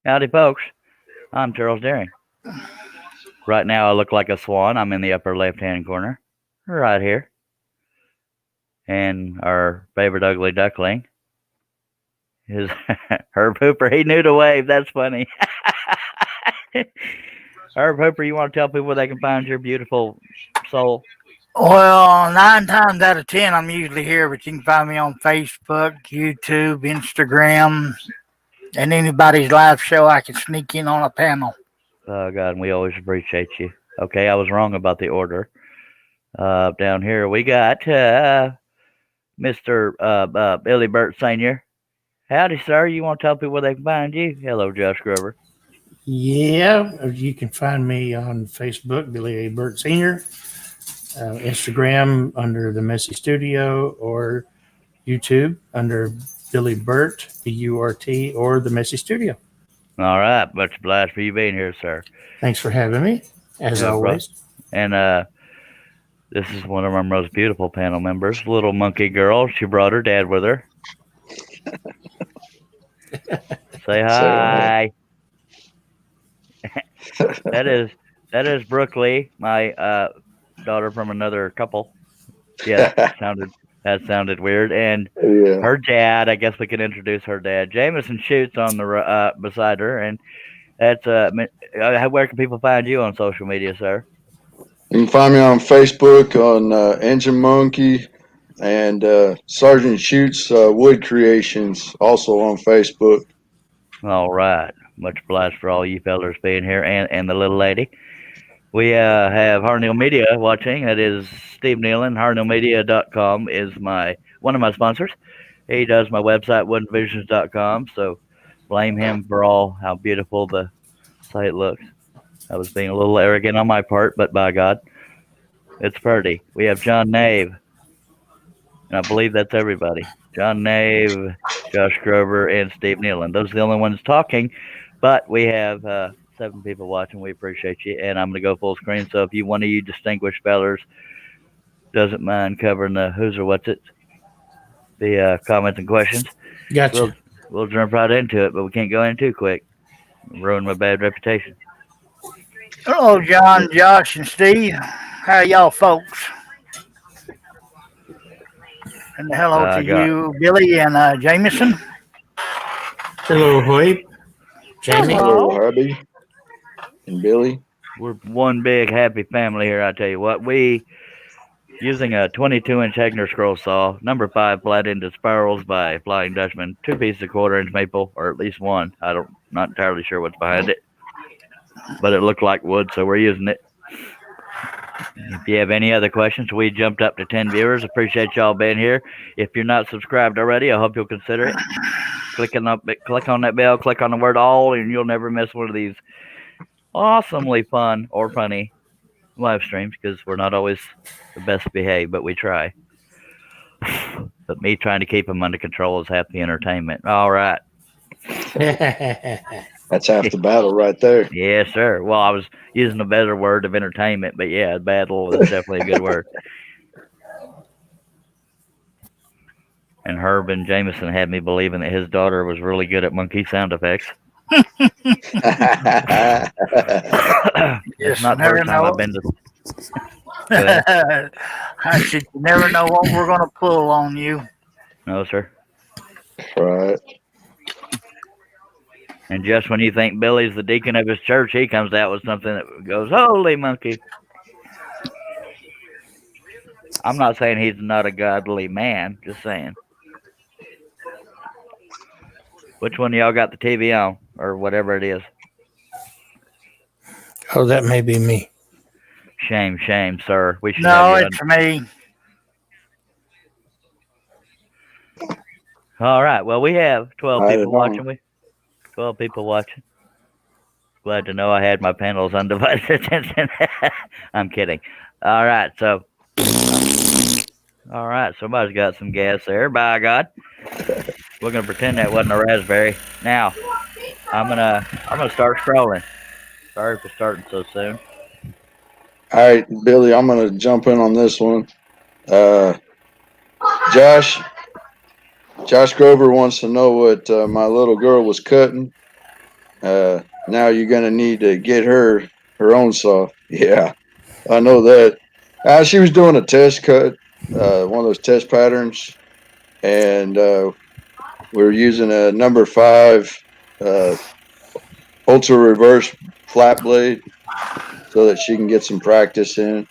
Howdy, folks. I'm Charles Daring. Right now, I look like a swan. I'm in the upper left-hand corner, right here. And our favorite ugly duckling is Herb Hooper. He knew to wave. That's funny. Herb Hooper, you want to tell people where they can find your beautiful soul? Well, 9 times out of 10, I'm usually here, but you can find me on Facebook, YouTube, Instagram, and anybody's live show. I can sneak in on a panel. Oh, God, and we always appreciate you. Okay, I was wrong about the order. Down here, we got Mr. Billy Burt Sr. Howdy, sir. You want to tell people where they can find you? Hello, Josh Grover. Yeah, you can find me on Facebook, Billy A. Burt Sr., Instagram under The Messy Studio, or YouTube under Billy Burt, B-U-R-T, or The Messy Studio. All right. Much obliged for you being here, sir. Thanks for having me, as always. And this is one of our most beautiful panel members, little monkey girl. She brought her dad with her. Say hi. That is Brooke Lee, my daughter from another couple. Yeah, that sounded weird. And her dad, I guess we can introduce her dad. Jameson Chute's on the beside her, and that's where can people find you on social media, sir? You can find me on Facebook on Engine Monkey and Sergeant Chute's Wood Creations, also on Facebook. All right. Much obliged for all you fellers being here and the little lady. We have Harnell Media watching. That is Steve Nealon. HarnellMedia.com is one of my sponsors. He does my website, woodenvisions.com. So blame him for how beautiful the site looks. I was being a little arrogant on my part, but by God, it's pretty. We have John Nave. And I believe that's everybody. John Nave, Josh Grover, and Steve Nealon. Those are the only ones talking. But we have 7 people watching. We appreciate you. And I'm going to go full screen. So if one of you distinguished fellers doesn't mind covering the who's or what's it, the comments and questions, Gotcha. We'll jump right into it. But we can't go in too quick. Ruin my bad reputation. Hello, John, Josh, and Steve. How y'all folks? And hello to you, Billy and Jameson. Hello, Hoyt. Jamie. Hello, Herbie and Billy. We're one big happy family here, I tell you what. We, using a 22-inch Hegner scroll saw, number 5 flat into spirals by Flying Dutchman, 2 pieces of 1/4-inch maple, or at least one. Not entirely sure what's behind it, but it looked like wood, so we're using it. If you have any other questions, we jumped up to 10 viewers. Appreciate y'all being here. If you're not subscribed already, I hope you'll consider it. Click on that bell, click on the word all, and you'll never miss one of these awesomely fun or funny live streams, because we're not always the best behaved, but we try. But me trying to keep them under control is half the entertainment. All right. That's half the battle right there. Yes, sir. Well, I was using a better word of entertainment, but yeah, battle is definitely a good word. And Herb and Jameson had me believing that his daughter was really good at monkey sound effects. It's not the first time I've been to. I said, you never know what we're going to pull on you. No, sir. Right. And just when you think Billy's the deacon of his church, he comes out with something that goes, holy monkey. I'm not saying he's not a godly man, just saying. Which one of y'all got the TV on, or whatever it is? Oh, that may be me. Shame, sir. We should No, it's me. All right. Well, we have 12 people watching. 12 people watching. Glad to know I had my panel's undivided attention. I'm kidding. All right. So, somebody's got some gas there. By God. We're gonna pretend that wasn't a raspberry. Now, I'm gonna start scrolling. Sorry for starting so soon. All right, Billy, I'm gonna jump in on this one. Josh Grover wants to know what my little girl was cutting. Now you're gonna need to get her own saw. Yeah, I know that. She was doing a test cut, one of those test patterns, and we were using a number 5 uh, ultra reverse flat blade so that she can get some practice in.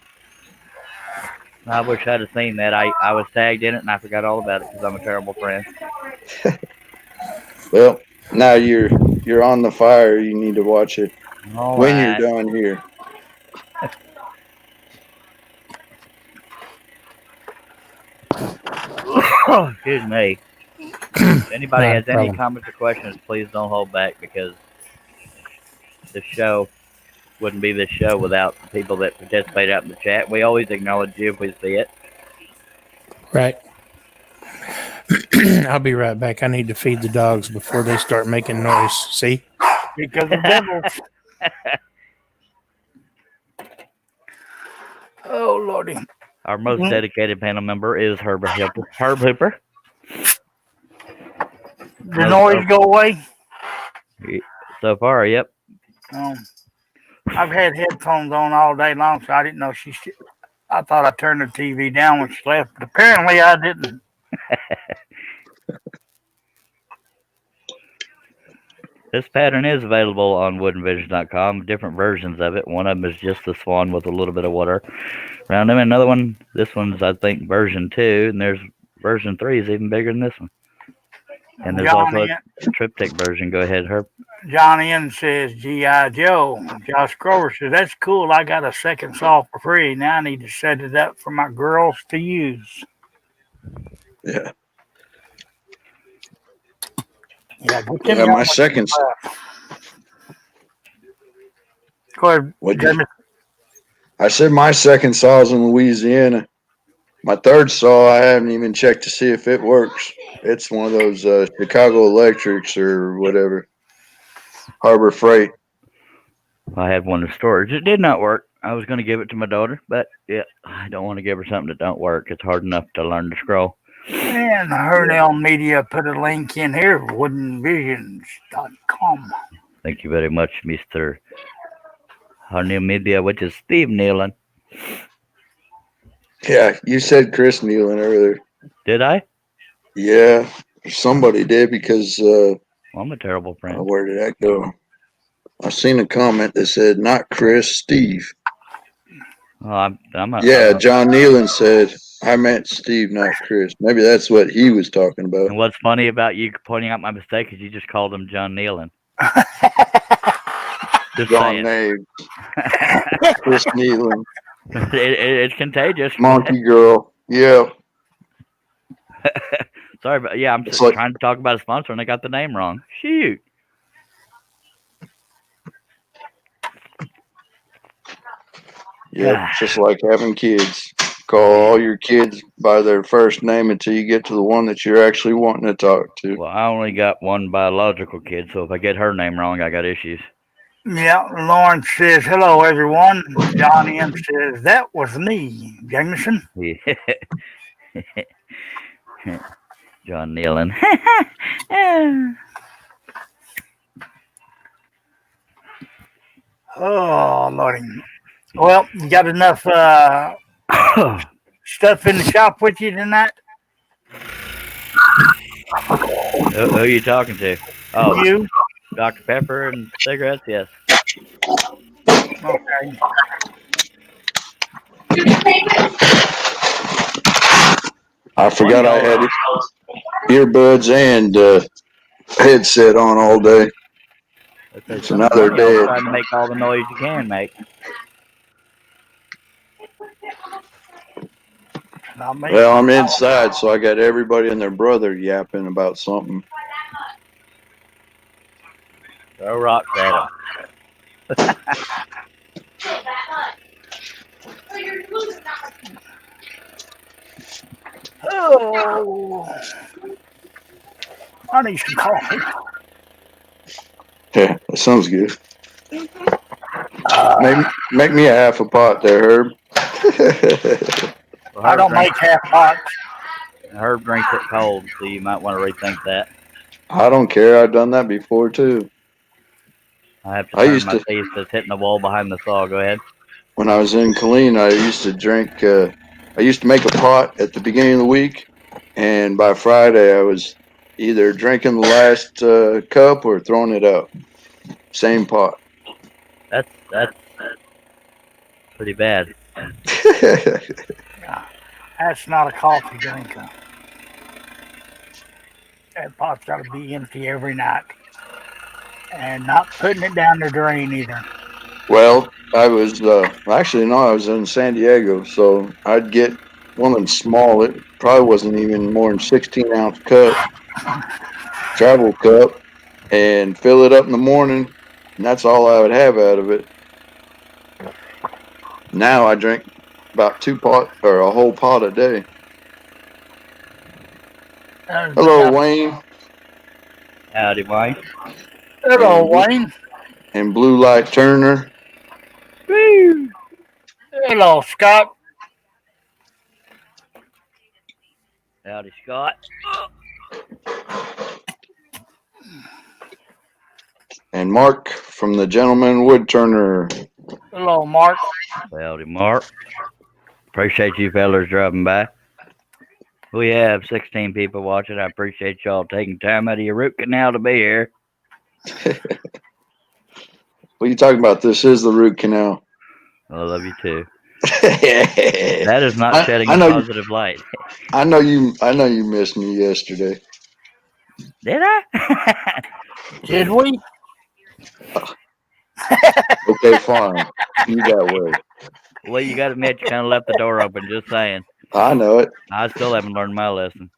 I wish I'd have seen that. I was tagged in it and I forgot all about it because I'm a terrible friend. Well, now you're on the fire. You need to watch it All when you're right. done here. Excuse me. If anybody Not a has any problem. comments or questions, please don't hold back because this show wouldn't be this show without the people that participate out in the chat. We always acknowledge you if we see it. Right. I'll be right back. I need to feed the dogs before they start making noise. See? Because the devils. Oh, Lordy. Our most dedicated panel member is Herb Hooper. Herb Hooper. The noise go away? So far, yep. I've had headphones on all day long, so I didn't know I thought I turned the TV down when she left, but apparently I didn't. This pattern is available on woodenvisions.com, different versions of it. One of them is just the Swan with a little bit of water around them. Another one, this one's, I think, version 2, and there's version 3 is even bigger than this one. And there's also a triptych version. Go ahead, Herb. John N says, G.I. Joe. Josh Grover says, that's cool. I got a second saw for free. Now I need to set it up for my girls to use. Yeah. Yeah, my second. Go ahead. I said my second saw is in Louisiana. My third saw, I haven't even checked to see if it works. It's one of those Chicago Electrics or whatever. Harbor Freight. I had one in storage. It did not work. I was going to give it to my daughter, but yeah, I don't want to give her something that don't work. It's hard enough to learn to scroll. And Hernell Media put a link in here, woodenvisions.com. Thank you very much, Mr. Hernell Media, which is Steve Nealon. Yeah, you said Chris Nealon earlier. Did I? Yeah, somebody did because well, I'm a terrible friend. Where did that go? I seen a comment that said not Chris, Steve. Oh, John Nealon said I meant Steve, not Chris. Maybe that's what he was talking about. And what's funny about you pointing out my mistake is you just called him John Nealon. Just wrong name. Chris Nealon. It's contagious. Monkey girl. Yeah. Sorry, but yeah, I'm just trying to talk about a sponsor and I got the name wrong. Shoot. Yeah, just like having kids. Call all your kids by their first name until you get to the one that you're actually wanting to talk to. Well, I only got one biological kid, so if I get her name wrong, I got issues. Yeah, Lauren says, hello, everyone. John M. says, that was me, Jameson. John Nealon. Oh, Lordy. Well, you got enough stuff in the shop with you tonight? Who are you talking to? Oh, you? Dr. Pepper and cigarettes? Yes. Okay. I forgot I had earbuds and headset on all day. It's another day. Trying to make all the noise you can make. Well, I'm inside, so I got everybody and their brother yapping about something. Throw rocks at them. Oh, I need some coffee. Yeah, that sounds good. Make me a half a pot there, Herb. Well, I don't make half pots. Herb drinks it cold, so you might want to rethink that. I don't care. I've done that before, too. I have to I turn used my to teeth that's hitting the wall behind the saw. Go ahead. when I was in Killeen, I used to drink. I used to make a pot at the beginning of the week, and by Friday I was either drinking the last cup or throwing it out. Same pot. That's pretty bad. Yeah, that's not a coffee drinker. That pot's got to be empty every night, and not putting it down the drain either. Well, I was actually no, I was in San Diego, so I'd get one of them small. It probably wasn't even more than 16-ounce cup, travel cup, and fill it up in the morning, and that's all I would have out of it. Now I drink about 2 pot or a whole pot a day. There's me Hello, up. Wayne Howdy, Wayne. Hello, and Wayne. Bluelight Turner. Woo! Hello, Scott. Howdy, Scott. And Mark from the Gentleman Wood Turner. Hello, Mark. Howdy, Mark. Appreciate you fellas dropping by. We have 16 people watching. I appreciate y'all taking time out of your root canal to be here. What are you talking about? This is the root canal. I love you too. That is not shedding I a know positive light. I know you missed me yesterday. Did I? Did we? Okay, fine. You that way. Well, you got to admit you kind of left the door open. Just saying. I know it. I still haven't learned my lesson.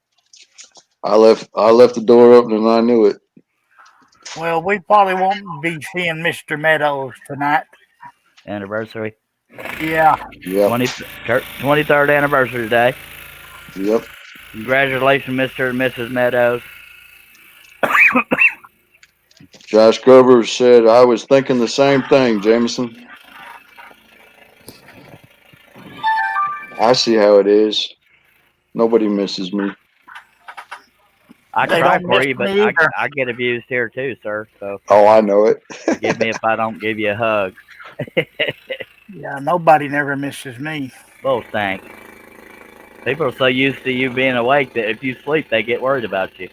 I left the door open and I knew it. Well, we probably won't be seeing Mr. Meadows tonight. Anniversary. Yeah. Yep. 23rd anniversary today. Yep. Congratulations, Mr. and Mrs. Meadows. Josh Grover said I was thinking the same thing, Jameson. I see how it is. Nobody misses me. I They cry don't for miss you, but me either. I get abused here too, sir. So Oh, I know it. forgive me if I don't give you a hug. Yeah, nobody never misses me. Bull stank. People are so used to you being awake that if you sleep, they get worried about you.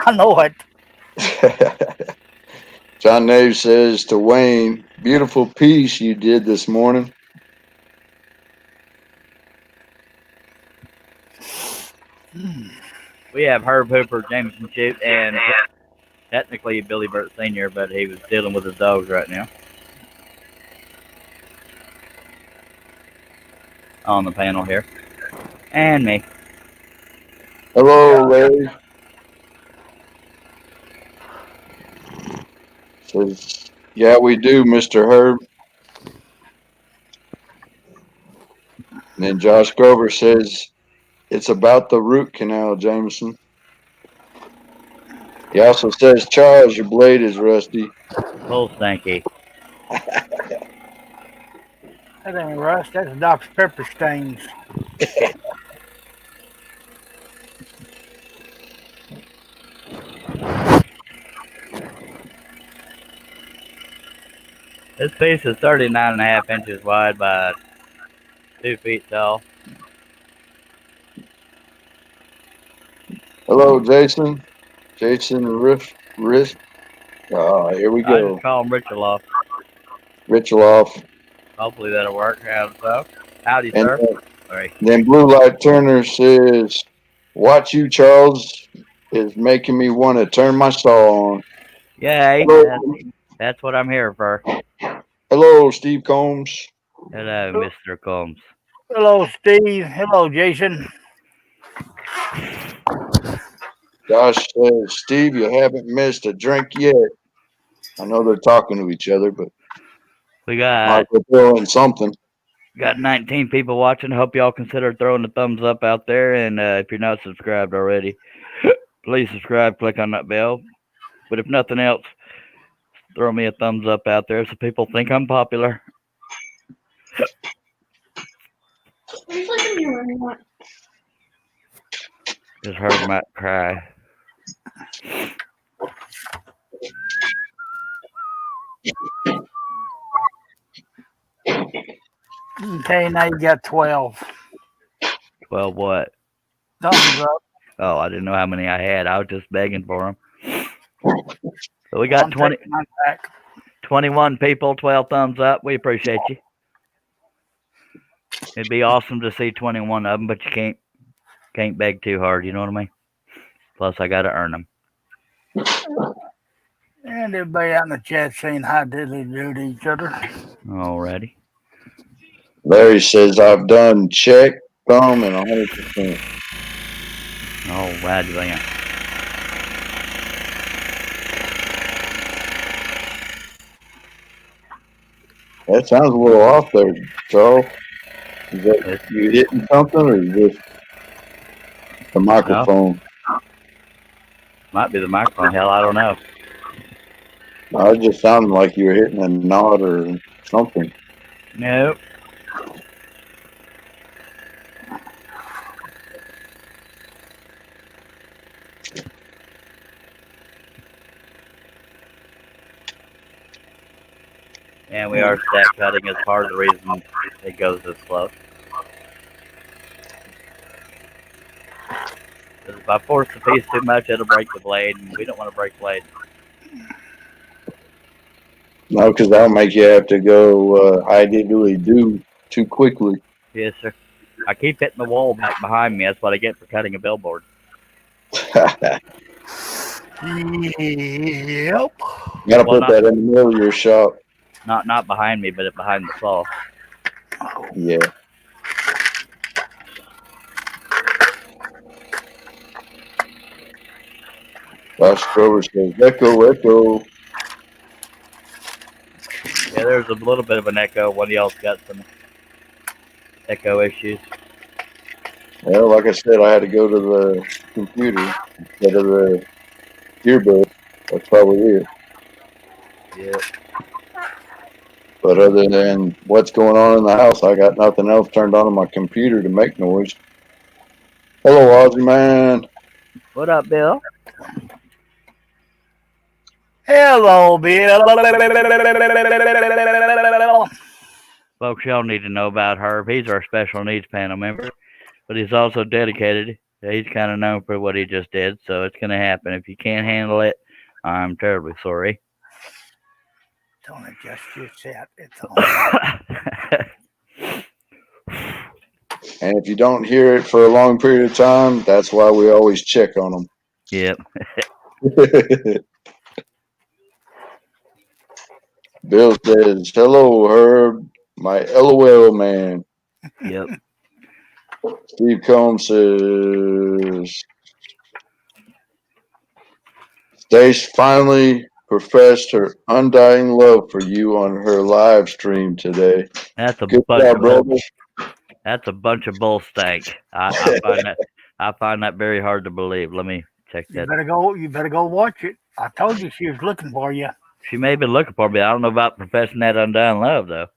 I know it. John Nave says to Wayne, beautiful piece you did this morning. We have Herb Hooper, Jameson Chute, and technically Billy Burt Sr., but he was dealing with his dogs right now. On the panel here. And me. Hello, Larry. Says, yeah, we do, Mr. Herb. And then Josh Grover says, it's about the root canal, Jameson. He also says, Charles, your blade is rusty. Bull stanky. That ain't rust. That's Dr. Pepper stains. This piece is 39.5 inches wide by 2 feet tall. Hello, Jason. Jason Riff. Here we I go. just call him Richaloff. Richaloff. Hopefully that'll work. How's so? Howdy, And sir. Sorry. then Bluelight Turner says, watch you, Charles, is making me want to turn my saw on. Yay. Hello, That's what I'm here for. hello, Steve Combs. Hello, Mr. Combs. Hello, Steve. Hello, Jason. Josh says, Steve, you haven't missed a drink yet. I know they're talking to each other, but We might got as well throw in something. 19 people watching. Hope y'all consider throwing a thumbs up out there. And if you're not subscribed already, please subscribe. Click on that bell. But if nothing else, throw me a thumbs up out there so people think I'm popular. Just heard Matt cry. Okay, now you got 12. 12 what? Thumbs up. Oh, I didn't know how many I had. I was just begging for them. So we Well, got I'm 20, taking mine back. 21 people, 12 thumbs up. We appreciate you. It'd be awesome to see 21 of them, but you can't beg too hard. You know what I mean? Plus, I got to earn them. And everybody out in the chat saying hi diddly do to each other. Alrighty. Larry says I've done check, thumb, and 100%. Alrighty then. That sounds a little off there, Charles. Is that you hitting something or is this the microphone? Might be the microphone. Hell, I don't know. No, it just sounded like you were hitting a knot or something. Nope. And we are stack cutting as part of the reason it goes this slow. Because if I force the piece too much, it'll break the blade, and we don't want to break blades. No, because that'll make you have to go ideally do too quickly. Yes, sir. I keep hitting the wall back behind me. That's what I get for cutting a billboard. Yep. Gotta put that in the middle of your shop. Not behind me, but behind the saw. Yeah. Josh Grover says, echo, echo. Yeah, there's a little bit of an echo. One of y'all's got some echo issues. Well, like I said, I had to go to the computer instead of the earbud. That's probably it. Yeah. But other than what's going on in the house, I got nothing else turned on my computer to make noise. Hello, Ozzy man. What up, Bill? Hello, Bill. Folks, y'all need to know about Herb. He's our special needs panel member, but he's also dedicated. He's kind of known for what he just did, so it's going to happen. If you can't handle it, I'm terribly sorry. Don't adjust your set. It's on. And if you don't hear it for a long period of time, that's why we always check on them. Yep. Bill says, hello, Herb, my LOL man. Yep. Steve Combs says, Stace finally professed her undying love for you on her live stream today. That's a Good bunch job, of brother. bull. That's a bunch of bull stank. I find that very hard to believe. Let me check You that. better go watch it. I told you she was looking for you. She may have been looking for me. I don't know about professing that undying love though.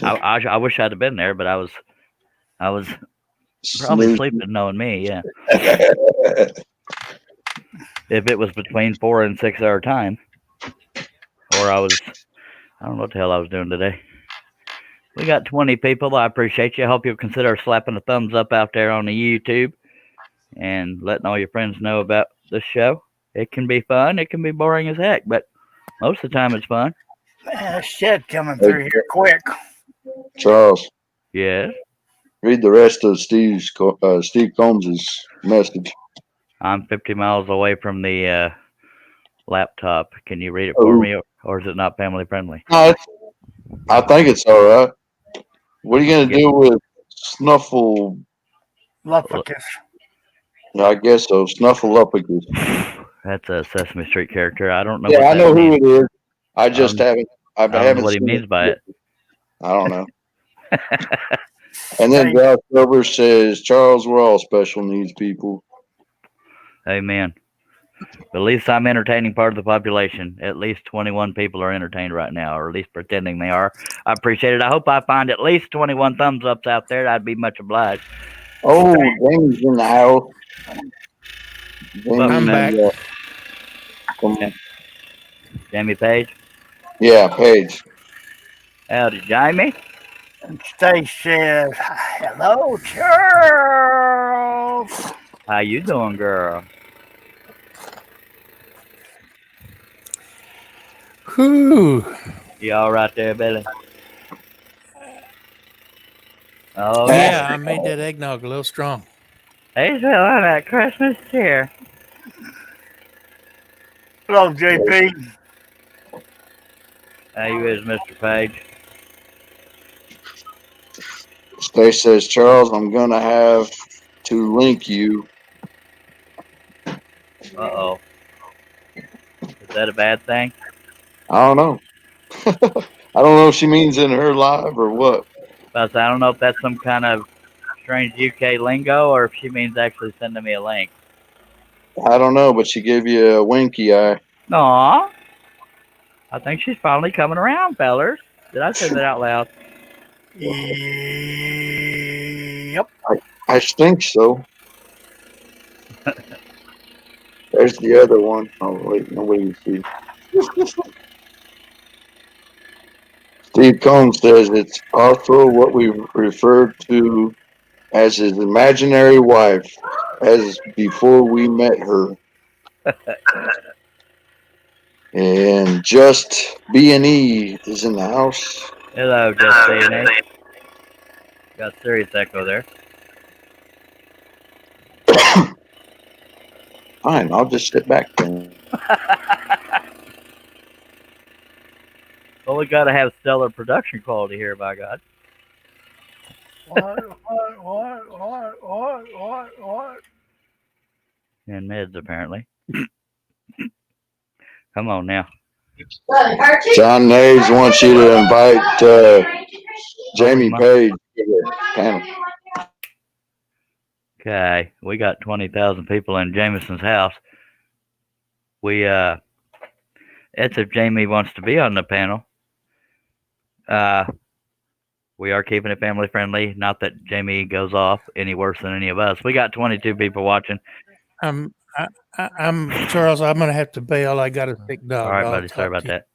I wish I'd have been there, but I was probably sleeping, knowing me. Yeah. If it was between 4 and 6 hour time, or I don't know what the hell I was doing today. We got 20 people. I appreciate you. I hope you'll consider slapping a thumbs up out there on the YouTube and letting all your friends know about this show. It can be fun. It can be boring as heck, but most of the time it's fun. Man, shit coming through here quick. Charles. Yes. Read the rest of Steve Combs' message. I'm 50 miles away from the laptop. Can you read it for me, or is it not family friendly? No, I think it's all right. What are you going to do with Snuffle? Lufficus. I guess so. Snuffleupagus. That's a Sesame Street character. I don't know. Yeah, what I know means. who it is. I just haven't. I don't know what he means by it. I don't know. And then Josh Grover says, Charles, we're all special needs people. Amen. But at least I'm entertaining part of the population. At least 21 people are entertained right now, or at least pretending they are. I appreciate it. I hope I find at least 21 thumbs ups out there. I'd be much obliged. Oh, Jamie's in the house. I'm back. Come on. Jamie Page. Yeah, Paige. Howdy, Jamie. And Stace says, "Hello, Charles." How you doing, girl? Whew. You all right there, Billy? Oh, Yeah, I made that eggnog a little strong. Hey, so I'm at Christmas cheer. Hello, JP. How you is, Mr. Page? Stace says, Charles, I'm gonna have to link you. Uh-oh. Is that a bad thing? I don't know. I don't know if she means in her live or what. But I don't know if that's some kind of strange UK lingo or if she means actually sending me a link. I don't know, but she gave you a winky eye. Aw. I think she's finally coming around, fellers. Did I say that out loud? Yep. I think so. There's the other one. Oh, wait, nobody can see. Steve Combs says it's also what we refer to as his imaginary wife, as before we met her. And Just B&E is in the house. Hello, Just B&E. Got serious echo there. Fine, I'll just sit back then. Well, we got to have stellar production quality here, by God. What? And meds, apparently. Come on now. John Nays wants you to invite Jamie Page to the panel. Okay, we got 20,000 people in Jameson's house. That's if Jamie wants to be on the panel. We are keeping it family friendly. Not that Jamie goes off any worse than any of us. We got 22 people watching. I'm Charles. I'm gonna have to bail. I got a sick dog. All right, I'll buddy. Sorry talk about to you. that.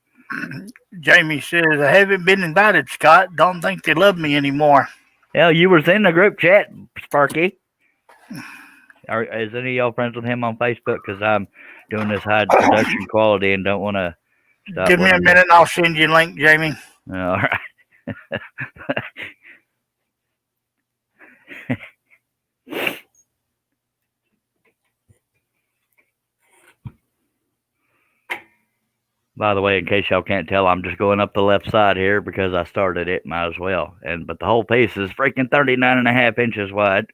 Jamie says, "I haven't been invited, Scott. Don't think they love me anymore." Hell, you was in the group chat, Sparky. Is any of y'all friends with him on Facebook? Because I'm doing this high production quality and don't want to stop. Give me a minute and I'll send you a link, Jamie. All right. By the way, in case y'all can't tell, I'm just going up the left side here because I started it. Might as well. But the whole piece is freaking 39.5 inches wide.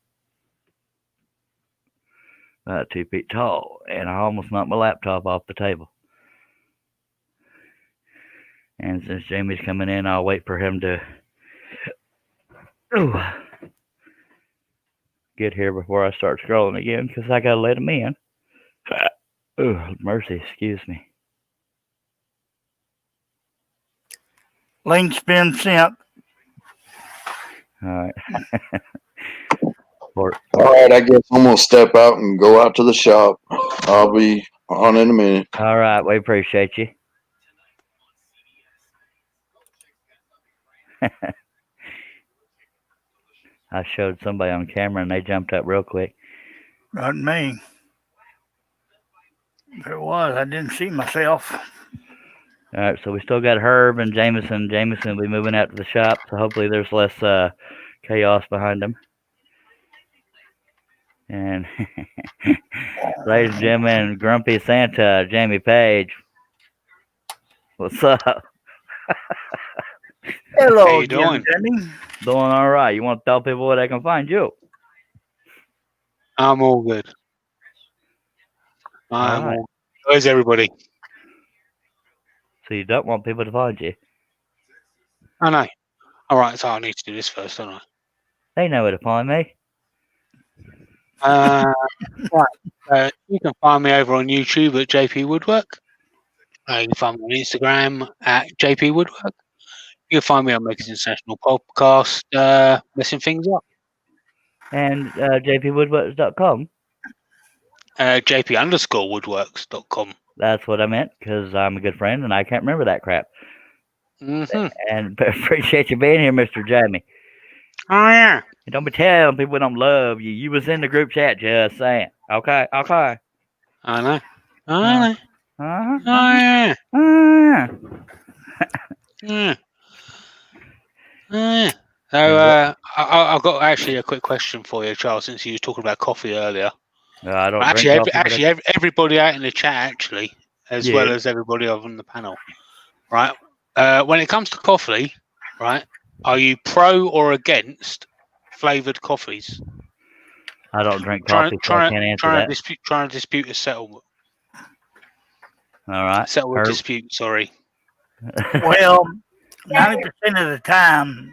2 feet tall. And I almost knocked my laptop off the table. And since Jamie's coming in, I'll wait for him to get here before I start scrolling again because I got to let him in. Oh, mercy, excuse me. Link's been sent. All right. All right, I guess I'm going to step out and go out to the shop. I'll be on in a minute. All right, we appreciate you. I showed somebody on camera and they jumped up real quick. Not me. If it was, I didn't see myself. All right, so we still got Herb and Jameson. Jameson will be moving out to the shop, so hopefully there's less chaos behind him. And ladies and gentlemen, Grumpy Santa, Jamie Page. What's up? Hello, How you doing? Jamie. Doing all right. You want to tell people where they can find you? I'm all good. I'm right. all. Where's everybody? So you don't want people to find you? I know. All right, so I need to do this first, don't I? They know where to find me. Right. You can find me over on YouTube at JP Woodwork. You can find me on Instagram at JP Woodwork. You can find me on Makers International Podcast, messing things up. And jpwoodworks.com. JP_woodworks.com. That's what I meant because I'm a good friend and I can't remember that crap. Mm-hmm. And appreciate you being here, Mr. Jamie. Oh yeah. And don't be telling people we don't love you. You was in the group chat, just saying. Okay. I know. I Uh, know. uh-huh. Oh yeah. Yeah. Yeah. So I've got actually a quick question for you, Charles. Since you were talking about coffee earlier. I don't drink Actually, coffee. everybody out in the chat, actually, as well as everybody on the panel, right? When it comes to coffee, right, are you pro or against flavored coffees? I don't drink coffee, so I can't answer that. Trying to dispute a settlement. All right. Settle a Herb? dispute. Sorry. Well, 90% of the time,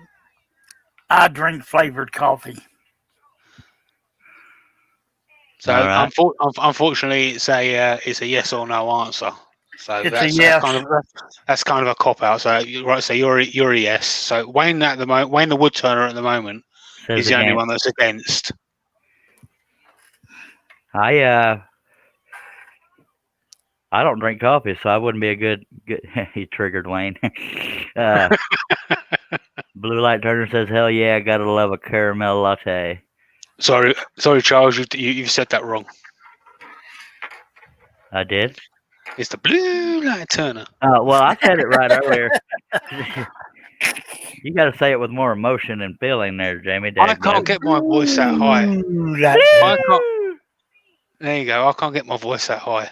I drink flavored coffee. So All right. unfortunately, it's a yes or no answer. So It's that's a yes. that's kind of a cop out. So you're a yes. So Wayne the Woodturner at the moment Says is the only again. one that's against. I don't drink coffee, so I wouldn't be a good. He triggered Wayne. Blue Light Turner says, "Hell yeah, gotta love a caramel latte." Sorry, Charles, you said that wrong. I did. It's the Blue Light Turner. Well, I said it right earlier. You got to say it with more emotion and feeling, there, Jamie. I can't get my voice that high. I can't. There you go. I can't get my voice that high.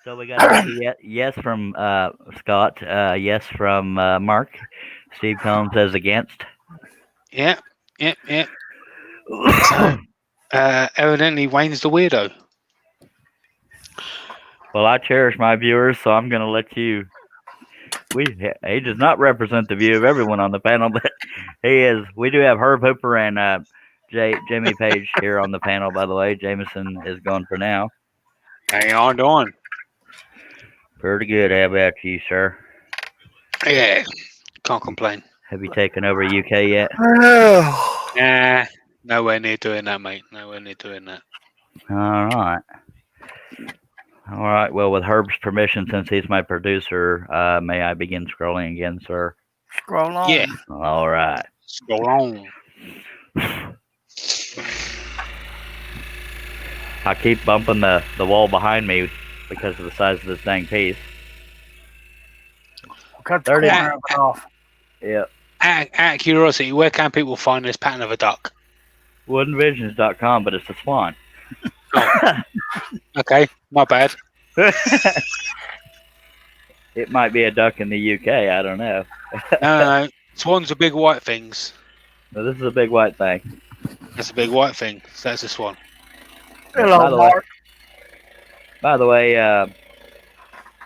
So we got a yes from Scott, yes from Mark. Steve Combs says against. Yeah. So, evidently, Wayne's the weirdo. Well, I cherish my viewers, so I'm going to let you. He does not represent the view of everyone on the panel, but he is. We do have Herb Hooper and Jamie Page here on the panel, by the way. Jameson is gone for now. Hang on, doing. Pretty good. How about you, sir? Yeah, can't complain. Have you taken over UK yet? Nah, nowhere near doing that, mate. Nowhere near doing that. All right. Well, with Herb's permission, since he's my producer, may I begin scrolling again, sir? Scroll on. Yeah. All right. Scroll on. I keep bumping the wall behind me because of the size of this dang piece. Cut the corner of it off. Yep. Out of curiosity, where can people find this pattern of a duck? Woodenvisions.com, but it's a swan. Oh. Okay, my bad. It might be a duck in the UK. I don't know. No. Swans are big white things. No, this is a big white thing. That's a big white thing. So that's a swan. Hello, Mark. By the way,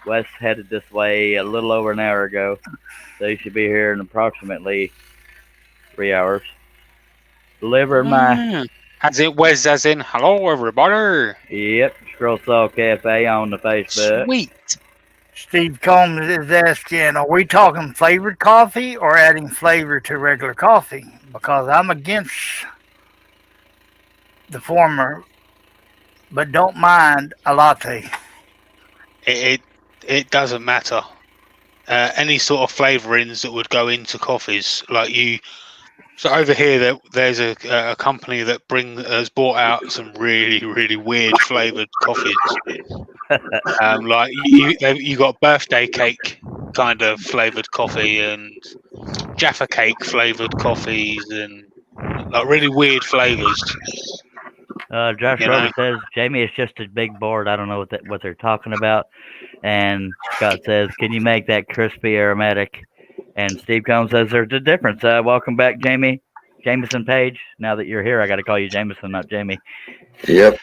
Wes headed this way a little over an hour ago, so he should be here in approximately 3 hours. Delivered my... As in, hello, everybody. Yep, Scroll Saw Cafe on the Facebook. Sweet. Steve Combs is asking, are we talking flavored coffee or adding flavor to regular coffee? Because I'm against the former, but don't mind a latte. It doesn't matter. Any sort of flavorings that would go into coffees, like you. So over here, there's a company that has brought out some really, really weird flavored coffees. Like you got birthday cake kind of flavored coffee and Jaffa cake flavored coffees and like really weird flavors. Josh Robert says Jamie is just a big board. I don't know what they're talking about. And Scott says, can you make that crispy aromatic? And Steve Combs says there's a difference. Welcome back, Jamie. Jameson Page. Now that you're here, I got to call you Jameson, not Jamie. Yep.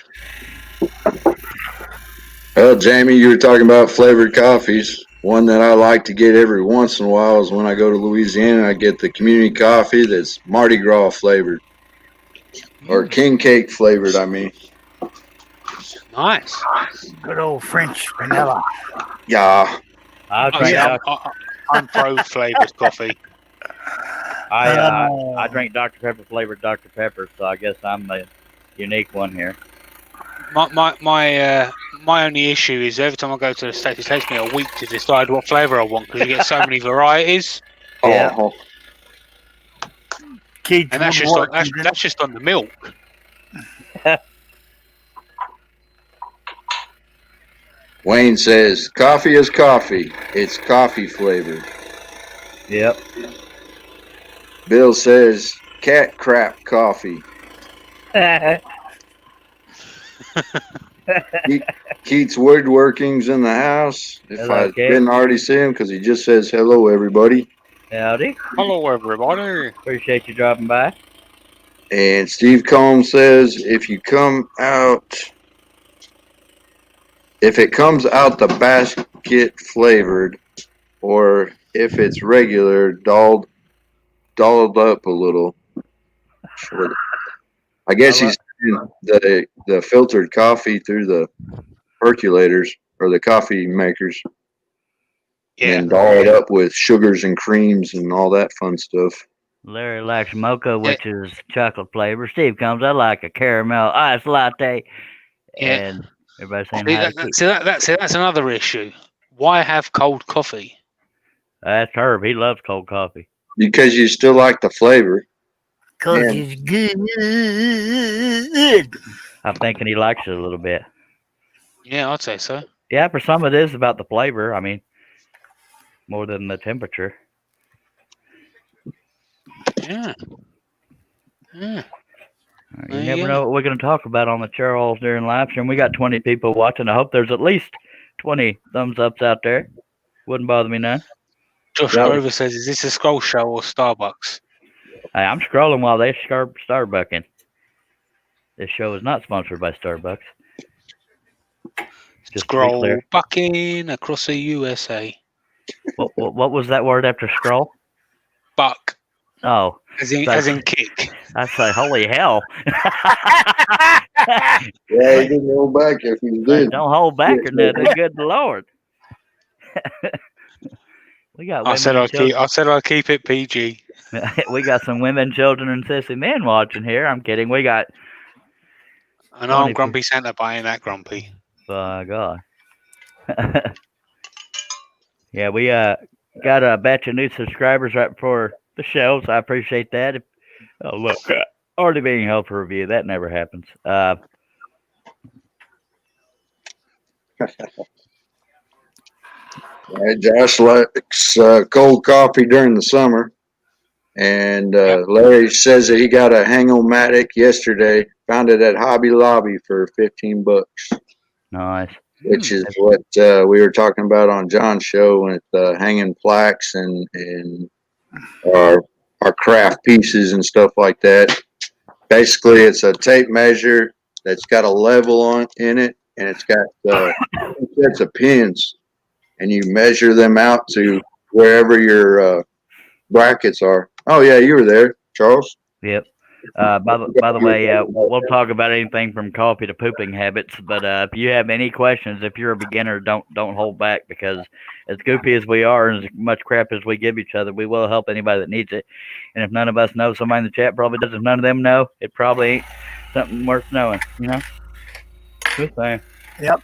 Well, Jamie, you were talking about flavored coffees. One that I like to get every once in a while is when I go to Louisiana, I get the community coffee that's Mardi Gras flavored. Or king cake flavored, I mean. Nice. Good old French vanilla. Yeah. I'm pro flavored coffee. I drink Dr. Pepper flavored Dr. Pepper, so I guess I'm the unique one here. My my only issue is every time I go to the States, it takes me a week to decide what flavour I want because you get so many varieties, Yeah. Oh, Keith and that's just on Woodworking. that's just on the milk. Wayne says coffee is coffee. It's coffee flavored. Yep. Bill says cat crap coffee. Keith's woodworking's in the house. If Hello, I Keith. didn't already see him, because he just says hello, everybody. Howdy. Hello, everybody. Appreciate you dropping by. And Steve Combs says if it comes out the basket flavored, or if it's regular, dolled up a little. Sure. I guess he's saying the filtered coffee through the percolators or the coffee makers. Yeah. And doll it up with sugars and creams and all that fun stuff. Larry likes mocha, which is chocolate flavor. Steve comes, I like a caramel ice latte. Yeah. And everybody's saying hi to Keith. That's another issue. Why have cold coffee? That's Herb. He loves cold coffee. Because you still like the flavor. Because Yeah. it's good. I'm thinking he likes it a little bit. Yeah, I'd say so. Yeah, for some it is about the flavor. I mean, more than the temperature. Yeah. Yeah. You There you never go. know what we're going to talk about on the Charles during live stream. We got 20 people watching. I hope there's at least 20 thumbs ups out there. Wouldn't bother me none. Josh Yeah. Grover says, "Is this a scroll show or Starbucks?" Hey, I'm scrolling while they Starbucking. This show is not sponsored by Starbucks. Just to be Scroll clear. bucking across the USA. What was that word after scroll? Buck, Oh, as in kick. I say, holy hell. Yeah, he didn't hold back if he did. Don't hold back or nothing. Good Lord. We got I women said and I'd keep it PG. we got some women, children, and sissy men watching here. I'm kidding. We got, I know I'm 20 grumpy Santa, but I ain't that grumpy. by God. Yeah, we got a batch of new subscribers right before the show, so I appreciate that. Oh, look, already being held for review. That never happens. Josh likes cold coffee during the summer. And Larry says that he got a hang-o-matic yesterday. Found it at Hobby Lobby for $15, Nice. which is what we were talking about on John's show with hanging plaques and our craft pieces and stuff like that. Basically, it's a tape measure that's got a level in it, and it's got sets of pins, and you measure them out to wherever your brackets are. Oh yeah, you were there, Charles. Yep. By the way, we'll talk about anything from coffee to pooping habits. But if you have any questions, if you're a beginner, don't hold back, because as goofy as we are and as much crap as we give each other, we will help anybody that needs it. And if none of us know, somebody in the chat probably does. If none of them know, it probably ain't something worth knowing. You know. Good thing. Yep.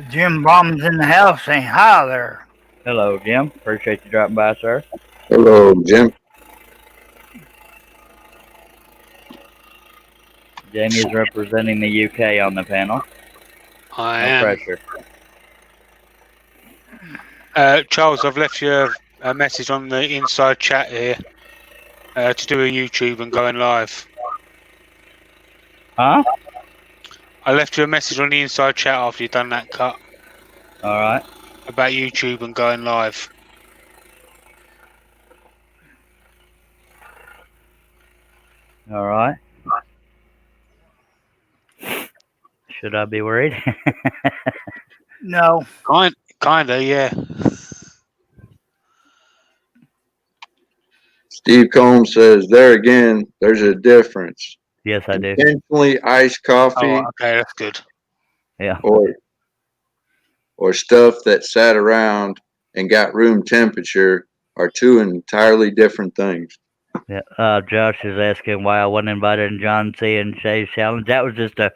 Jim Brom's in the house saying hi there. Hello, Jim. Appreciate you dropping by, sir. Hello, Jim. Jamie is representing the UK on the panel. I No am. pressure. Charles, I've left you a message on the inside chat here to do a YouTube and going live. Huh? I left you a message on the inside chat after you've done that cut All right. about YouTube and going live. All right. Should I be worried? No. Kinda, yeah. Steve Combs says there again. There's a difference. Yes, I do. Intentionally iced coffee Oh, okay, that's good. Yeah. or stuff that sat around and got room temperature are two entirely different things. Yeah. Josh is asking why I wasn't invited in John C. and Shay's challenge. That was just a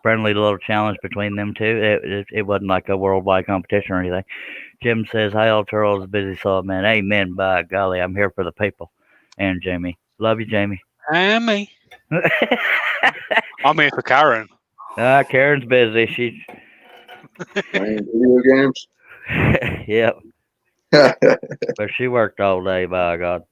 friendly little challenge between them two. It wasn't like a worldwide competition or anything. Jim says, "Hi, old Charles, busy soul man." Amen. By golly, I'm here for the people. And Jamie, love you, Jamie. And me. I'm here for Karen. Karen's busy. She's Playing video games. yep, Yep. but she worked all day. By God.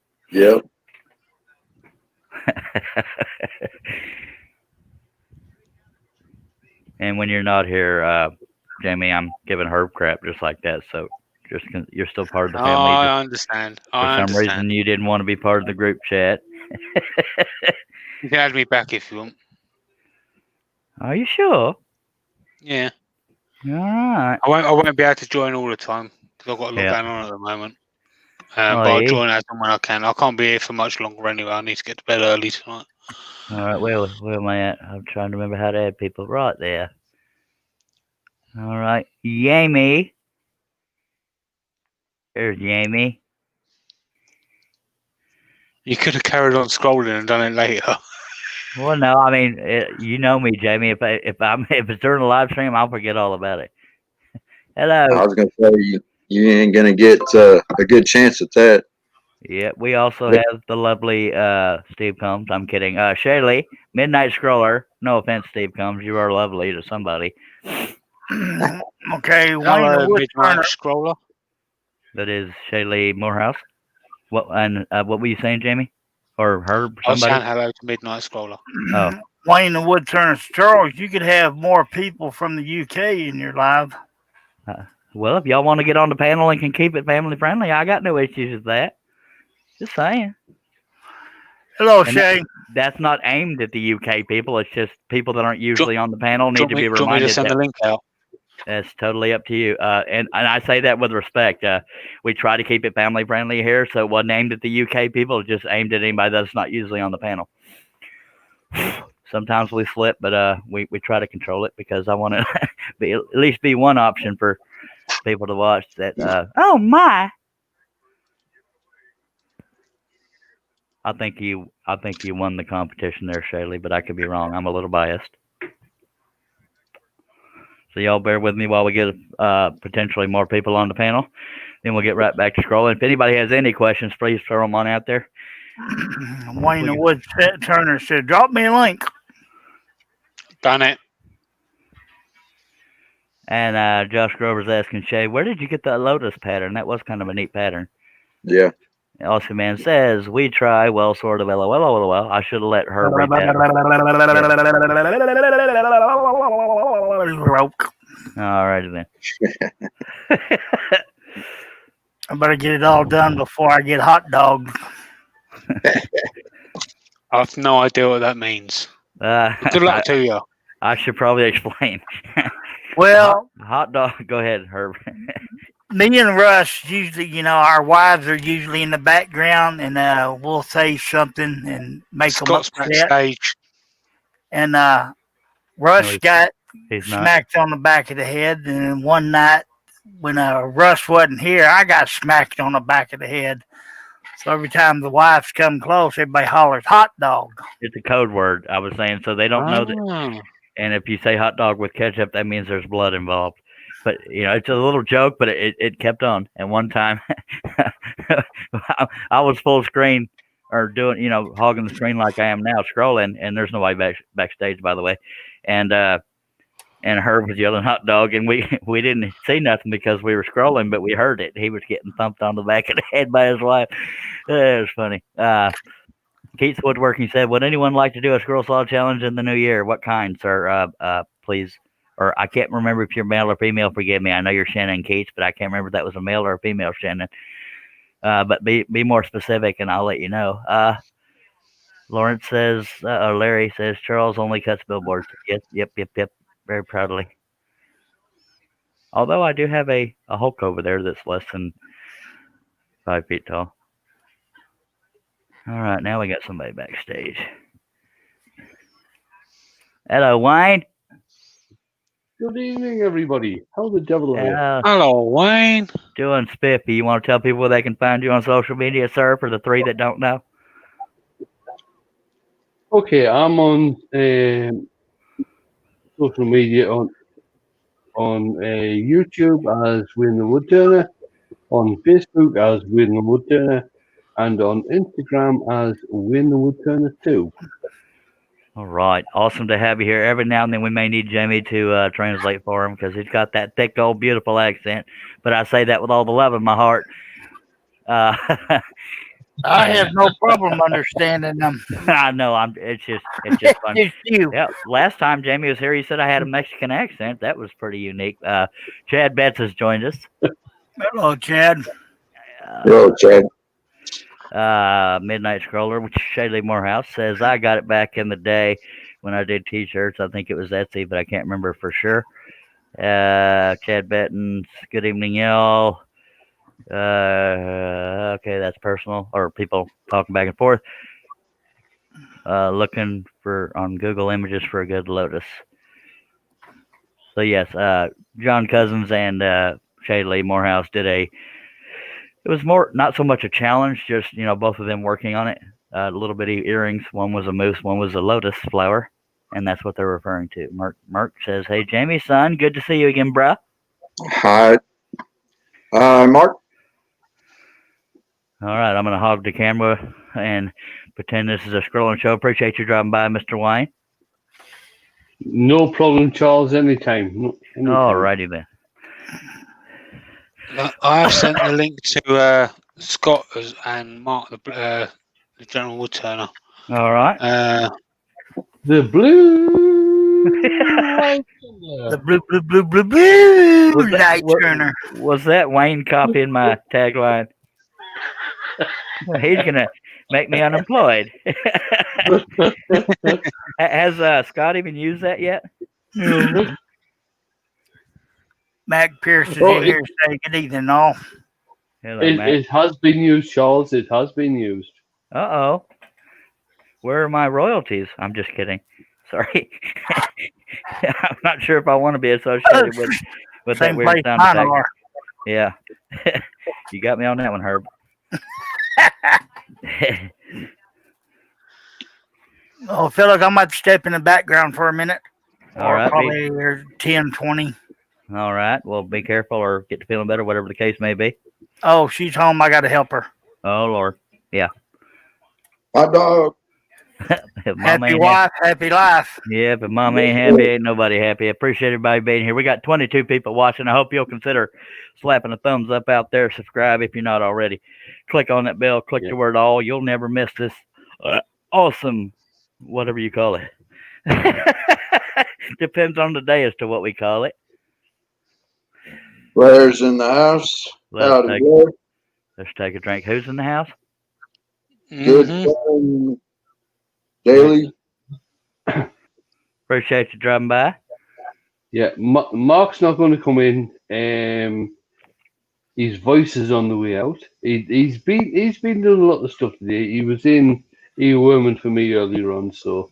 And when you're not here, Jamie, I'm giving Herb crap just like that. So you're still part of the Oh, family. I understand. For some reason, you didn't want to be part of the group chat. You can add me back if you want. Are you sure? Yeah. All right. I won't be able to join all the time because I've got a lot Yeah. going on at the moment. Oh, But I'll yeah. join as and when I can. I can't be here for much longer anyway. I need to get to bed early tonight. All right. Where am I at? I'm trying to remember how to add people. Right there. All right. Jamie. There's Jamie. You could have carried on scrolling and done it later. Well, no, I mean, you know me, Jamie. If it's during a live stream, I'll forget all about it. Hello. I was gonna say you ain't gonna get a good chance at that. Yeah, we also have the lovely Steve Combs. I'm kidding. Shaylee, Midnight Scroller. No offense, Steve Combs. You are lovely to somebody. Okay, Wayne Hello, the Wood Midnight Turner. Scroller. That is Shaylee Morehouse. What what were you saying, Jamie? Or Herb? I was Somebody? saying hello to Midnight Scroller. Oh. Wayne the Wood Turner. Charles, you could have more people from the UK in your live. Well, if y'all want to get on the panel and can keep it family friendly, I got no issues with that. Just saying. Hello, And Shay. That's not aimed at the UK people. It's just people that aren't usually on the panel need to be Do you want me reminded to send that the link out? that's totally up to you. And I say that with respect. We try to keep it family friendly here, so it wasn't aimed at the UK people. It's just aimed at anybody that's not usually on the panel. Sometimes we slip, but we try to control it because I want to at least be one option for people to watch. That oh my! I think you won the competition there, Shaylee, but I could be wrong. I'm a little biased. So y'all bear with me while we get potentially more people on the panel. Then we'll get right back to scrolling. If anybody has any questions, please throw them on out there. Wayne the Wood Turner said, "Drop me a link." Done it. And Josh Grover's asking Shay, where did you get that lotus pattern? That was kind of a neat pattern. Yeah. Aussie Man says, we try, well, sort of, LOL. I should have let her read that. All righty then. I better get it all done before I get hot dogged. I have no idea what that means. Good luck to you. I should probably explain. Well, hot dog. Go ahead, Herb. Me and Russ usually, our wives are usually in the background, and we'll say something and make Scott's them upset. backstage. And Russ got he's smacked on the back of the head, and then one night when Russ wasn't here, I got smacked on the back of the head. So every time the wives come close, everybody hollers hot dog. It's a code word, I was saying, so they don't know that. And if you say hot dog with ketchup, that means there's blood involved. But, it's a little joke, but it kept on. And one time, I was full screen or doing, hogging the screen like I am now, scrolling, and there's nobody backstage, by the way. And Herb was yelling hot dog, and we didn't see nothing because we were scrolling, but we heard it. He was getting thumped on the back of the head by his wife. It was funny. Keith's Woodworking said, would anyone like to do a scroll saw challenge in the new year? What kind, sir? Please. Or I can't remember if you're male or female. Forgive me. I know you're Shannon Keats, but I can't remember if that was a male or a female Shannon. But be more specific, and I'll let you know. Lawrence says, or Larry says, Charles only cuts billboards. Yep. Very proudly. Although I do have a Hulk over there that's less than 5 feet tall. All right, now we got somebody backstage. Hello, Wayne. Good evening, everybody. How the devil are you? Hello, Wayne. Doing spiffy. You want to tell people where they can find you on social media, sir, for the 3 that don't know? Okay, I'm on social media on YouTube as Win the Woodturner, on Facebook as Win the Woodturner, and on Instagram as Win the Woodturner 2. All right. Awesome to have you here. Every now and then we may need Jamie to translate for him because he's got that thick, old, beautiful accent. But I say that with all the love in my heart. I have no problem understanding them. I know. It's just fun. Just you. Yeah. Last time Jamie was here, he said I had a Mexican accent. That was pretty unique. Chad Betts has joined us. Hello, Chad. Hello, Chad. Midnight Scroller, which is Shaylee Morehouse, says I got it back in the day when I did T-shirts. I think it was Etsy, but I can't remember for sure. Chad Bettens, good evening, y'all. Okay, that's personal, or people talking back and forth. Looking for on Google Images for a good lotus. So yes, John Cousins and Shaylee Morehouse did a. It was more not so much a challenge, just both of them working on it. Little bitty earrings. One was a moose, one was a lotus flower, and that's what they're referring to. Merc says, "Hey Jamie, son, good to see you again, bruh." Hi, Mark. All right, I'm gonna hog the camera and pretend this is a scrolling show. Appreciate you driving by, Mr. Wayne. No problem, Charles. Anytime. All righty then. I have sent the link to Scott and Mark, the General Woodturner. All right. The blue The blue light turner. Was that Wayne copying my tagline? He's gonna make me unemployed. Has Scott even used that yet? Mac Pierce is in here saying good evening, all. Hello, it has been used, Charles. It has been used. Uh-oh. Where are my royalties? I'm just kidding. Sorry. I'm not sure if I want to be associated with that weird sound effect. Yeah. You got me on that one, Herb. Oh, feel like I might step in the background for a minute. All right. Probably 10, 20. All right. Well, be careful or get to feeling better, whatever the case may be. Oh, she's home. I got to help her. Oh, Lord. Yeah. Hot dog. Happy wife, happy life. Yeah, but mom ain't happy, ain't nobody happy. I appreciate everybody being here. We got 22 people watching. I hope you'll consider slapping a thumbs up out there. Subscribe if you're not already. Click on that bell. Click the word all. You'll never miss this awesome, whatever you call it. Depends on the day as to what we call it. Blair's in the house. Let's take a drink. Who's in the house? Good. Daily. Appreciate you driving by. Yeah, Mark's not going to come in. His voice is on the way out. He's been doing a lot of stuff today. He was in earworming for me earlier on. So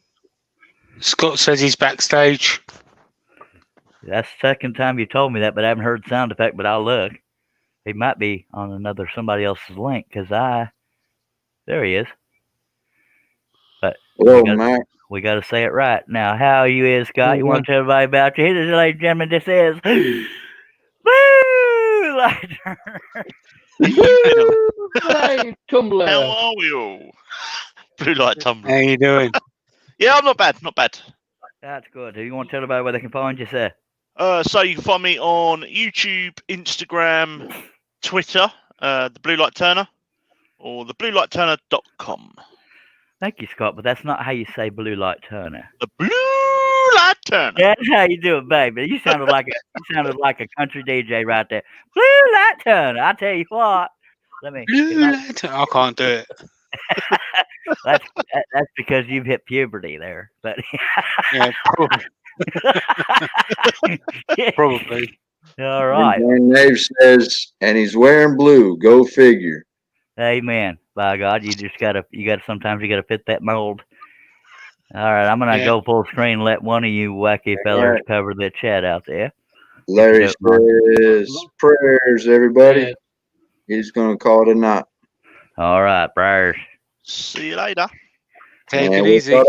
Scott says he's backstage. That's the second time you told me that, but I haven't heard the sound effect. But I'll look. He might be on somebody else's link because there he is. But we got to say it right. Now, how are you is, Scott? You want to tell everybody about you? Here, ladies and gentlemen, this is Bluelight. Bluelight Tumbler. How are we all? Bluelight Tumbler. How you doing? Yeah, I'm not bad, not bad. That's good. Do you want to tell everybody where they can find you, sir? So you can find me on YouTube, Instagram, Twitter, the Bluelight Turner, or thebluelightturner.com. Thank you, Scott, but that's not how you say Bluelight Turner. The Bluelight Turner. That's how you do it, baby. You sounded like a country DJ right there. Bluelight Turner. I tell you what. Bluelight Turner. I can't do it. That's because you've hit puberty there. But yeah, probably. Probably. All right. And Dave says, and he's wearing blue. Go figure. Amen. By God, sometimes you gotta fit that mold. All right, I'm gonna go full screen. Let one of you wacky fellas cover the chat out there. Larry says prayers, everybody. He's gonna call it a night. All right, prayers. See you later. Take it easy.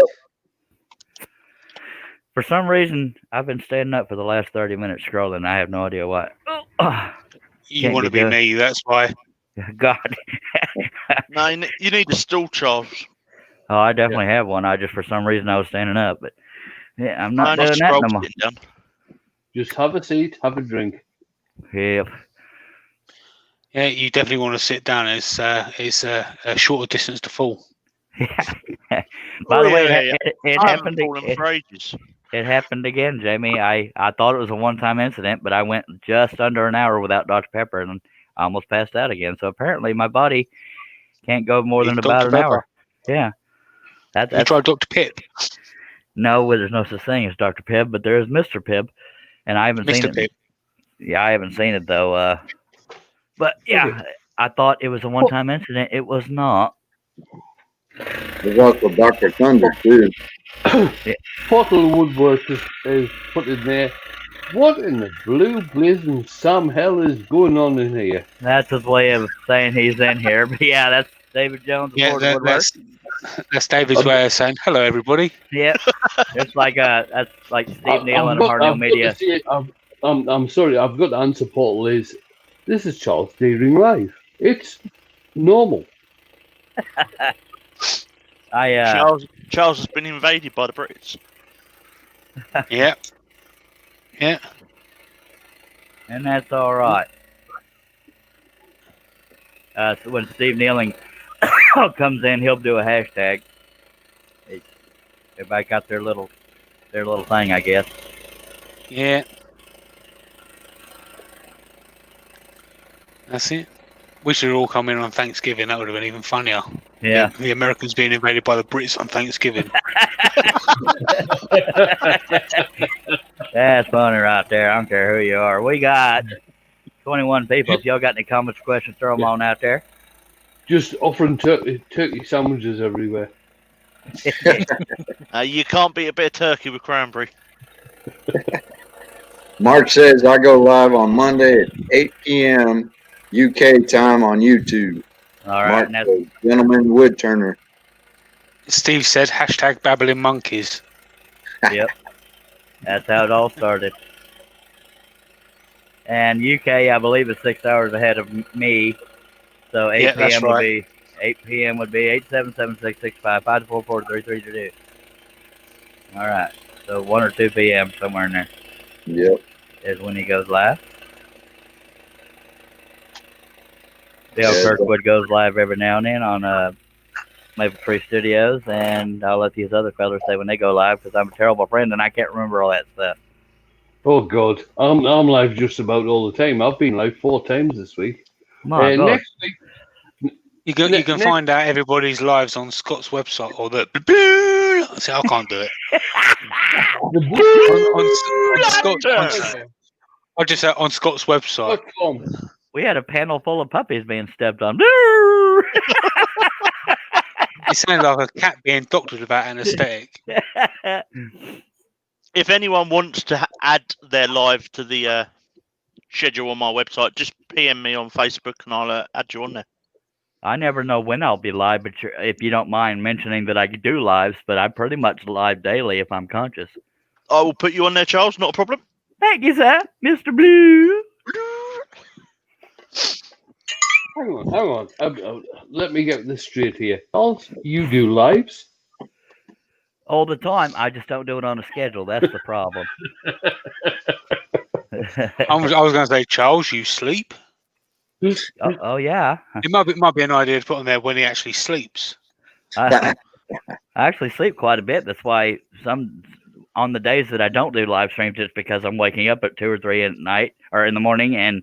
For some reason, I've been standing up for the last 30 minutes scrolling. I have no idea why. You Can't want to be be doing- me, that's why. God. No, you need a stool, Charles. Oh, I definitely have one. I just, for some reason, I was standing up. But yeah, I'm not No, doing that no scroll more. sitting down. Just have a seat, have a drink. Yep. Yeah, you definitely want to sit down. It's a shorter distance to fall. By the way, yeah. it I happened. haven't fallen for ages. It happened again, Jamie. I thought it was a one-time incident, but I went just under an hour without Dr. Pepper, and I almost passed out again. So apparently, my body can't go more than Need about Dr. an Pepper. hour. Yeah. You That's tried Dr. Pip, no, there's no such thing as Dr. Pibb, but there is Mr. Pibb, and I haven't seen Mr. it. Pip. Yeah, I haven't seen it though. But yeah, I thought it was a one-time incident. It was not. There's also Dr. Thunder, too. Portal Woodwork is put in there. What in the blue blazing Sam hell is going on in here? That's his way of saying he's in here. But yeah, that's David Jones. Yeah, Portal Woodwork. that's David's way of saying hello, everybody. Yep. It's like that's like Steve Neal and I've Hardell got to Media. say, I'm sorry, I've got to answer Portal Liz. This is Charles Deering Live. It's normal. Charles has been invaded by the Brits. Yeah. And that's all right. So when Steve Nealing comes in, he'll do a hashtag. Everybody got their little thing, I guess. Yeah. That's it. We should all come in on Thanksgiving. That would have been even funnier. Yeah. The Americans being invaded by the Brits on Thanksgiving. That's funny right there. I don't care who you are. We got 21 people. If y'all got any comments, questions, throw them on out there. Just offering turkey sandwiches everywhere. You can't beat a bit of turkey with cranberry. Mark says I go live on Monday at 8 p.m. UK time on YouTube. All right. Mark says, Gentleman Wood Turner. Steve said hashtag babbling monkeys. Yep. That's how it all started. And UK, I believe, is 6 hours ahead of me. So 8 p.m. would be 8 p.m. would be 877-665-544-3332. All right. So 1 or 2 p.m. somewhere in there. Yep. Is when he goes live. Dale Kirkwood goes live every now and then on Maple Tree Studios, and I'll let these other fellas say when they go live because I'm a terrible friend and I can't remember all that stuff. Oh God, I'm live just about all the time. I've been live 4 times this week. My God. Next week, You can find out everybody's lives on Scott's website or the. See, I can't do it. on Scott's. I just said on Scott's website. We had a panel full of puppies being stepped on. It sounds like a cat being doctored without anaesthetic. If anyone wants to add their live to the schedule on my website, just PM me on Facebook and I'll add you on there. I never know when I'll be live, but if you don't mind mentioning that I do lives, but I pretty much live daily if I'm conscious. I will put you on there, Charles. Not a problem. Thank you, sir. Mr. Blue. Hang on. Let me get this straight here. Charles, you do lives? All the time. I just don't do it on a schedule. That's the problem. I was going to say, Charles, you sleep? Oh yeah. It might be an idea to put on there when he actually sleeps. I actually sleep quite a bit. That's why on the days that I don't do live streams, it's because I'm waking up at 2 or 3 at night or in the morning and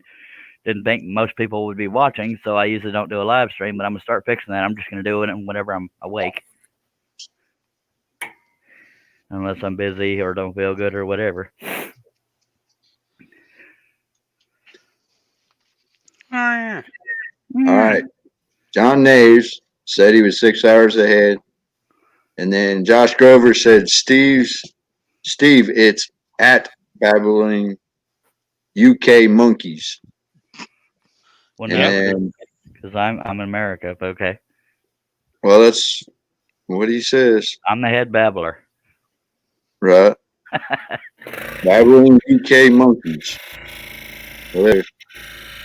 didn't think most people would be watching, so I usually don't do a live stream. But I'm gonna start fixing that. I'm just gonna do it whenever I'm awake, unless I'm busy or don't feel good or whatever. All right. John Naves said he was 6 hours ahead. And then Josh Grover said, Steve, it's at Babbling UK Monkeys. Well, no, because I'm in America, but okay. Well, that's what he says. I'm the head babbler. Right. Babbling UK monkeys. Well, there.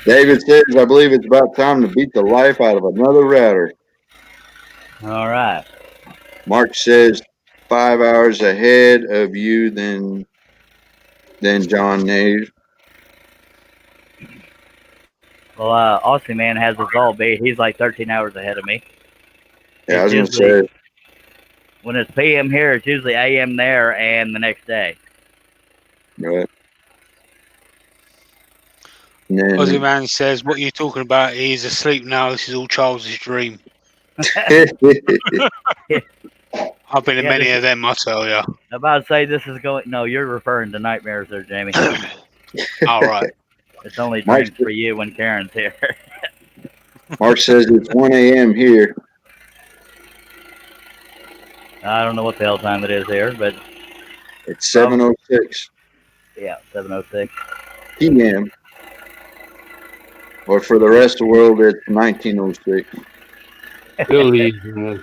David says, I believe it's about time to beat the life out of another router. All right. Mark says 5 hours ahead of you than John Nave. Well, Aussie Man has us all beat. He's like 13 hours ahead of me. Yeah, I was It's going to say. when it's PM here, it's usually AM there and the next day. Right. And then, Aussie Man says, what you're talking about, he's asleep now. This is all Charles's dream. I've been in Yeah, many this of them, I tell you. I'm about to say this is going. No, you're referring to nightmares there, Jamie. All right. It's only Mike- dreams for you when Karen's here. Mark says it's 1 a.m. here. I don't know what the hell time it is here, but It's 7:06 yeah, 7:06. p.m. Or for the rest of the world, it's 19:06. Early evening.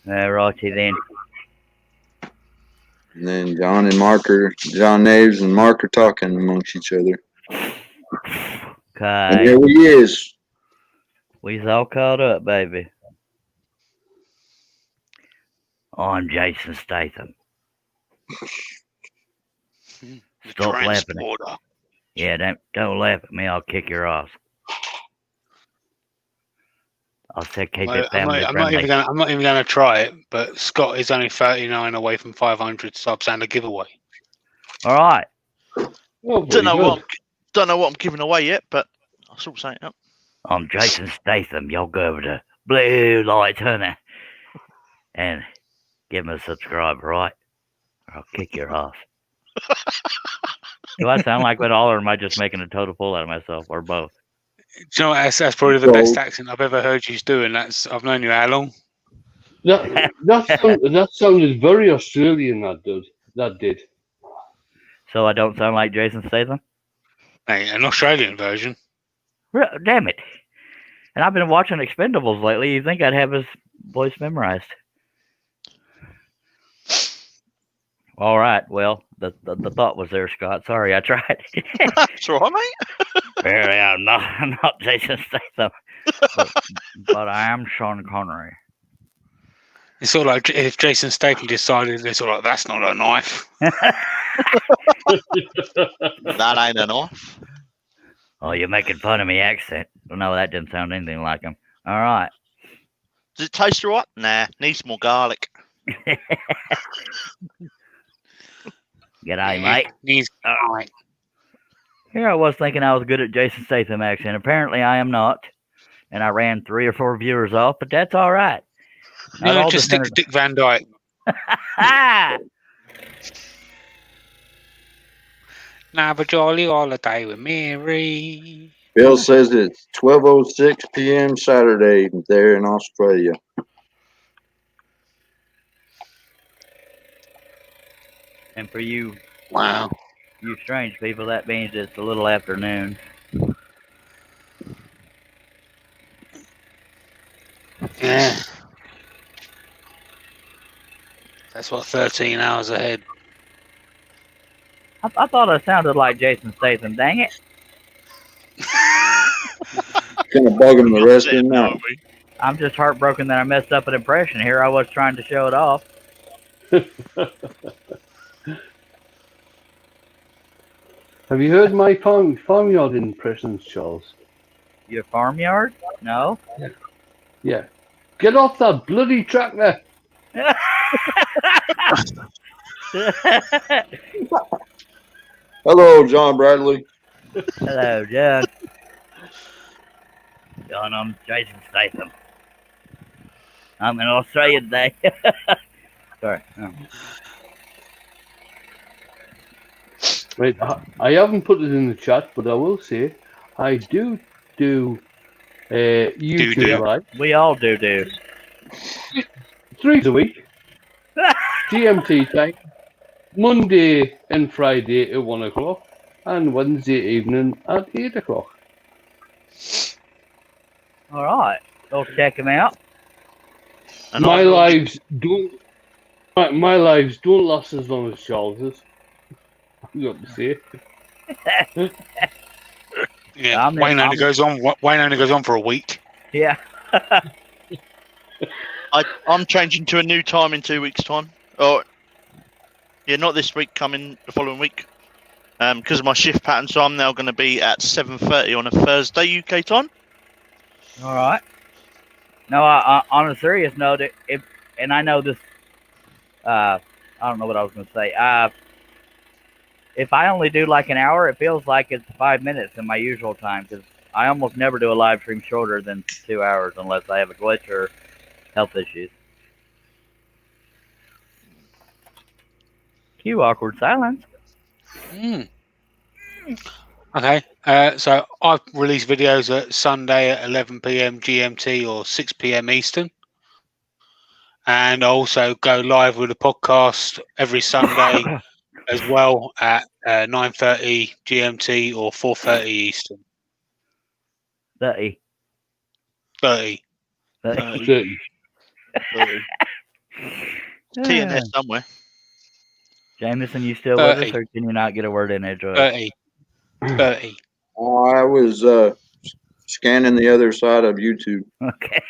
Righty then. And then John Naves and Mark are talking amongst each other. And Okay, there he is. we's all caught up, baby. I'm Jason Statham. Stop laughing at me. Transporter. Yeah, don't laugh at me. I'll kick your ass. I'll say keep it family I'm not friendly. even gonna try it, but Scott is only 39 away from 500 subs and a giveaway. All right. Oh, Don't know very what I'm giving away yet, but I'll sort something out. I'm Jason Statham. Y'all go over to Bluelight Turner and give him a subscribe, all right? Or I'll kick your ass. Do I sound like that all, or am I just making a total fool out of myself, or both? Do you know what, that's probably the best accent I've ever heard you do, and I've known you how long? That sounded very Australian. That did. So I don't sound like Jason Statham? Hey, an Australian version. Damn it. And I've been watching Expendables lately. You think I'd have his voice memorized. All right. Well, the thought was there, Scott. Sorry, I tried. That's all right, mate. Yeah, I'm not Jason Statham. But I am Sean Connery. It's sort of like if Jason Statham decided, it's sort of like, that's not a knife. That ain't a knife. Oh, you're making fun of me accent. Well, no, that didn't sound anything like him. All right. Does it taste all right? Nah, needs more garlic. G'day, mate. He's right. Here I was thinking I was good at Jason Statham accent. Apparently I am not. And I ran 3 or 4 viewers off, but that's all right. No, just stick to Dick Van Dyke. Now have a jolly holiday with Mary. Bill says it's 12:06 p.m. Saturday there in Australia. And for you Wow. you strange people, that means it's a little afternoon. Yeah. That's what, 13 hours ahead. I thought I sounded like Jason Statham, dang it. Gonna bug him the rest of the night. I'm just heartbroken that I messed up an impression. Here I was trying to show it off. Have you heard my farmyard impressions, Charles? Your farmyard? No. Yeah. Get off that bloody tractor! Hello, John Bradley. Hello, John. John, I'm Jason Statham. I'm in Australia today. Sorry. Oh. Right, I haven't put it in the chat, but I will say I do YouTube Do. live We all do. 3 days a week, GMT time, Monday and Friday at 1 o'clock, and Wednesday evening at 8 o'clock. All right. Go check him out. And My I normally- lives don't. My lives don't last as long as Charles's. I've got to say. Yeah, I'm- Wayne only I'm- goes on. Wayne only goes on for a week. Yeah. I'm changing to a new time in 2 weeks' time. Oh, yeah, not this week. Coming the following week. Because of my shift pattern, so I'm now going to be at 7:30 on a Thursday UK time. All right. No, on a serious note, and I know this. I don't know what I was going to say. If I only do like an hour, it feels like it's 5 minutes in my usual time because I almost never do a live stream shorter than 2 hours unless I have a glitch or health issues. Cue awkward silence. Okay, so I release videos at Sunday at 11 p.m. GMT or 6 p.m. Eastern, and I also go live with a podcast every Sunday as well at 9:30 GMT or 4:30 Eastern. 30. 30. 30. T in there somewhere. Jameson, you still with 30. us, or can you not get a word in edgeways? 30. 30. Oh, I was scanning the other side of YouTube. Okay.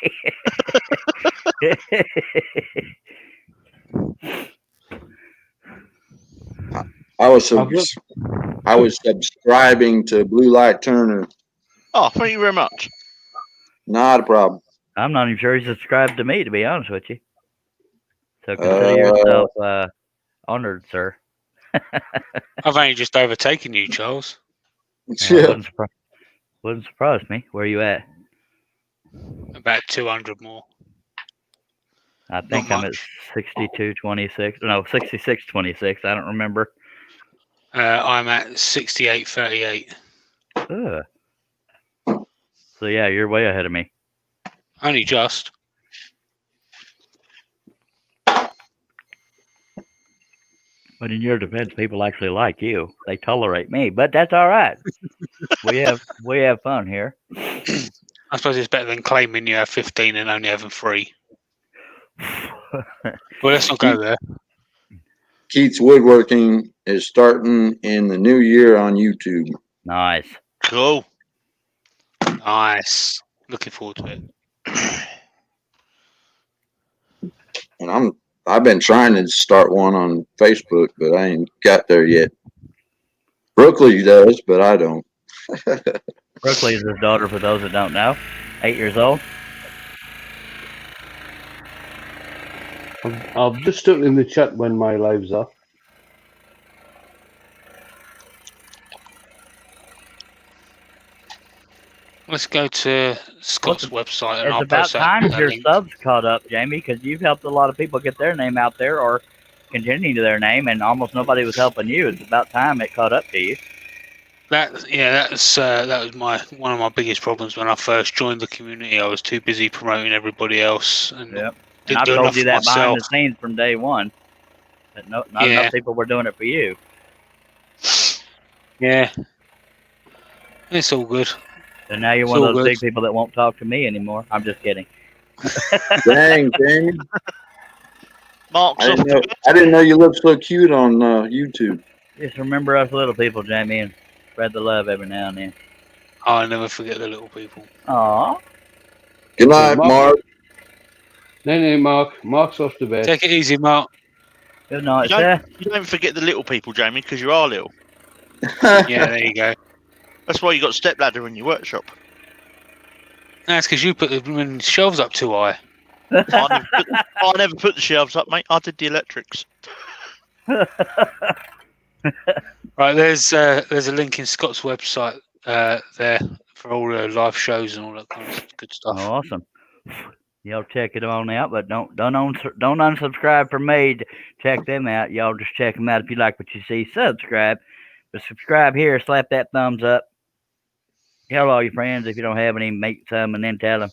I was subscribing to Bluelight Turner. Oh, thank you very much. Not a problem. I'm not even sure he's subscribed to me, to be honest with you. So consider yourself honored, sir. I've only just overtaken you, Charles. Yeah. Wouldn't surprise me. Where you at? About 200 more. I think I'm at 62.26. No, 66.26. I don't remember. I'm at 68.38. Ugh. So yeah, you're way ahead of me. Only just. But in your defense, people actually like you. They tolerate me, but that's all right. we have fun here. I suppose it's better than claiming you have 15 and only having 3. Well, let's not go there. Keith's Woodworking is starting in the new year on YouTube. Nice. Cool. Nice. Looking forward to it. And I've been trying to start one on Facebook, but I ain't got there yet. Brooklyn does, but I don't. Brooklyn is his daughter, for those that don't know. 8 years old. I've just stuck in the chat when my lives are. Let's go to Scott's website and It's I'll about post time that your link. subs caught up, Jamie, because you've helped a lot of people get their name out there or continuing to their name, and almost nobody was helping you. It's about time it caught up to you. That was one of my biggest problems when I first joined the community. I was too busy promoting everybody else, and Yep. And didn't I've do told enough you for that behind myself. the scenes from day one. That not Yeah. enough people were doing it for you. Yeah, it's all good. And now you're It's one of all those good. big people that won't talk to me anymore. I'm just kidding. Dang, Jamie. Mark's I off. didn't know you looked so cute on YouTube. Just remember us little people, Jamie, and spread the love every now and then. I'll never forget the little people. Aw. Good night, Mark. No, Mark. Mark's off to bed. Take it easy, Mark. Good night, You sir. don't forget the little people, Jamie, because you are little. Yeah, there you go. That's why you got a stepladder in your workshop. That's because you put the shelves up too high. I never put the shelves up, mate. I did the electrics. Right, there's a link in Scott's website there for all the live shows and all that kind of good stuff. Awesome. Y'all check it on out, but don't unsubscribe from me. Check them out. Y'all just check them out if you like what you see. Subscribe, but subscribe here. Slap that thumbs up. Tell all your friends if you don't have any. Make some and then tell them.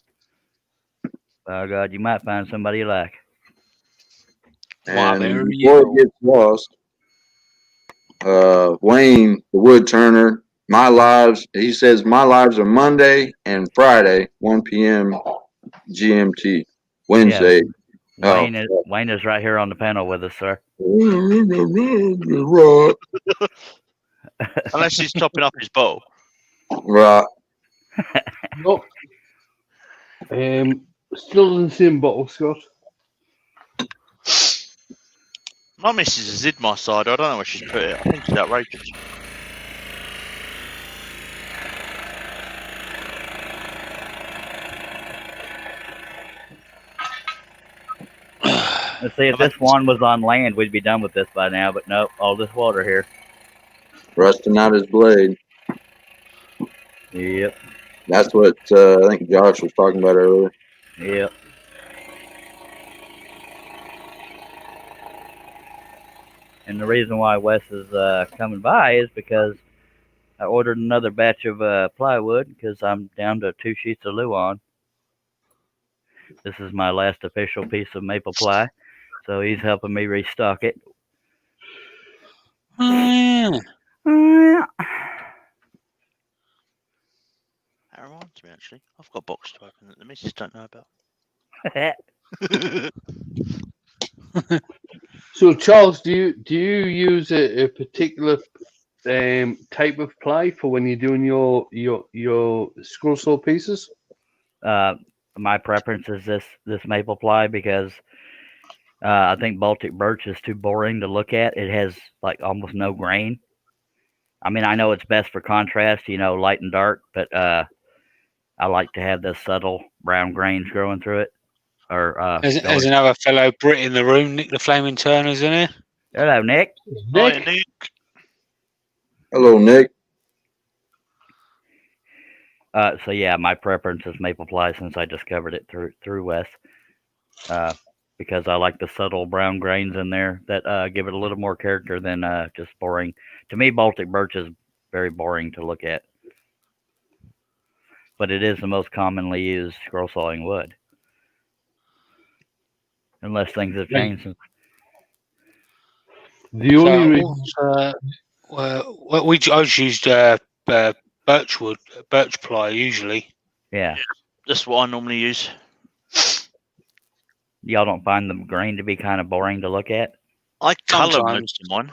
Oh God, you might find somebody you like. And there before it gets lost, Wayne, the wood turner, My lives, he says, my lives are Monday and Friday, 1 p.m. GMT. Wednesday. Wayne is right here on the panel with us, sir. Right. Unless he's topping up his bottle. Right. Nope. Still in the same bottle, Scott. My missus has hid my side. I don't know where she's put it. I think it's outrageous. Let's see, if this one was on land, we'd be done with this by now, but nope, all this water here. Rusting out his blade. Yep. That's what I think Josh was talking about earlier. Yep. And the reason why Wes is coming by is because I ordered another batch of plywood because I'm down to 2 sheets of Luan. This is my last official piece of maple ply, so he's helping me restock it. Yeah. That reminds me, actually. I've got a box to open that the missus don't know about. So, Charles, do you use a particular type of ply for when you're doing your scroll saw pieces? My preference is this maple ply because I think Baltic birch is too boring to look at. It has like almost no grain. I mean, I know it's best for contrast, light and dark, but I like to have the subtle brown grains growing through it. There's another fellow Brit in the room, Nick the Flaming Turner's in here. Hello, Nick. Hi, Nick. Hello, Nick. So yeah, my preference is maple ply since I discovered it through Wes. Because I like the subtle brown grains in there that give it a little more character than just boring. To me, Baltic birch is very boring to look at. But it is the most commonly used scroll sawing wood. Unless things have changed. The only reason I just used birch ply usually. Yeah. That's what I normally use. Y'all don't find the grain to be kind of boring to look at? I colour Sometimes. most of mine.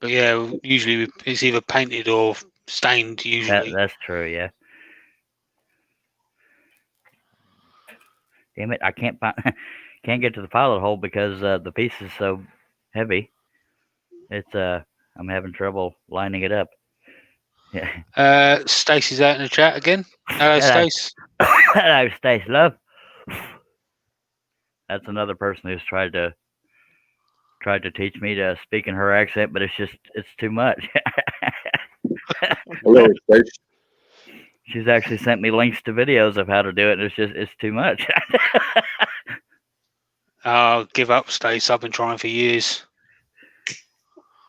But yeah, usually it's either painted or stained. Usually. That's true. Yeah. Damn it! I can't can't get to the pilot hole because the piece is so heavy. It's I'm having trouble lining it up. Yeah. Stacey's out in the chat again. Hello, Stace. Hello, Stace, love. That's another person who's tried to teach me to speak in her accent, but it's too much. Hello, Stace. She's actually sent me links to videos of how to do it, and it's too much. Oh, give up, Stace. I've been trying for years.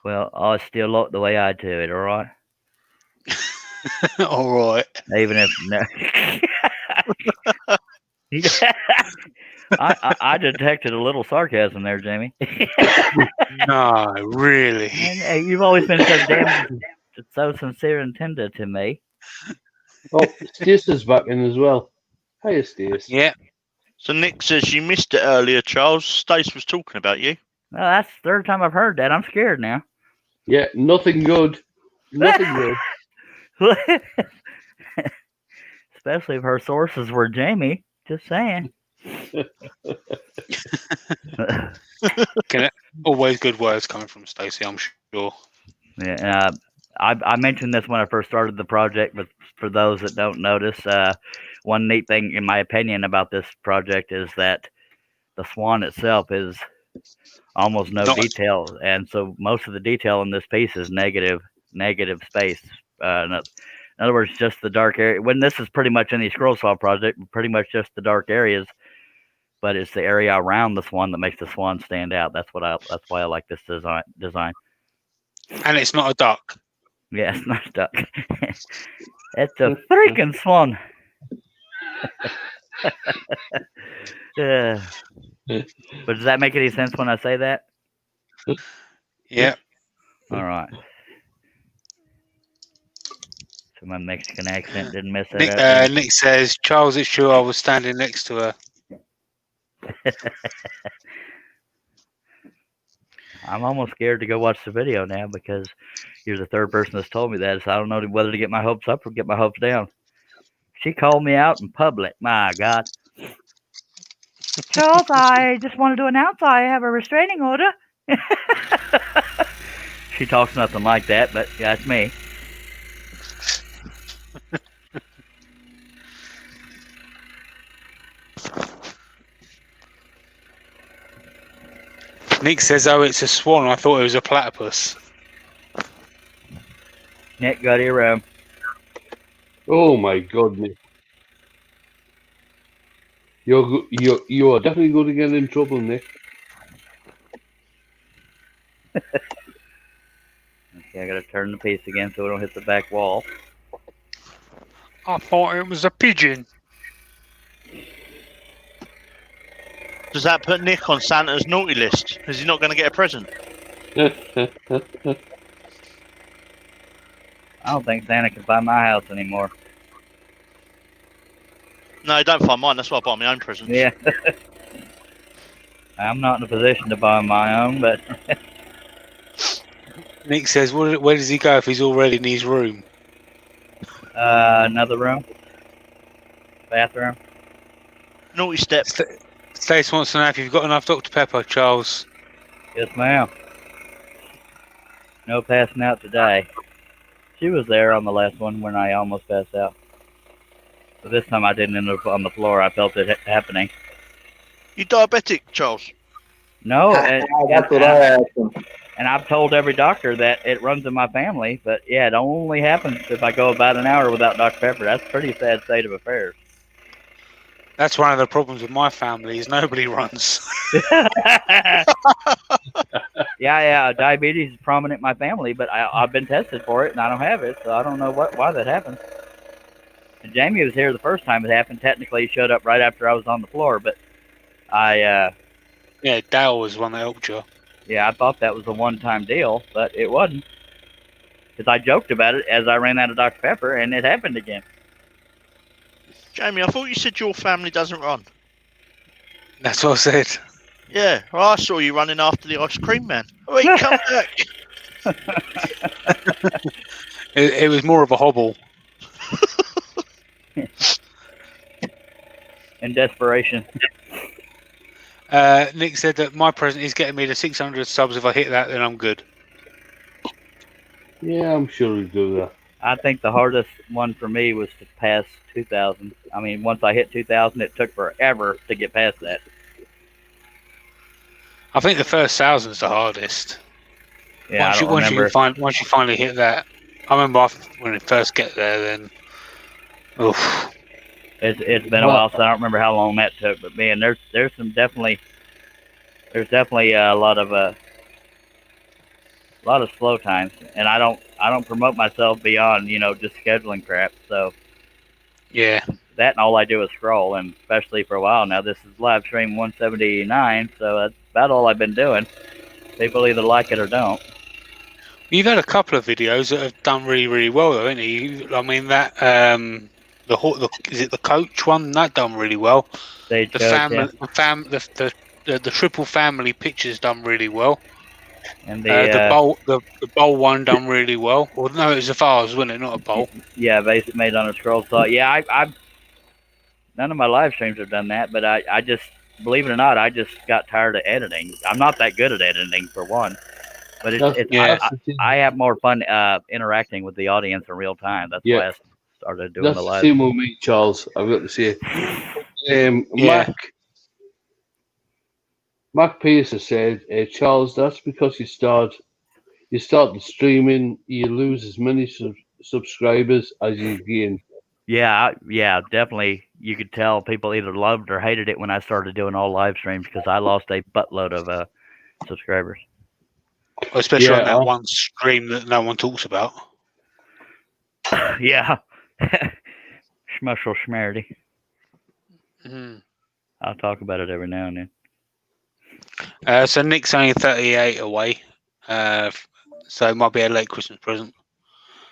Well, I still like the way I do it, all right? All right. Even if no. I detected a little sarcasm there, Jamie. No, really. And, you've always been so sincere and tender to me. Oh, Stace is back in as well. Hiya, Stace. Yeah. So Nick says you missed it earlier, Charles. Stace was talking about you. Well, that's the third time I've heard that. I'm scared now. Yeah, nothing good. Nothing good. Especially if her sources were Jamie. Just saying. Always good words coming from Stacey, I'm sure. Yeah, I mentioned this when I first started the project, but for those that don't notice, one neat thing, in my opinion, about this project is that the Swan itself is almost no detail, and so most of the detail in this piece is negative space. In other words, just the dark area. When this is pretty much any scroll saw project, pretty much just the dark areas, but it's the area around the Swan that makes the Swan stand out. That's why I like this design. And it's not a duck. Yeah, it's not a duck. It's a freaking Swan. But does that make any sense when I say that? Yeah. All right. So my Mexican accent didn't mess that up. Nick says, Charles, it's true I was standing next to her. I'm almost scared to go watch the video now because you're the third person that's told me that. So I don't know whether to get my hopes up or get my hopes down. She called me out in public. My God. Charles, I just wanted to announce I have a restraining order. She talks nothing like that, but that's me. Nick says, oh, it's a swan. I thought it was a platypus. Nick got here around. Oh my God, Nick. You are definitely going to get in trouble, Nick. Okay, I gotta turn the piece again so we don't hit the back wall. I thought it was a pigeon. Does that put Nick on Santa's naughty list? Is he not going to get a present? I don't think Santa can buy my house anymore. No, don't find mine. That's why I buy my own presents. Yeah. I'm not in a position to buy my own, but Nick says, where does he go if he's already in his room? another room, bathroom. Naughty step. Stace wants to know if you've got enough Dr. Pepper, Charles. Yes, ma'am. No passing out today. She was there on the last one when I almost passed out. But this time I didn't end up on the floor. I felt it happening. You diabetic, Charles? No, That's what I asked him. and I've told every doctor that it runs in my family. But yeah, it only happens if I go about an hour without Dr. Pepper. That's a pretty sad state of affairs. That's one of the problems with my family is nobody runs. Yeah, diabetes is prominent in my family, but I've been tested for it and I don't have it, so I don't know why that happened. And Jamie was here the first time it happened. Technically, he showed up right after I was on the floor, but Yeah, Dale was one that helped you. Yeah, I thought that was a one-time deal, but it wasn't. Because I joked about it as I ran out of Dr. Pepper, and it happened again. Jamie, I thought you said your family doesn't run. That's what I said. Yeah, well, I saw you running after the ice cream man. Wait, come back. It was more of a hobble. In desperation. Nick said that my present is getting me to 600 subs. If I hit that, then I'm good. Yeah, I'm sure he'll do that. I think the hardest one for me was to pass 2,000. I mean, once I hit 2,000, it took forever to get past that. I think the first 1,000 is the hardest. Yeah, once you finally hit that, I remember when it first get there. Then, oof. It's been a while, so I don't remember how long that took. But man, there's definitely a lot of slow times, and I don't promote myself beyond just scheduling crap. So Yeah. that and all I do is scroll, and especially for a while now, this is live stream 179, so that's about all I've been doing. People either like it or don't. You've had a couple of videos that have done really, really well, though, haven't you? I mean, that is it the coach one? That done really well. The triple family pictures done really well. And the bowl one done really well. Or no, it was a vase, wasn't it? Not a bowl. Yeah, basically made on a scroll saw. Yeah, I none of my live streams have done that, but I just, believe it or not, I just got tired of editing. I'm not that good at editing, for one. But I have more fun interacting with the audience in real time. That's why I started doing the live. That's the same with me, Charles. I've got to say. Mac Pierce has said, Charles, that's because you start the streaming, you lose as many subscribers as you gain. Yeah, definitely. You could tell people either loved or hated it when I started doing all live streams because I lost a buttload of subscribers. Especially on that one stream that no one talks about. Yeah. Schmushel Schmerity. Mm-hmm. I'll talk about it every now and then. So Nick's only 38 away. So it might be a late Christmas present.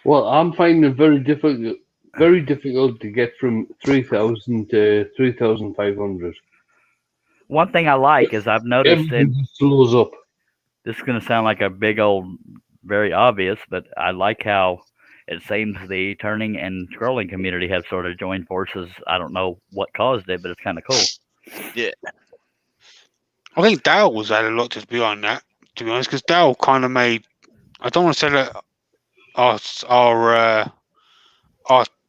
Well, I'm finding it very difficult to get from 3,000 to 3,500. One thing I like is I've noticed, Everything and just slows up. this is going to sound like a big old, very obvious, but I like how it seems the turning and scrolling community have sort of joined forces. I don't know what caused it, but it's kind of cool. Yeah. I think Dale was had a lot to do behind that, to be honest, because Dale kind of made. I don't want to say that our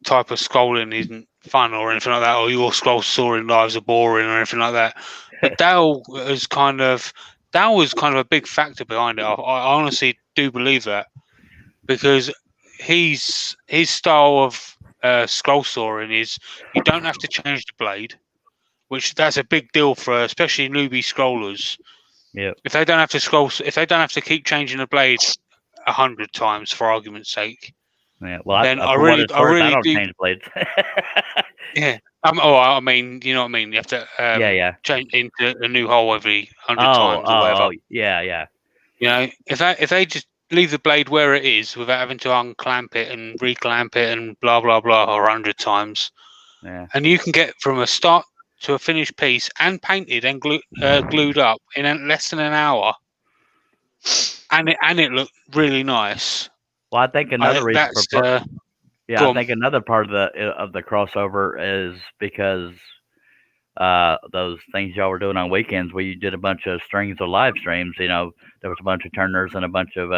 type of scrolling isn't fun or anything like that, or your scroll soaring lives are boring or anything like that. But Dale was kind of a big factor behind it. I honestly do believe that, because his style of scroll soaring is you don't have to change the blade, which that's a big deal for especially newbie scrollers. Yep. If they don't have to keep changing the blade 100 times for argument's sake, Yeah. Well, then I for what really it's worth, I don't do. change blades. Yeah. I mean, you know what I mean. You have to Yeah. change into a new hole every 100 Oh, times or whatever. yeah. You know, if they just leave the blade where it is without having to unclamp it and reclamp it and blah blah blah 100 times, Yeah. and you can get from a start to a finished piece and painted and glued up in less than an hour, and it looked really nice. Well, I think another reason That's for go I on. think another part of the crossover is because those things y'all were doing on weekends where you did a bunch of strings of live streams. You know, there was a bunch of Turners and a bunch of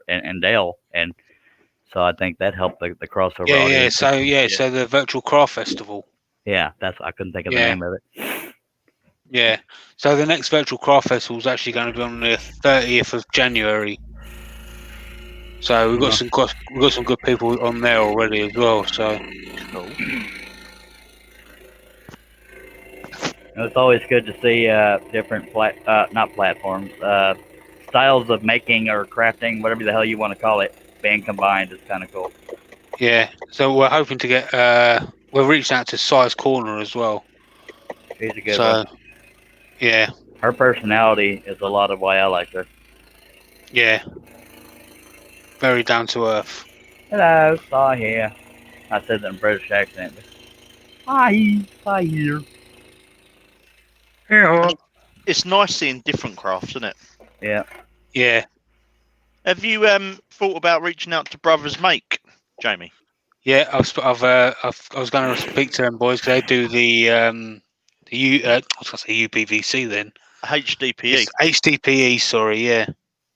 and Dale, and so I think that helped the crossover Yeah, audience. So the virtual craft festival. Yeah, I couldn't think of the name of it. Yeah. So the next virtual craft festival is actually going to be on the 30th of January. So we've got some good people on there already as well. So Cool. It's always good to see different not platforms, styles of making or crafting, whatever the hell you want to call it, being combined. It's kind of cool. yeah. So we're hoping to get. We're reaching out to Size Corner as well. She's a good one. Yeah. Her personality is a lot of why I like her. Yeah. Very down to earth. Hello, Saw here. I said that in British accent. Hi here. Yeah. It's nice seeing different crafts, isn't it? Yeah. Yeah. Have you thought about reaching out to Brothers Make, Jamie? Yeah. I was going to speak to them boys because they do the I was going to say UPVC then. HDPE. It's HDPE. Sorry. Yeah.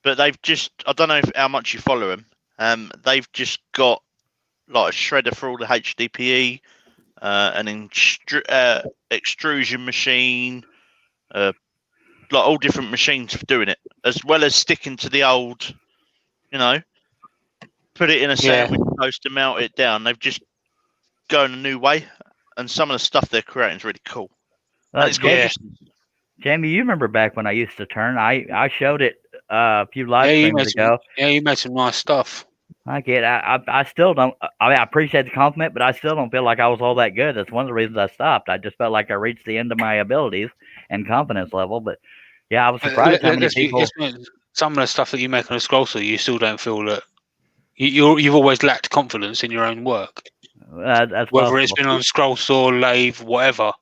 But they've just, I don't know how much you follow them. They've just got like a shredder for all the HDPE, an extrusion machine, like all different machines for doing it, as well as sticking to the old, put it in a sandwich toaster, melt it down. They've just gone a new way, and some of the stuff they're creating is really cool. And it's got Jamie, you remember back when I used to turn? I showed it a few live streams ago. You made some nice stuff. I get. I still don't. I mean, I appreciate the compliment, but I still don't feel like I was all that good. That's one of the reasons I stopped. I just felt like I reached the end of my abilities and confidence level. But yeah, I was surprised how many people. Some of the stuff that you make on a scroll, so you still don't feel that you've always lacked confidence in your own work. That's whether possible. It's been on scroll saw, lathe, whatever.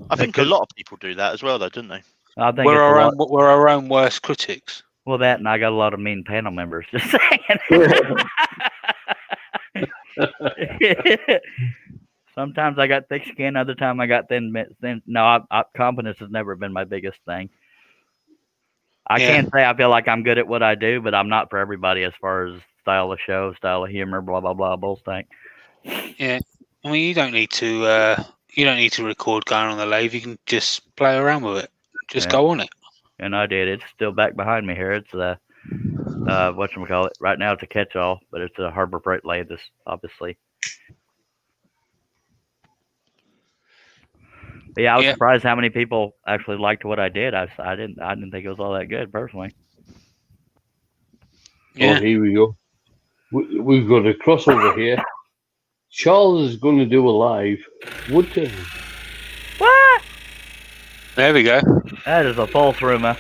I think a lot of people do that as well, though, don't they? I think we're our own worst critics. Well, that, and I got a lot of mean panel members. Just saying. Sometimes I got thick skin. Other time I got thin. No, confidence has never been my biggest thing. I can't say I feel like I'm good at what I do, but I'm not for everybody as far as style of show, style of humor, blah blah blah, bull stank. Yeah, I mean, you don't need to record going on the lathe. You can just play around with it. Just go on it. And I did. It's still back behind me here. It's whatchamacallit. Right now it's a catch-all, but it's a Harbor Freight lathe, obviously. But yeah, I was surprised how many people actually liked what I did. I didn't think it was all that good personally. Yeah. Oh, here we go. We've got a crossover here. Charles is going to do a live wood turning. What? There we go. That is a false rumor.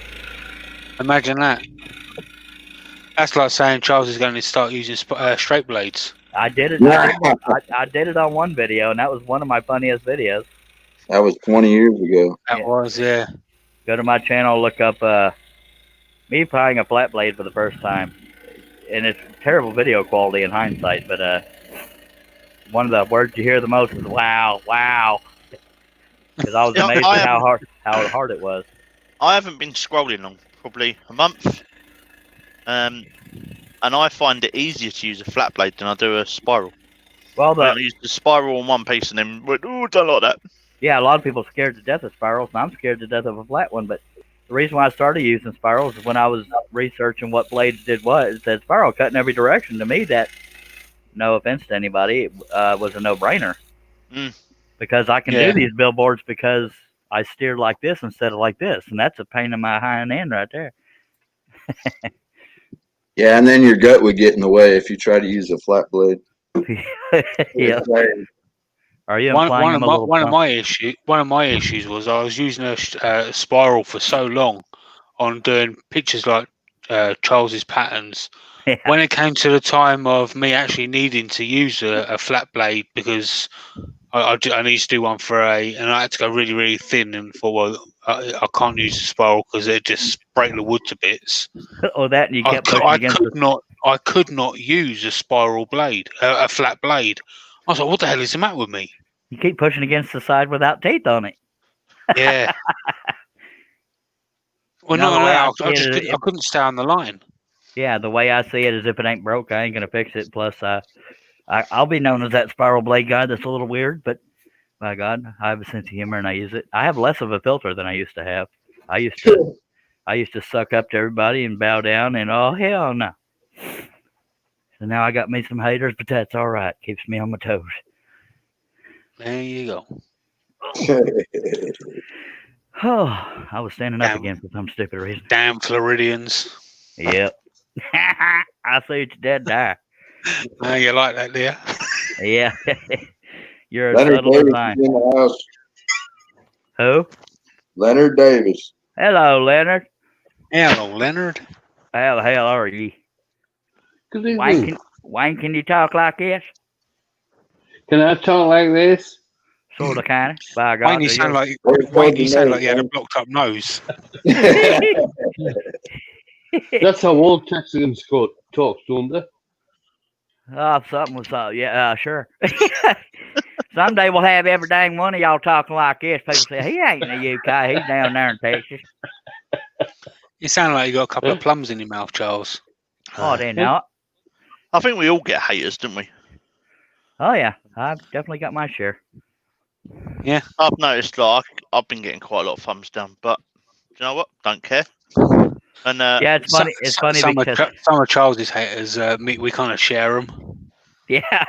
Imagine that. That's like saying Charles is going to start using straight blades. I did it. I did it on one video, and that was one of my funniest videos. That was 20 years ago. That Yeah. was, yeah. Go to my channel, look up me applying a flat blade for the first time, and it's terrible video quality in hindsight. But one of the words you hear the most is "wow, wow," because I was Yeah, amazed at how hard it was. I haven't been scrolling on probably a month, and I find it easier to use a flat blade than I do a spiral. Well, I used the spiral on one piece and then went, "Oh, don't like that." yeah, a lot of people are scared to death of spirals, and I'm scared to death of a flat one. But the reason why I started using spirals is when I was researching what blades did what. It said spiral cut in every direction. To me, that, no offense to anybody, was a no-brainer. Because I can do these billboards because I steer like this instead of like this, and that's a pain in my hind end right there. Yeah, and then your gut would get in the way if you try to use a flat blade. Yeah. Are you one of my issues was I was using a spiral for so long on doing pictures like Charles's patterns. Yeah. When it came to the time of me actually needing to use a flat blade because I need to do one and I had to go really, really thin, and thought, well, I can't use the spiral because it just break the wood to bits. Oh, that, and you kept pushing against I could not use a spiral blade, a flat blade. I was like, what the hell is the matter with me? You keep pushing against the side without teeth on it. Yeah. Well, No, not the way allowed. I see it, I couldn't stay on the line. Yeah, the way I see it is if it ain't broke, I ain't gonna fix it. Plus, I'll be known as that spiral blade guy that's a little weird, but by God, I have a sense of humor and I use it. I have less of a filter than I used to have. I used to suck up to everybody and bow down, and oh hell no. So now I got me some haters, but that's all right. Keeps me on my toes. There you go. Oh, I was standing up again for some stupid reason. Damn Floridians. Yep. I see what you did there. Oh, you like that, do you? Yeah. You're a Leonard subtle Davis design. is in the house. Who? Leonard Davis. Hello, Leonard. Hello, Leonard. How the hell are you? Good evening. Wayne, can you talk like this? Can I talk like this? Sort of, kind of. By God. Wayne, you sound like you had a blocked up nose. That's how all Texans talk, don't they? Oh, something was up. Yeah, sure. Someday we'll have every dang one of y'all talking like this. People say, he ain't in the UK. He's down there in Texas. You sound like you got a couple of plums in your mouth, Charles. Oh, they not. I think we all get haters, don't we? Oh, yeah. I've definitely got my share. Yeah. I've noticed, like, I've been getting quite a lot of thumbs down, but do you know what? Don't care. And yeah, it's funny. It's funny because some of Charles's haters, we kind of share them. Yeah.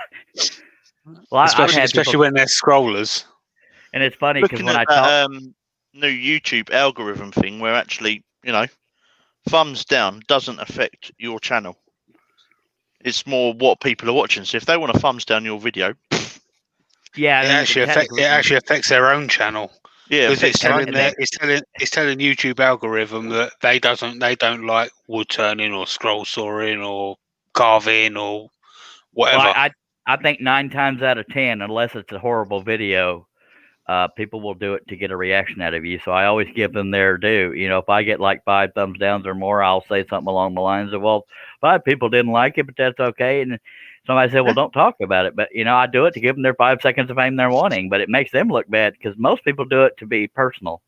Well, especially when they're scrollers. And it's funny because when I talk, new YouTube algorithm thing, where actually, thumbs down doesn't affect your channel. It's more what people are watching. So if they want a thumbs down your video, yeah, it actually affects their own channel. Yeah, because it's telling YouTube algorithm that they don't like wood turning or scroll sawing or carving or whatever. Well, I think 9 times out of 10, unless it's a horrible video, people will do it to get a reaction out of you. So I always give them their due. If I get like 5 thumbs downs or more, I'll say something along the lines of, well, 5 people didn't like it, but that's okay. And somebody said, well, don't talk about it. But, I do it to give them their 5 seconds of fame they're wanting. But it makes them look bad because most people do it to be personal,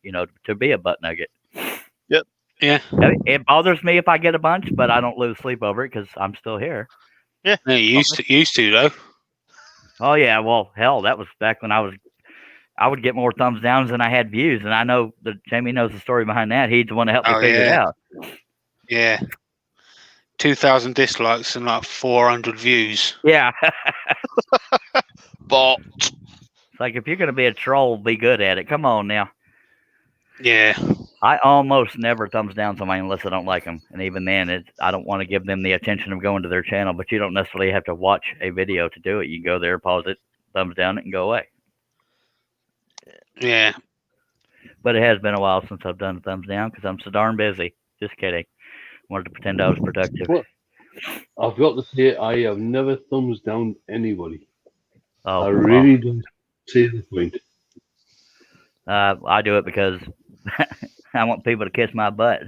to be a butt nugget. Yep. Yeah. It bothers me if I get a bunch, but I don't lose sleep over it because I'm still here. Yeah. You used to, though. Oh, yeah. Well, hell, that was back when I would get more thumbs downs than I had views. And I know that Jamie knows the story behind that. He's the one to help me figure it out. Yeah. 2,000 dislikes and like 400 views. Yeah. But it's like, if you're going to be a troll, be good at it. Come on now. Yeah. I almost never thumbs down somebody unless I don't like them. And even then, I don't want to give them the attention of going to their channel. But you don't necessarily have to watch a video to do it. You can go there, pause it, thumbs down it, and go away. Yeah. But it has been a while since I've done a thumbs down because I'm so darn busy. Just kidding. Wanted to pretend I was productive. I've got to say, I have never thumbs down anybody. Oh, I really don't see the point. I do it because I want people to kiss my butt.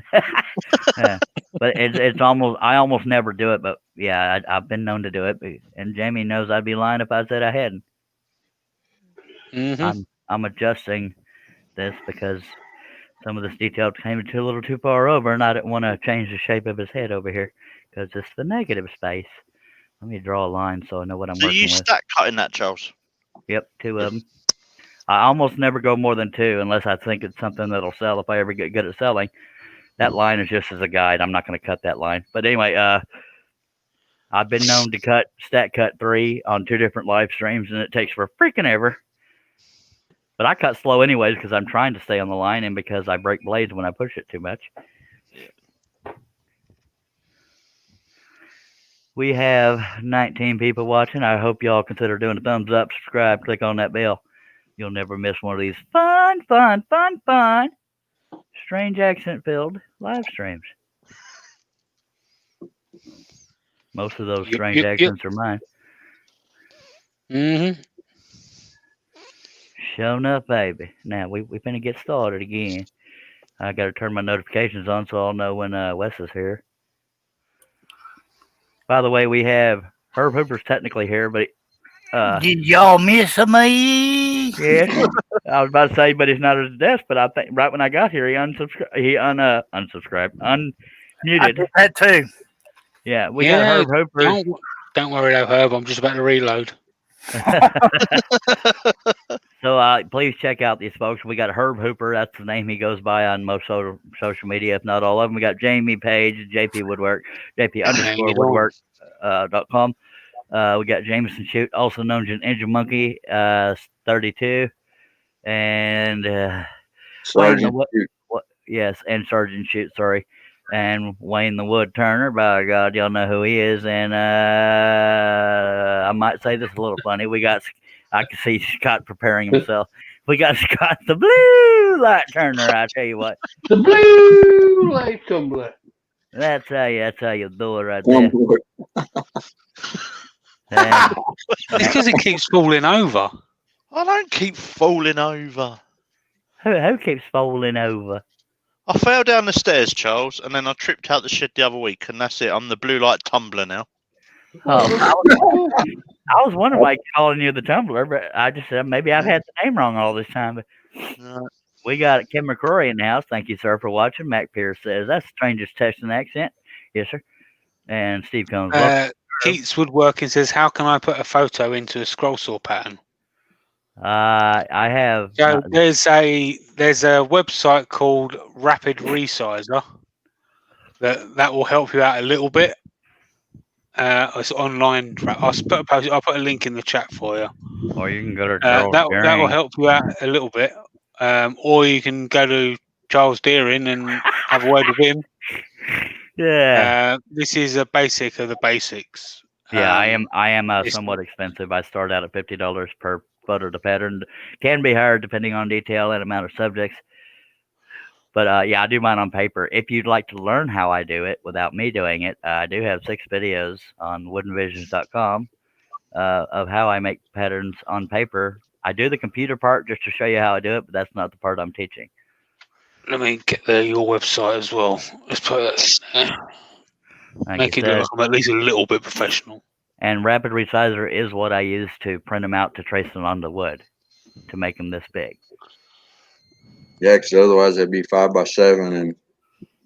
But it's almost I almost never do it. But yeah, I've been known to do it. And Jamie knows I'd be lying if I said I hadn't. Mm-hmm. I'm adjusting this because some of this detail came a little too far over, and I didn't want to change the shape of his head over here because it's the negative space. Let me draw a line so I know what I'm So you working with. stack cutting that, Charles? Yep, 2 of them. I almost never go more than 2 unless I think it's something that'll sell. If I ever get good at selling, that line is just as a guide. I'm not going to cut that line. But anyway, I've been known to stack cut 3 on 2 different live streams, and it takes for freaking ever. But I cut slow anyways because I'm trying to stay on the line and because I break blades when I push it too much. Yeah. We have 19 people watching. I hope y'all consider doing a thumbs up, subscribe, click on that bell. You'll never miss one of these fun, strange accent-filled live streams. Most of those strange accents are mine. Mm-hmm. Sure enough, baby. Now, we finna get started again. I got to turn my notifications on so I'll know when Wes is here. By the way, we have Herb Hooper's technically here, but Did y'all miss me? yeah, I was about to say, but he's not at his desk. But I think right when I got here, he unsubscribed, I unmuted. did that too. Yeah, we got Herb Hooper. Don't worry though, Herb. I'm just about to reload. So please check out these folks. We got Herb Hooper. That's the name he goes by on most social media, if not all of them. We got Jamie Page, JP Woodwork, JP_Woodwork.com. We got Jameson Chute, also known as Ninja Monkey 32, and Sergeant. yes, and Sergeant Chute. Sorry, and Wayne the Wood Turner. By God, y'all know who he is. And I might say this a little funny. I can see Scott preparing himself. We got Scott the Bluelight Turner. I tell you what, The Bluelight tumbler. that's how you do it right there. It's because it keeps falling over. I don't keep falling over. Who keeps falling over? I fell down the stairs, Charles, and then I tripped out the shed the other week, and that's it. I'm the Bluelight tumbler now. Oh, I was wondering why calling you the tumbler, but I just said maybe I've had the name wrong all this time. But No. we got Kim McCrory in the house. Thank you, sir, for watching. Mac Pierce says that's the strangest text and accent. Yes, sir. And Steve comes. Keats Woodworking says, "How can I put a photo into a scroll saw pattern?" I have. So there's a website called Rapid Resizer that will help you out a little bit. It's online. I'll put a link in the chat for you. Or you can go to that will help you out a little bit. Or you can go to Charles Deering and have a word with him. Yeah. This is a basic of the basics. Yeah, I am somewhat expensive. I start out at $50 per photo to pattern. Can be higher depending on detail and amount of subjects. But yeah, I do mine on paper. If you'd like to learn how I do it without me doing it, I do have 6 videos on woodenvisions.com of how I make patterns on paper. I do the computer part just to show you how I do it, but that's not the part I'm teaching. Let me get your website as well. Let's put it there. Make it look like I'm at least a little bit professional. And Rapid Resizer is what I use to print them out to trace them on the wood to make them this big. Yeah, because otherwise it'd be 5x7, and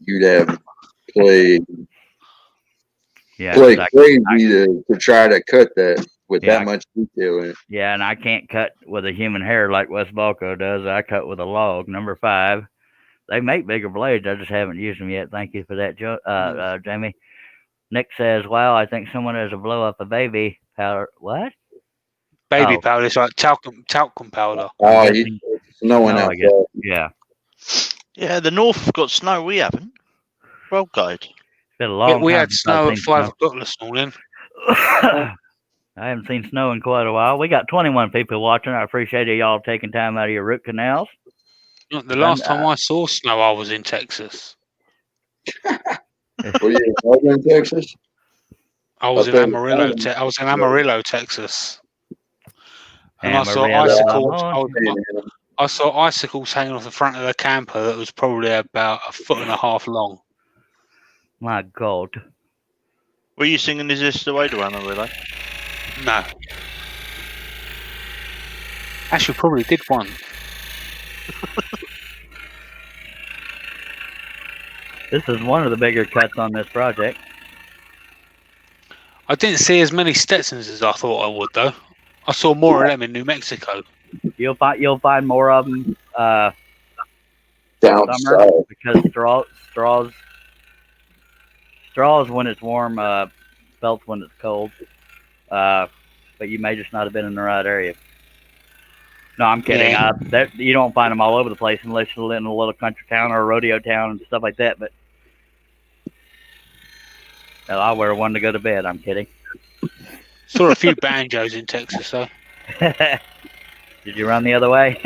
you'd have play crazy to try to cut that with that much detail in it. Yeah, and I can't cut with a human hair like Wes Balco does. I cut with a log, number 5. They make bigger blades. I just haven't used them yet. Thank you for that, Jamie. Nick says, "Wow, I think someone has a blow up a baby powder." What? Baby powder. It's like talcum powder. Oh, it's snowing out there. Yeah. Yeah, the north got snow. We haven't. Well, guide. It's been a long time. We had snow at 5 o'clock this morning. I haven't seen snow in quite a while. We got 21 people watching. I appreciate y'all taking time out of your root canals. The last time I saw snow, I was in Texas. Were you in Texas? I was Up in there. Amarillo, Texas, and I saw Amarillo, icicles. Lamont. I saw icicles hanging off the front of the camper that was probably about 1.5 feet long. My God. Were you singing Is This the Way to Amarillo? No, actually, probably did one. This is one of the bigger cuts on this project. I didn't see as many Stetsons as I thought I would, though. I saw more of them in New Mexico. You'll find more of them Down summer south. because straws when it's warm, belts when it's cold. But you may just not have been in the right area. No, I'm kidding. Yeah. You don't find them all over the place unless you live in a little country town or a rodeo town and stuff like that. But I'll wear one to go to bed. I'm kidding. Saw a few banjos in Texas, though. Did you run the other way?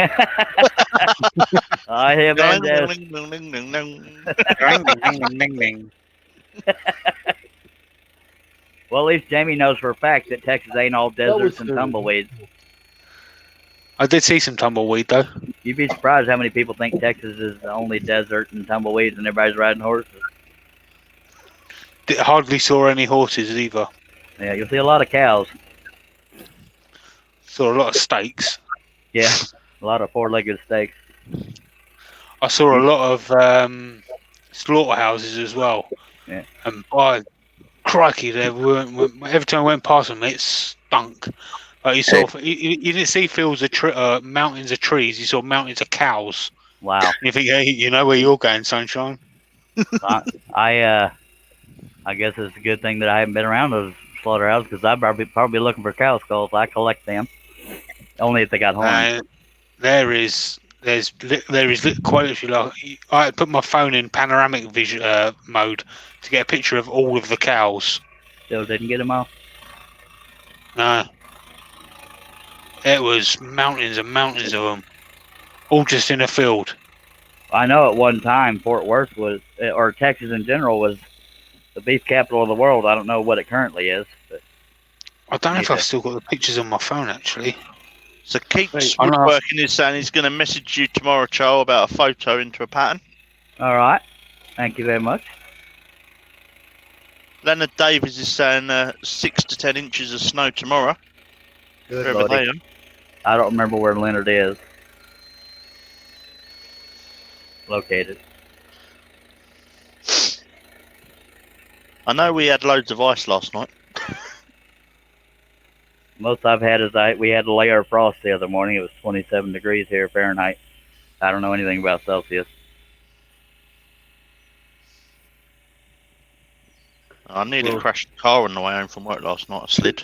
I hear banjos. Well, at least Jamie knows for a fact that Texas ain't all deserts and tumbleweeds. I did see some tumbleweed, though. You'd be surprised how many people think Texas is the only desert and tumbleweeds and everybody's riding horses. Hardly saw any horses either. Yeah, you'll see a lot of cows. Saw a lot of steaks. Yeah, a lot of four-legged steaks. I saw a lot of slaughterhouses as well. Yeah. And by crikey, every time I went past them, it stunk. Like you didn't see fields of mountains of trees. You saw mountains of cows. Wow. And you think, hey, you know where you're going, sunshine. I guess it's a good thing that I haven't been around those slaughterhouses because I'd probably looking for cow skulls. I collect them. Only if they got horns. There's quite literally like I put my phone in panoramic vision mode to get a picture of all of the cows. Still didn't get them all. No, it was mountains and mountains of them, all just in a field. I know at one time Fort Worth was, or Texas in general, was the beef capital of the world. I don't know what it currently is. But I don't know if I've still got the pictures on my phone actually. So Keith's woodworking is saying he's going to message you tomorrow, Charles, about a photo into a pattern. All right. Thank you very much. Leonard Davies is saying 6 to 10 inches of snow tomorrow. Good Lordy. I don't remember where Leonard is located. I know we had loads of ice last night. Most I've had is we had a layer of frost the other morning. It was 27 degrees here Fahrenheit. I don't know anything about Celsius. I nearly crashed the car on the way home from work last night. I slid.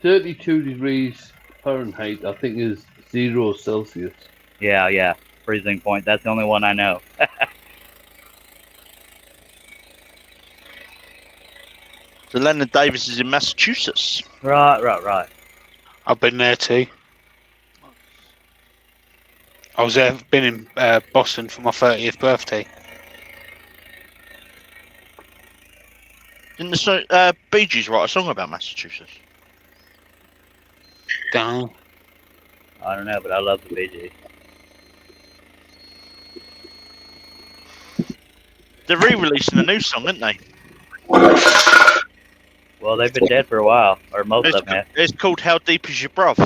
32 degrees Fahrenheit, I think, is 0 Celsius. Yeah. Freezing point. That's the only one I know. So Leonard Davis is in Massachusetts. Right. I've been there too. I was there. Been in Boston for my 30th birthday. Didn't the Bee Gees write a song about Massachusetts? Down. I don't know, but I love the Bee Gees. They're re-releasing a new song, aren't they? Well, they've been dead for a while, or most of them have. It's called How Deep Is Your Bruv?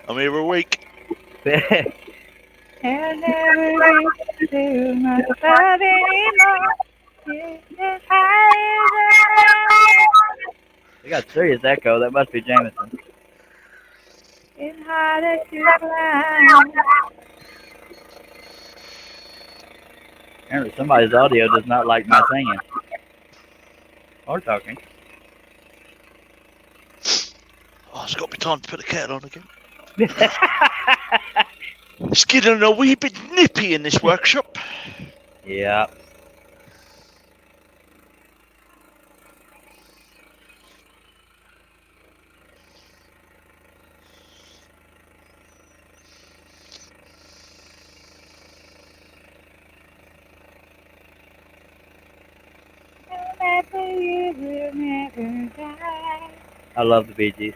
I'm here a week. They got serious echo. That must be Jameson. Apparently somebody's audio does not like my singing. Or talking. Oh, it's got to be time to put the kettle on again. It's getting a wee bit nippy in this workshop. Yeah. I love the Bee Gees.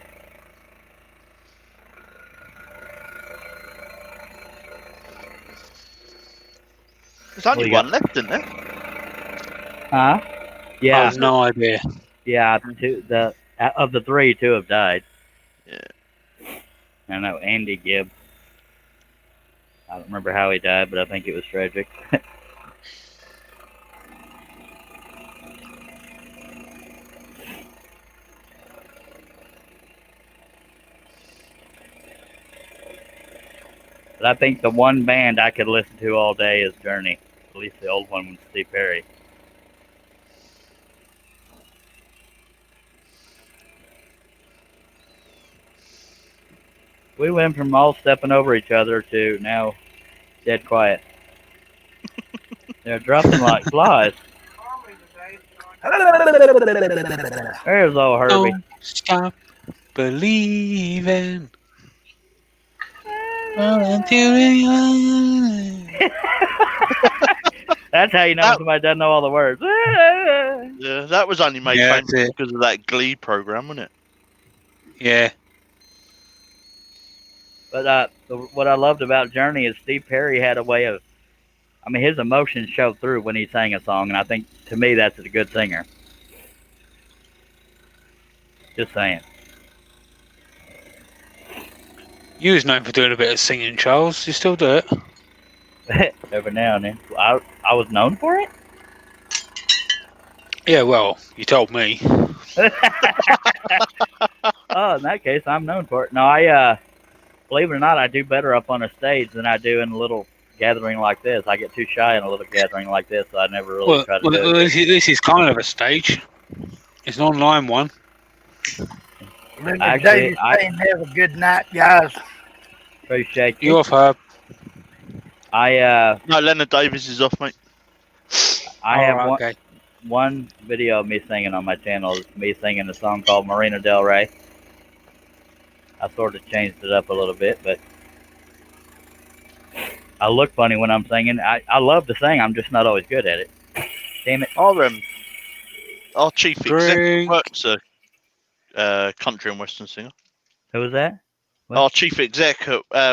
There's only What do you one left, isn't there? Huh? I Yeah, have no idea. yeah. Of the three, two have died. Yeah. I know Andy Gibb. I don't remember how he died, but I think it was tragic. But I think the one band I could listen to all day is Journey. At least the old one with Steve Perry. We went from all stepping over each other to now dead quiet. They're dropping like flies. There's old Herbie. Don't stop believing. Until That's how you know That- somebody doesn't know all the words. Yeah, that was only made Yeah, famous that's it. because of that Glee program, wasn't it? Yeah. But what I loved about Journey is Steve Perry had a way of, I mean, his emotions showed through when he sang a song, and I think to me that's a good singer. Just saying. You was known for doing a bit of singing, Charles. You still do it? Every now and then. I was known for it? Yeah, well, you told me. Oh, in that case, I'm known for it. No, I believe it or not, I do better up on a stage than I do in a little gathering like this. I get too shy in a little gathering like this, so I never really try to do it. This is kind of a stage. It's an online one. Actually, David saying have a good night, guys. Appreciate You you. off, Herb? I No, Leonard Davis is off, mate. have Okay. one video of me singing on my channel. It's me singing a song called Marina Del Rey. I sort of changed it up a little bit, but I look funny when I'm singing. I love to sing. I'm just not always good at it. Damn it. Our chief executive Drink. works a country and western singer. Who was that? What? Our chief exec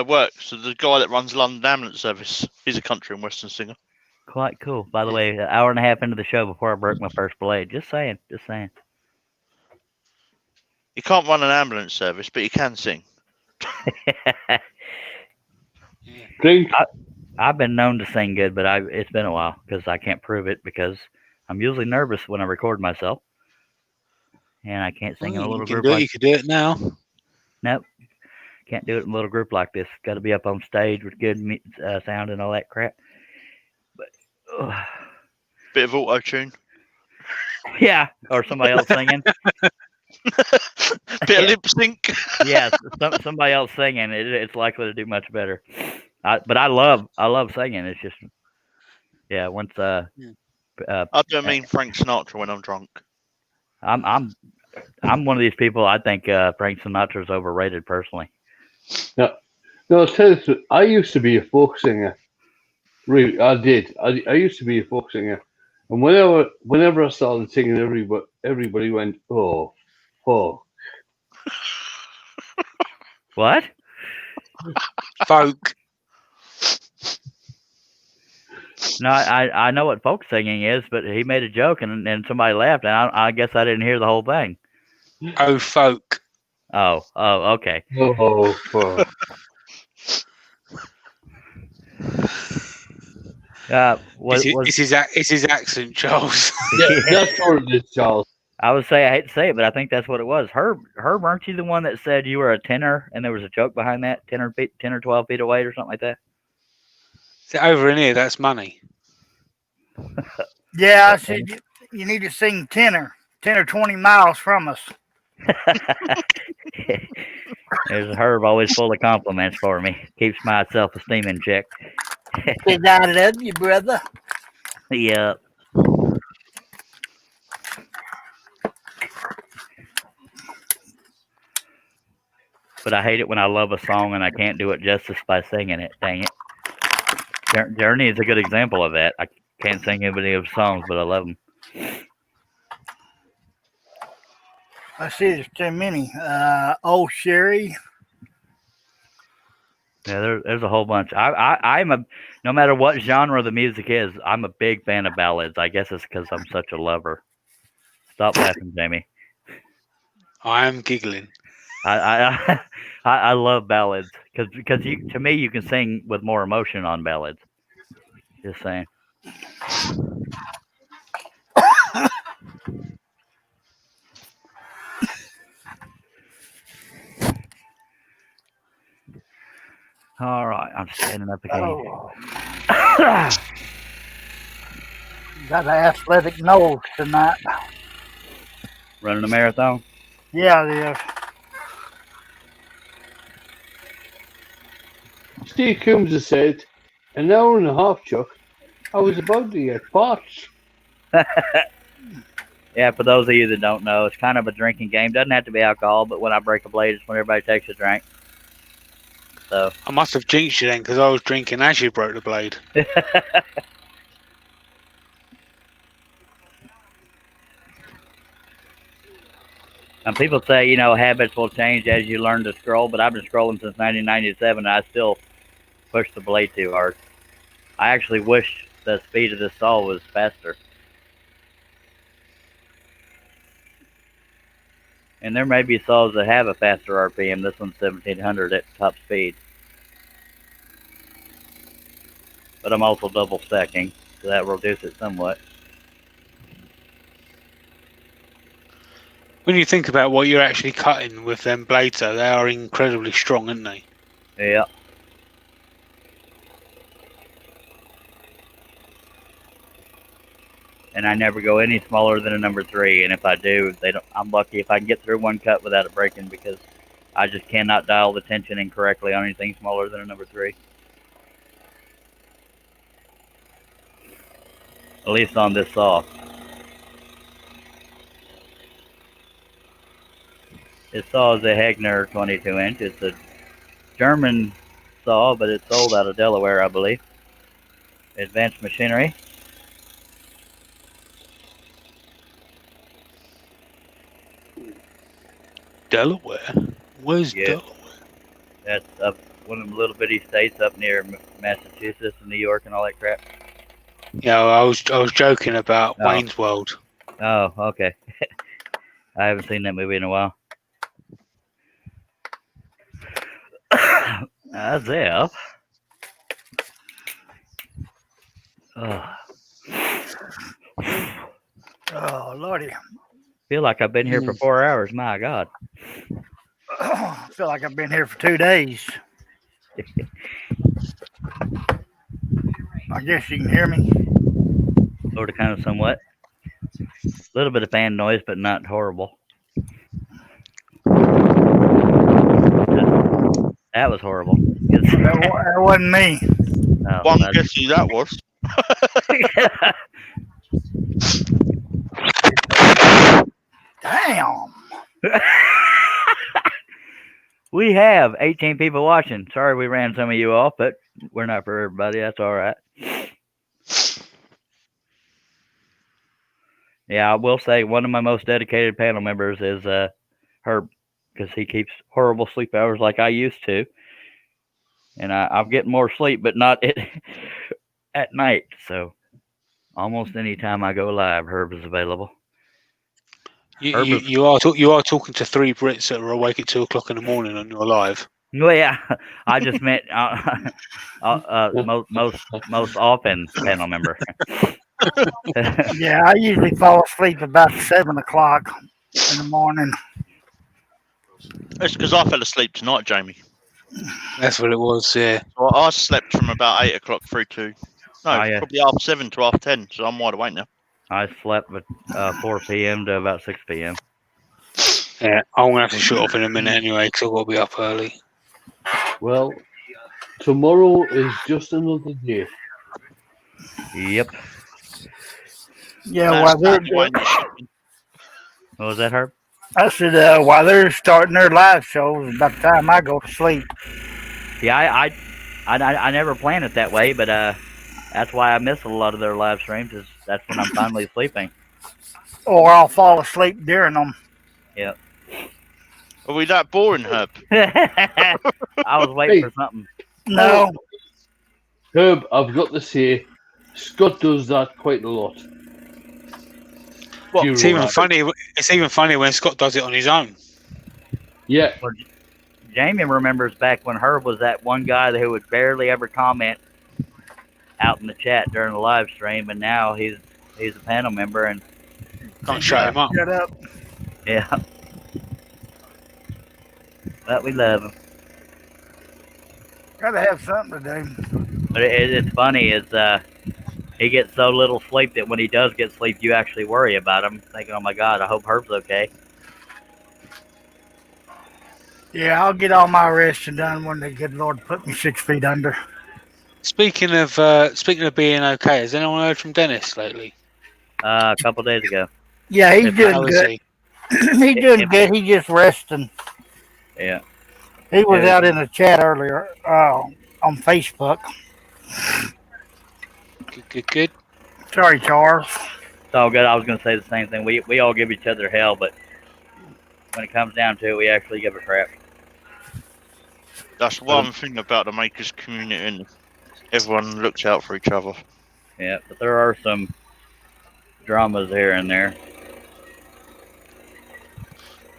works, so the guy that runs London Ambulance Service. He's a country and western singer. Quite cool. By the way, an hour and a half into the show before I broke my first blade. Just saying. Just saying. He can't run an ambulance service, but he can sing. Drink. I've been known to sing good, but it's been a while because I can't prove it because I'm usually nervous when I record myself, and I can't sing in a little group like. You can do it now. Nope, can't do it in a little group like this. Got to be up on stage with good sound and all that crap. But Bit of auto tune. yeah, or somebody else singing. Bit of lip sync. Yeah, somebody else singing. It's likely to do much better. But I love singing. It's just once I don't mean Frank Sinatra when I'm drunk. I'm one of these people. I think Frank Sinatra's overrated personally. No, I'll tell you the truth. I used to be a folk singer. Really, I did. I used to be a folk singer, and whenever I started singing, everybody went, "Oh, oh." What? Folk. No, I know what folk singing is, but he made a joke and somebody laughed, and I guess I didn't hear the whole thing. Oh, folk. Oh, okay. Oh, fuck. It's his accent, Charles. Yeah, that's what it is, Charles. I would say I hate to say it, but I think that's what it was. Herb, weren't you the one that said you were a tenor, and there was a joke behind that, 10 or 12 feet away, or something like that? So over in here, that's money. Yeah, I said you need to sing 10 or 20 miles from us. There's Herb, always full of compliments for me. Keeps my self-esteem in check. Says I love you, brother. Yeah. But I hate it when I love a song and I can't do it justice by singing it. Dang it. Journey is a good example of that. I can't sing any of his songs, but I love them. Let's see, there's too many. Old Sherry. Yeah, there's a whole bunch. No matter what genre the music is, I'm a big fan of ballads. I guess it's because I'm such a lover. Stop laughing, Jamie. I am giggling. I I love ballads because to me you can sing with more emotion on ballads. Just saying. All right, I'm standing up again. Oh. Got an athletic nose tonight. Running a marathon. Yeah, it is. Steve Coombs has said, an hour and a half, Chuck. I was about to get parched. Yeah, for those of you that don't know, it's kind of a drinking game. Doesn't have to be alcohol, but when I break a blade, it's when everybody takes a drink. So I must have jinxed you then because I was drinking as you broke the blade. And people say, habits will change as you learn to scroll, but I've been scrolling since 1997, and I still push the blade too hard. I actually wish the speed of this saw was faster. And there may be saws that have a faster RPM. This one's 1700 at top speed. But I'm also double stacking, so that will reduce it somewhat. When you think about what you're actually cutting with them blades, though, they are incredibly strong, aren't they? Yeah. And I never go any smaller than a number 3. And if I do, I'm lucky if I can get through one cut without it breaking because I just cannot dial the tension in correctly on anything smaller than a number 3. At least on this saw. This saw is a Hegner 22-inch. It's a German saw, but it's sold out of Delaware, I believe. Advanced machinery. Delaware? Where's Delaware? That's up one of the little bitty states up near Massachusetts and New York and all that crap. Yeah, I was joking about Wayne's World. Oh, okay. I haven't seen that movie in a while. As if. Oh, Lordy. Feel like I've been here for 4 hours. My God. I feel like I've been here for 2 days. I guess you can hear me. Sort of, kind of, somewhat. A little bit of fan noise, but not horrible. That was horrible. That wasn't me. Oh, One guess who that was. Damn. We have 18 people watching. Sorry we ran some of you off, but we're not for everybody. That's all right. Yeah, I will say one of my most dedicated panel members is Herb, because he keeps horrible sleep hours like I used to. And I'm getting more sleep, but not at night. So almost any time I go live, Herb is available. You are talking to 3 Brits that are awake at 2 o'clock in the morning on your live. Well, yeah, I just meant most often panel member. Yeah, I usually fall asleep about 7 o'clock in the morning. It's because I fell asleep tonight, Jamie. That's what it was, yeah. So I slept from about 8 o'clock through to probably half 7 to half 10, so I'm wide awake now. I slept at 4 p.m. to about 6 p.m. Yeah, I'm going to have to shut off in a minute anyway because I've got to be up early. Well, tomorrow is just another day. Yep. Yeah, while they're What was that, Herb? I said, while they're starting their live shows, about the time I go to sleep. Yeah, I never plan it that way, but that's why I miss a lot of their live streams. Is that's when I'm finally sleeping. Or I'll fall asleep during them. Yep. Are we that boring, Herb? I was waiting Hey. for something. No, Herb, I've got to say, Scott does that quite a lot. What? Hero It's even rabbit. funny. It's even funny when Scott does it on his own. Yeah, Jamie remembers back when Herb was that one guy who would barely ever comment out in the chat during the live stream, and now he's a panel member, and Can't shut him up. shut up. yeah, but we love him. Gotta have something to do. But it's funny is he gets so little sleep that when he does get sleep, you actually worry about him, thinking, "Oh my God, I hope Herb's okay." Yeah, I'll get all my rest done when the good Lord put me 6 feet under. Speaking of being okay, has anyone heard from Dennis lately? A couple days ago. Yeah, he's If- doing How is good. he? He's doing good. He's just resting. Yeah. He was Yeah. out in the chat earlier on Facebook. Good. Sorry, Charles. It's all good. I was going to say the same thing. We all give each other hell, but when it comes down to it, we actually give a crap. That's one thing about the Makers community, and everyone looks out for each other. Yeah, but there are some dramas here and there.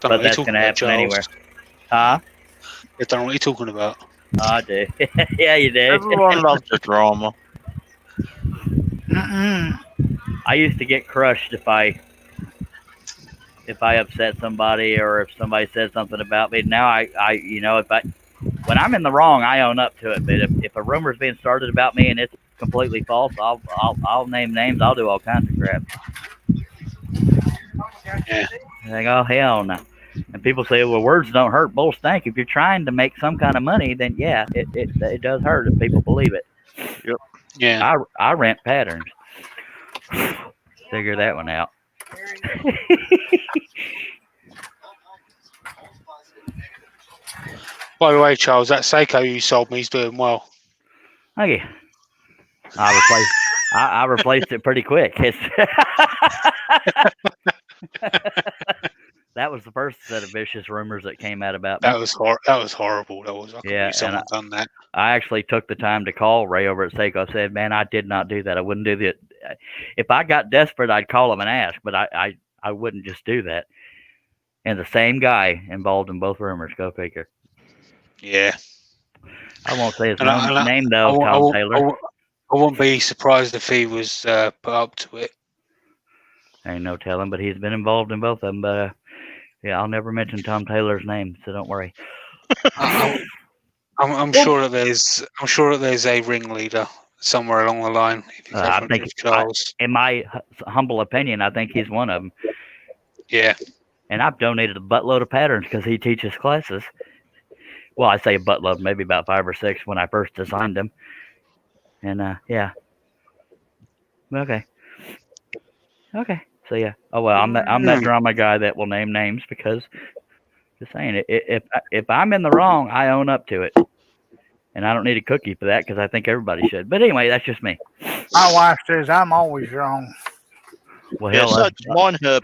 Don't know But what that's you're going to talking about, happen Charles. anywhere. Huh? I don't know what you're talking about. Oh, I do. Yeah, you do. Everyone loves the drama. Mm-mm. I used to get crushed if I upset somebody or if somebody said something about me. Now I when I'm in the wrong, I own up to it. But if a rumor's being started about me and it's completely false, I'll name names. I'll do all kinds of crap. Yeah. I think, oh hell no. And people say, well, words don't hurt, bulls stink. If you're trying to make some kind of money, then yeah, it does hurt if people believe it. Yeah. I rent patterns. Figure that one out. By the way, Charles, that Seiko you sold me is doing well. Okay. I replaced it pretty quick. That was the first set of vicious rumors that came out about me. That was horrible. That was. I can't Yeah, believe someone done that. I actually took the time to call Ray over at Seiko. I said, man, I did not do that. I wouldn't do that. If I got desperate, I'd call him and ask, but I wouldn't just do that. And the same guy involved in both rumors. Go figure. Yeah. I won't say his And I- name, though, Tom Taylor. I wouldn't be surprised if he was put up to it. Ain't no telling, but he's been involved in both of them. But yeah, I'll never mention Tom Taylor's name, so don't worry. I'm sure that there's a ringleader somewhere along the line. If you I go think with Charles. In my humble opinion, I think he's one of them. Yeah. And I've donated a buttload of patterns because he teaches classes. Well, I say a buttload, maybe about 5 or 6 when I first designed them. And yeah. Okay. So yeah. Oh well, I'm that drama guy that will name names because just saying if I'm in the wrong, I own up to it. And I don't need a cookie for that because I think everybody should. But anyway, that's just me. My wife says I'm always wrong. Well, Yeah, hell, such mine, Herb.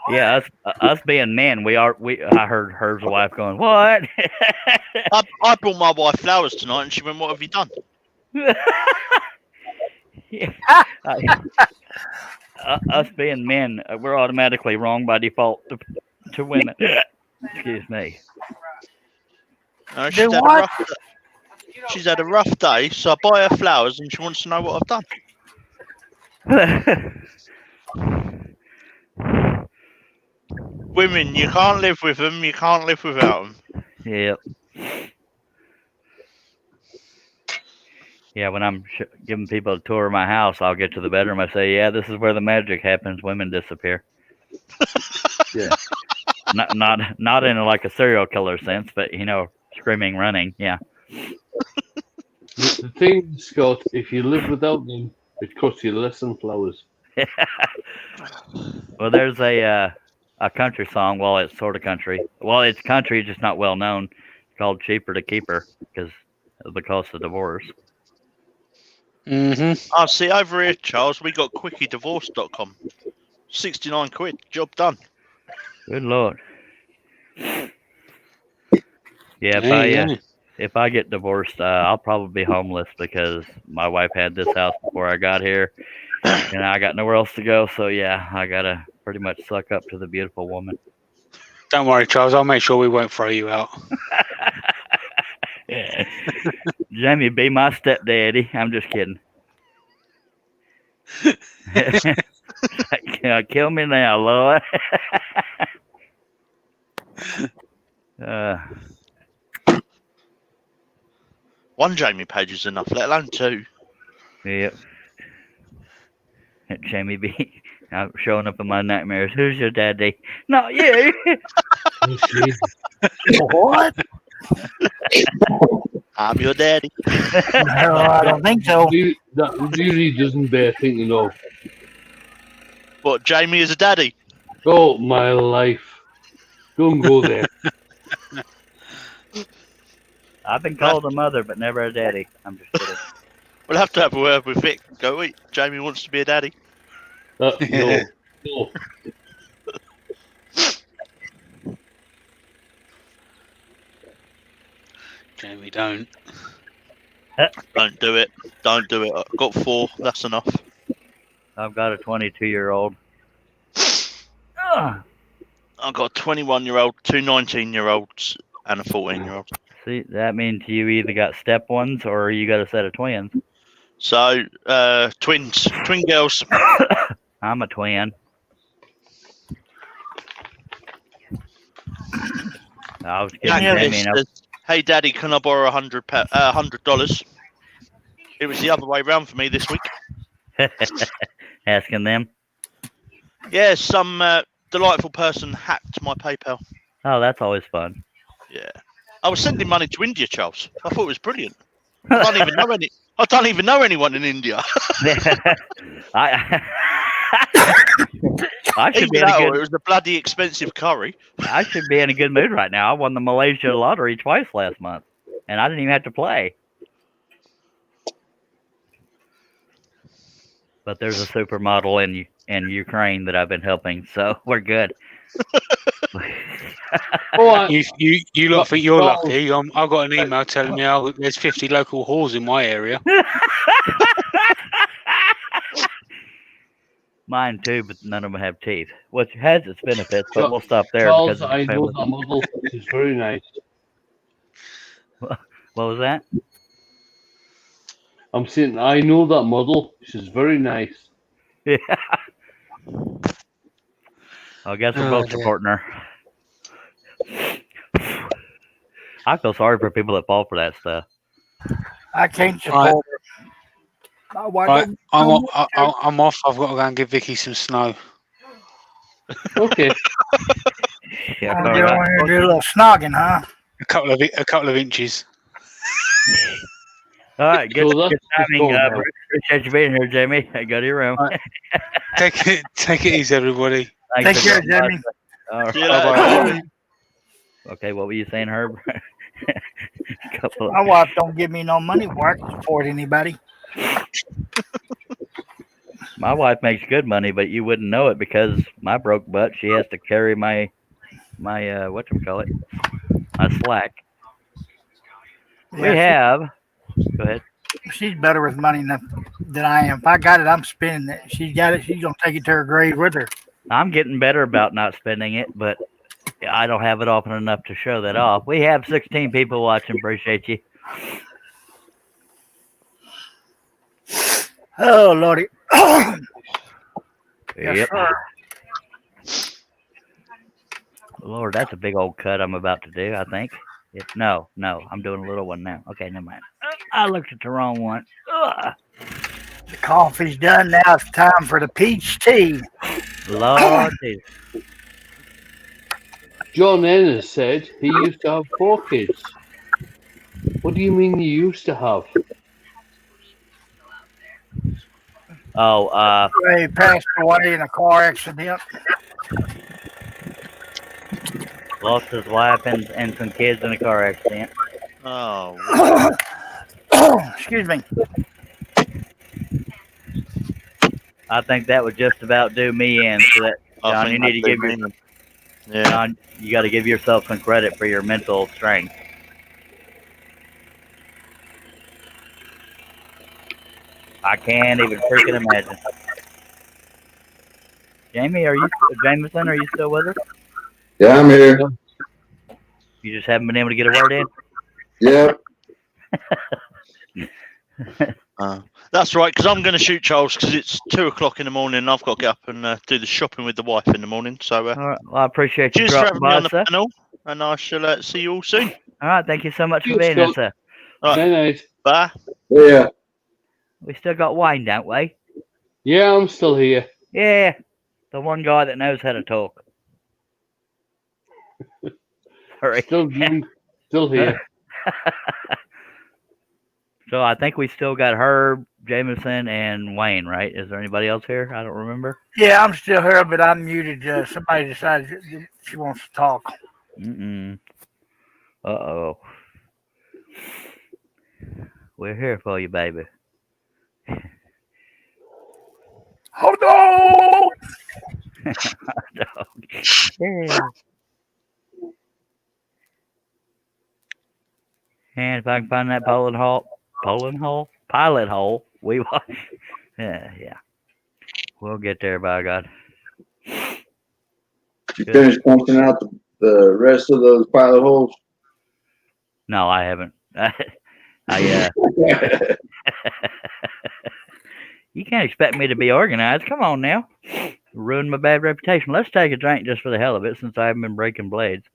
yeah, us I heard Herb's wife going, what? I brought my wife flowers tonight, and she went, "What have you done?" Yeah. Us being men, we're automatically wrong by default to women. Excuse me. She's had a rough day, so I buy her flowers, and she wants to know what I've done. Women, you can't live with them, you can't live without them. Yep. Yeah, when I'm giving people a tour of my house, I'll get to the bedroom. I say, "Yeah, this is where the magic happens. Women disappear." Yeah. Not in like a serial killer sense, but screaming, running. Yeah. The thing, Scott, if you live without them, it costs you less than flowers. Well, there's a country song. Well, it's sort of country. Well, it's country, just not well known. It's called "Cheaper to Keep Her" because of the cost of divorce. Mm-hmm. See, over here, Charles, we got quickiedivorce.com. 69 quid, job done. Good Lord. Yeah, There you go. if I get divorced, I'll probably be homeless because my wife had this house before I got here, and I got nowhere else to go. So yeah, I gotta pretty much suck up to the beautiful woman. Don't worry, Charles. I'll make sure we won't throw you out. Jamie, be my stepdaddy. I'm just kidding. Kill me now, Lord. One Jamie page is enough, let alone two. Yep. Jamie B. I'm showing up in my nightmares. Who's your daddy? Not you. Oh, Jesus. What? I'm your daddy. No, I don't think so. That really doesn't bear thinking of. What, Jamie is a daddy? Oh, my life. Don't go there. I've been called a mother, but never a daddy. I'm just kidding. We'll have to have a word with Vic. Go, wait, Jamie wants to be a daddy. No. No. Jamie, don't. Don't do it. Don't do it. I've got 4. That's enough. I've got a 22-year-old. I've got a 21-year-old, 2 19-year-olds, and a 14-year-old. See, that means you either got step ones or you got a set of twins. So, twins. Twin girls. I'm a twin. I was kidding, Yeah, Jamie. Says, hey, Daddy, can I borrow $100? It was the other way round for me this week. Asking them. Yeah, some delightful person hacked my PayPal. Oh, that's always fun. Yeah. I was sending money to India, Charles. I thought it was brilliant. I don't even know anyone in India. I should Either be in a that or good. it was a bloody expensive curry. I should be in a good mood right now. I won the Malaysia lottery twice last month, and I didn't even have to play. But there's a supermodel in Ukraine that I've been helping, so we're good. Oh, You lot think you're Charles. lucky. I've got an email telling me there's 50 local whores in my area. Mine too, but none of them have teeth, which has its benefits. But we'll stop there Charles, because I it's know family. that model. She's very nice. What was that? I'm saying I know that model. She's very nice. Yeah. I guess we're both dear. supporting her. I feel sorry for people that fall for that stuff. I can't support her. My wife Right, don't- I'm off. I've got to go and give Vicky some snow. Okay. Yeah, I'm all doing right. here, do a little snogging, huh? A couple of inches. All right, good, So that's good just timing. going down. Appreciate you being here, Jamie. Hey, go to your room. All right. Take it easy, everybody. Thanks Take care, for dropping Jamie. by. All right. See you later. Bye-bye. Okay, what were you saying, Herb? Couple My wife don't give me no money where I can support anybody. My wife makes good money, but you wouldn't know it because my broke butt. She has to carry my whatchamacallit, my slack. We have. Go ahead. She's better with money than I am. If I got it, I'm spending it. She's got it. She's gonna take it to her grave with her. I'm getting better about not spending it, but I don't have it often enough to show that off. We have 16 people watching. Appreciate you. Oh Lordy. Yes, Yep. sir. Lord, that's a big old cut I'm about to do, I think. No, I'm doing a little one now. Okay, never mind. I looked at the wrong one. Ugh. The coffee's done. Now it's time for the peach tea. Lord, Jesus. John Ennis said he used to have 4 kids. What do you mean you used to have? Oh, Ray passed away in a car accident. lost his wife and some kids in a car accident. Oh, Excuse me. I think that would just about do me in. So that, John, you got to give yourself some credit for your mental strength. I can't even freaking imagine. Jamie, Jameson, are you still with us? Yeah, I'm here. You just haven't been able to get a word in? Yep. That's right, because I'm going to shoot Charles because it's 2 o'clock in the morning and I've got to get up and do the shopping with the wife in the morning. So, All right. Well, I appreciate you cheers for dropping having me by, on the sir. panel, and I shall see you all soon. All right. Thank you so much for Cheers, being here, Scott. sir. All right, Night. bye. Yeah. We still got Wayne, don't we? Yeah, I'm still here. Yeah. The one guy that knows how to talk. Sorry. Still drunk. Still here. So I think we still got Herb, Jameson, and Wayne, right? Is there anybody else here? I don't remember. Yeah, I'm still here, but I'm muted. Somebody decided she wants to talk. Mm-mm. Uh-oh. We're here for you, baby. Hold on! Yeah. And if I can find that pilot hole, we will. Yeah. We'll get there, by God. You finished punching out the rest of those pilot holes? No, I haven't. You can't expect me to be organized. Come on now. Ruin my bad reputation. Let's take a drink just for the hell of it, since I haven't been breaking blades.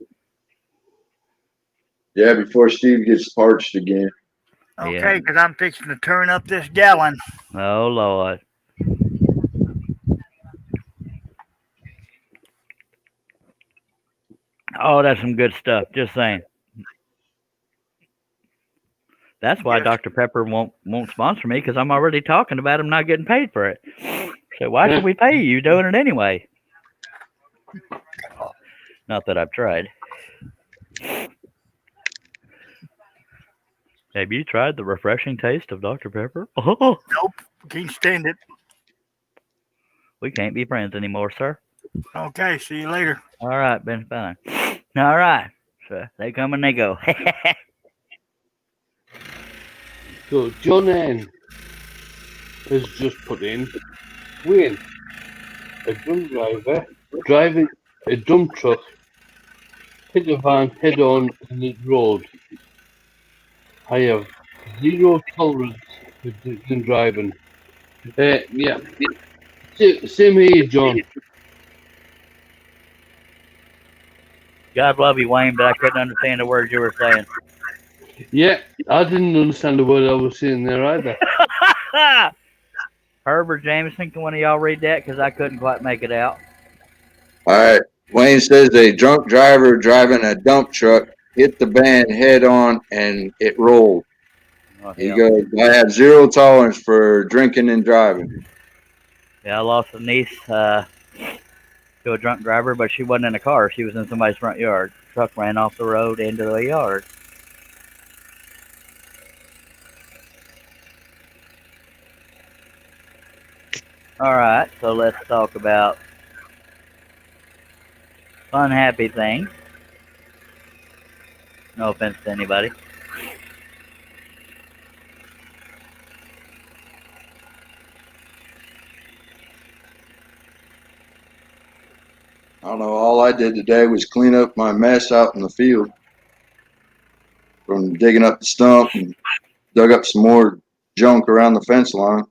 Yeah, before Steve gets parched again. Okay, because I'm fixing to turn up this gallon. Oh, Lord. Oh, that's some good stuff. Just saying. That's why Yes. Dr. Pepper won't sponsor me, because I'm already talking about him not getting paid for it. So why should we pay you doing it anyway? Not that I've tried. Have you tried the refreshing taste of Dr. Pepper? Oh, Nope, can't stand it. we can't be friends anymore, sir. Okay, see you later. All right, been fine. All right. So they come and they go. So John N has just put in Wayne, a dump driver driving a dump truck, hit a van head on in the road. I have zero tolerance for drunken driving. Yeah. Same here, John. God love you, Wayne, but I couldn't understand the words you were saying. Yeah, I didn't understand the word I was saying there either. Herbert Jameson, can one of y'all read that? Because I couldn't quite make it out. All right. Wayne says a drunk driver driving a dump truck hit the van head on and it rolled. Oh, He hell. goes, I have zero tolerance for drinking and driving. Yeah, I lost a niece to a drunk driver, but she wasn't in a car. She was in somebody's front yard. Truck ran off the road into the yard. All right, so let's talk about fun, happy things. No offense to anybody. I don't know. All I did today was clean up my mess out in the field from digging up the stump and dug up some more junk around the fence line.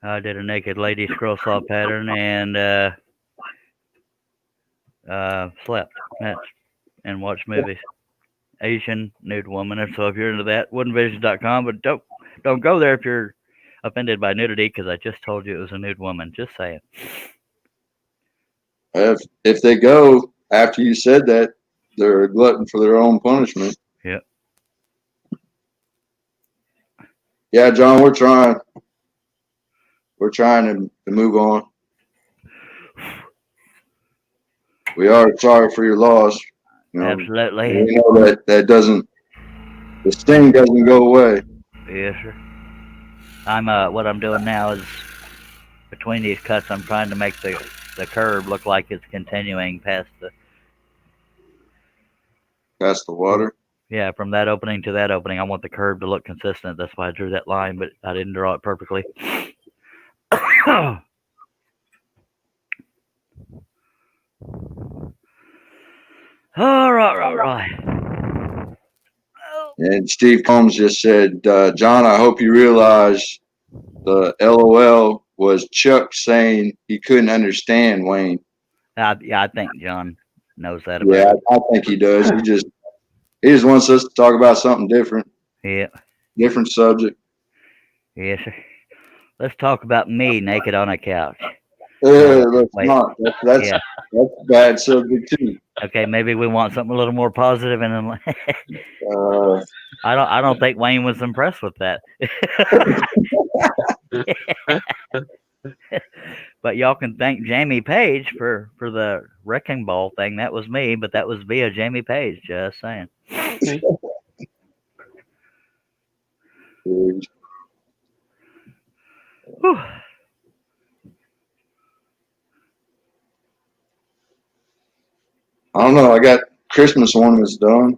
I did a naked lady scroll saw pattern and slept and watched movies. Asian nude woman. And so if you're into that, woodenvisions.com, but don't go there if you're offended by nudity, because I just told you it was a nude woman. Just saying. If they go after you said that, they're a glutton for their own punishment. Yep. Yeah, John, we're trying. We're trying to move on. We are sorry for your loss. You know, Absolutely. we know that doesn't, the sting doesn't go away. Yes, sir. I'm what I'm doing now is between these cuts, I'm trying to make the curb look like it's continuing past the Past the water. Yeah, from that opening to that opening, I want the curve to look consistent. That's why I drew that line, but I didn't draw it perfectly. All right. And Steve Combs just said, John, I hope you realize the LOL was Chuck saying he couldn't understand Wayne. I think John knows that about Yeah, it. I think he does. He just wants us to talk about something different, Yeah. different subject. Yes. Let's talk about me naked on a couch. That's Wait. not. That's Yeah. a bad subject too. Okay, maybe we want something a little more positive, and then I don't think Wayne was impressed with that. But y'all can thank Jamie Page for the wrecking ball thing. That was me, but that was via Jamie Page. Just saying. Whew. I don't know. I got Christmas ornaments done.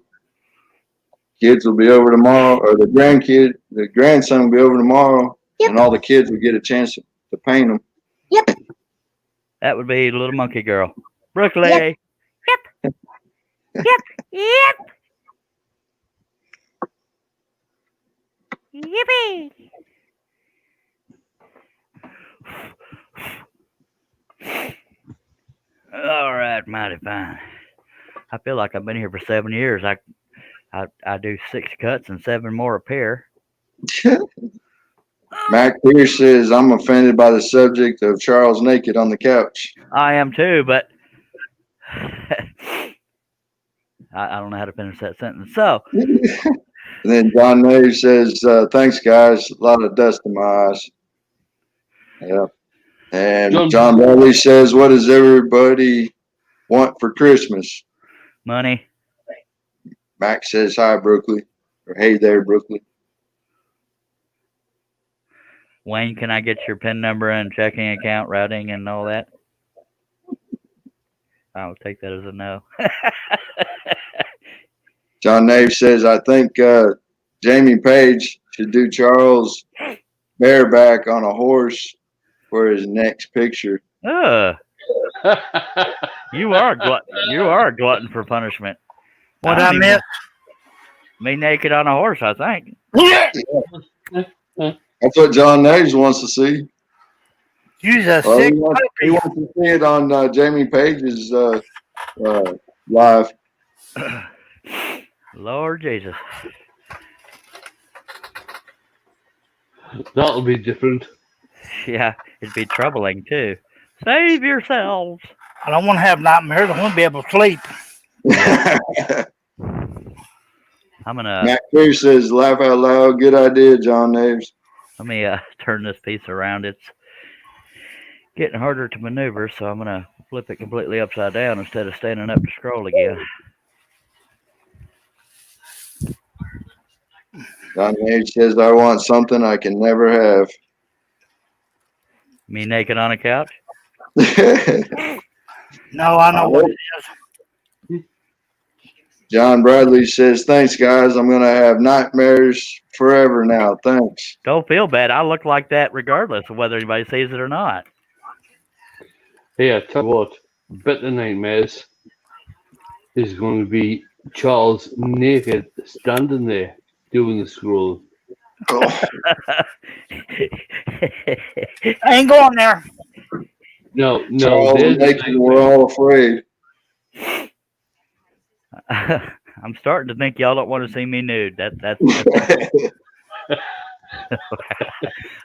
Kids will be over tomorrow, or the grandson will be over tomorrow, and all the kids will get a chance to paint them. That would be Little Monkey Girl. Brooklyn. Yippee! All right, mighty fine. I feel like I've been here for 7 years. I do 6 cuts and 7 more a pair. Mac Pierce says, I'm offended by the subject of Charles naked on the couch. I am too, but I don't know how to finish that sentence. So, And then John Nave says, thanks, guys. A lot of dust in my eyes. Yeah. And John Bradley says, what does everybody want for Christmas? money. Mac says, hi, Brooklyn. Or hey there, Brooklyn. Wayne, can I get your PIN number and checking account routing and all that? I'll take that as a no. John Nave says, I think Jamie Page should do Charles bareback on a horse for his next picture. You are a glutton for punishment. What I miss? Me naked on a horse, I think. Yeah. That's what John Naves wants to see. Use a sick he wants to see it on Jamie Page's live. Lord Jesus. That'll be different. Yeah, it'd be troubling too. Save yourselves. I don't want to have nightmares. I want to be able to sleep. I'm gonna. Matt Clear says, "Laugh out loud." Good idea, John Naves. Let me turn this piece around. It's getting harder to maneuver, so I'm gonna flip it completely upside down instead of standing up to scroll again. John Naves says, "I want something I can never have." Me naked on a couch? No, I know what it is. John Bradley says, "Thanks, guys. I'm gonna have nightmares forever now. Thanks." Don't feel bad. I look like that regardless of whether anybody sees it or not. Hey, I tell you what, better nightmares is going to be Charles naked standing there doing the scroll. Oh. I ain't going there. No. Charles naked, we're all afraid. I'm starting to think y'all don't want to see me nude. That's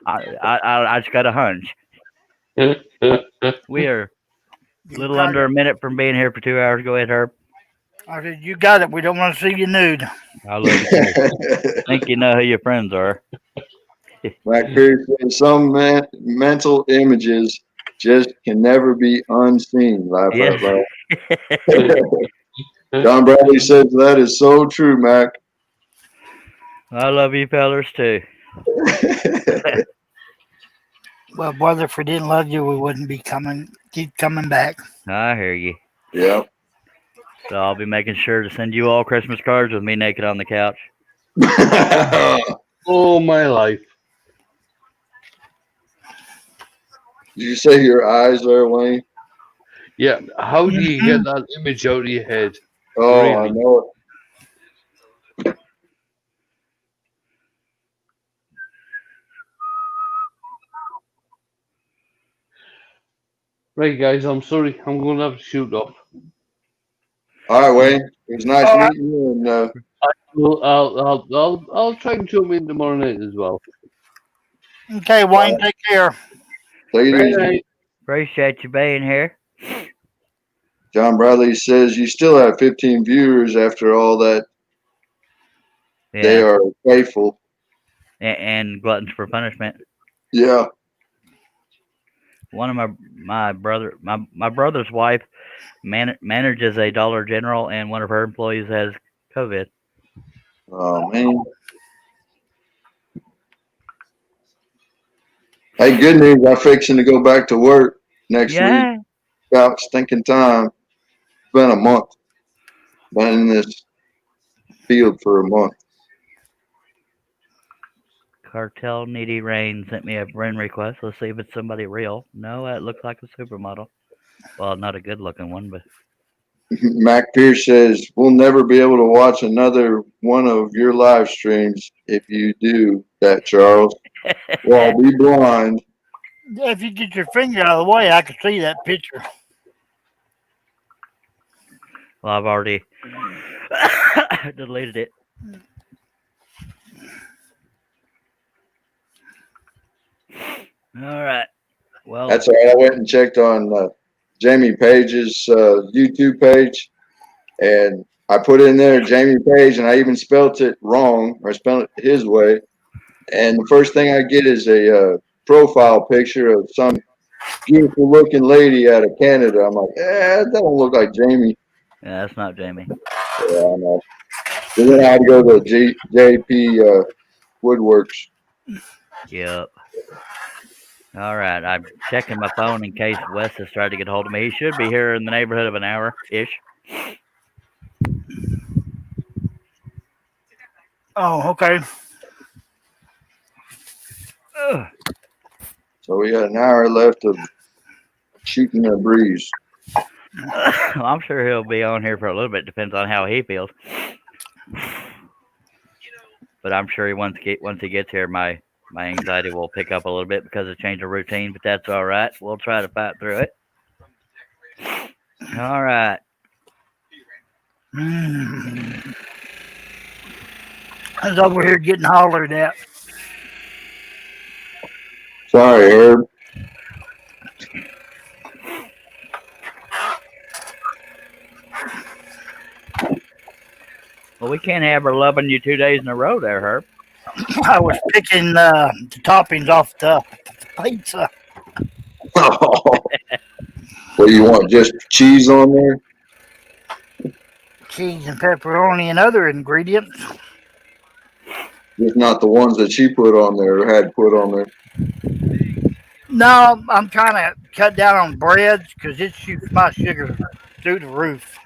I just got a hunch. We are a little under a minute from being here for 2 hours. Go ahead, Herb. I said, you got it. We don't want to see you nude. I love you too. I think you know who your friends are. Matt Pierce says, "Some mental images just can never be unseen." Laugh out loud. John Bradley says, "That is so true, Mac." I love you fellers too. Well, brother, if we didn't love you, we wouldn't keep coming back. I hear you. Yeah. So I'll be making sure to send you all Christmas cards with me naked on the couch. Oh, my life. Did you say your eyes there, Wayne? Yeah, how do you get that image out of your head? Oh, I Really? know it. Right, guys, I'm sorry. I'm going to have to shoot off. All right, Wayne. It was nice All right. meeting you, and I'll try and jump in tomorrow night as well. Okay, Wayne, take care. take it Good easy. night. Appreciate you being here. John Bradley says you still have 15 viewers after all that. They Yeah, are faithful. and gluttons for punishment. Yeah. One of my brother's wife manages a Dollar General, and one of her employees has COVID. Oh, man. Hey, good news. I'm fixing to go back to work next week. Yeah. About stinking time. It's been a month. Been in this field for a month. Cartel Needy Rain sent me a friend request. Let's see if it's somebody real. No, it looks like a supermodel. Well, not a good looking one, but Mac Pierce says, we'll never be able to watch another one of your live streams if you do that, Charles. Well, I'll be blind. If you get your finger out of the way, I can see that picture. well, I've already deleted it. All right. Well, That's all right. I went and checked on Jamie Page's YouTube page, and I put in there Jamie Page, and I even spelt it wrong, or spelled it his way. And the first thing I get is a profile picture of some beautiful looking lady out of Canada. I'm like, that don't look like Jamie. yeah, that's not Jamie. Yeah, I know. So then I had to go to JP Woodworks. Yep. All right. I'm checking my phone in case Wes has tried to get hold of me. He should be here in the neighborhood of an hour ish. Oh, okay. So we got an hour left of shooting a breeze. Well, I'm sure he'll be on here for a little bit. Depends on how he feels. But I'm sure once he gets here, my anxiety will pick up a little bit because of change of routine. But that's all right. We'll try to fight through it. All right. I was over here getting hollered at. Sorry, Herb. Well, we can't have her loving you 2 days in a row there, Herb. I was picking the toppings off the pizza. What do you want? Just cheese on there? Cheese and pepperoni and other ingredients. Just not the ones that she put on there or had put on there. No, I'm trying to cut down on breads because it shoots my sugar through the roof.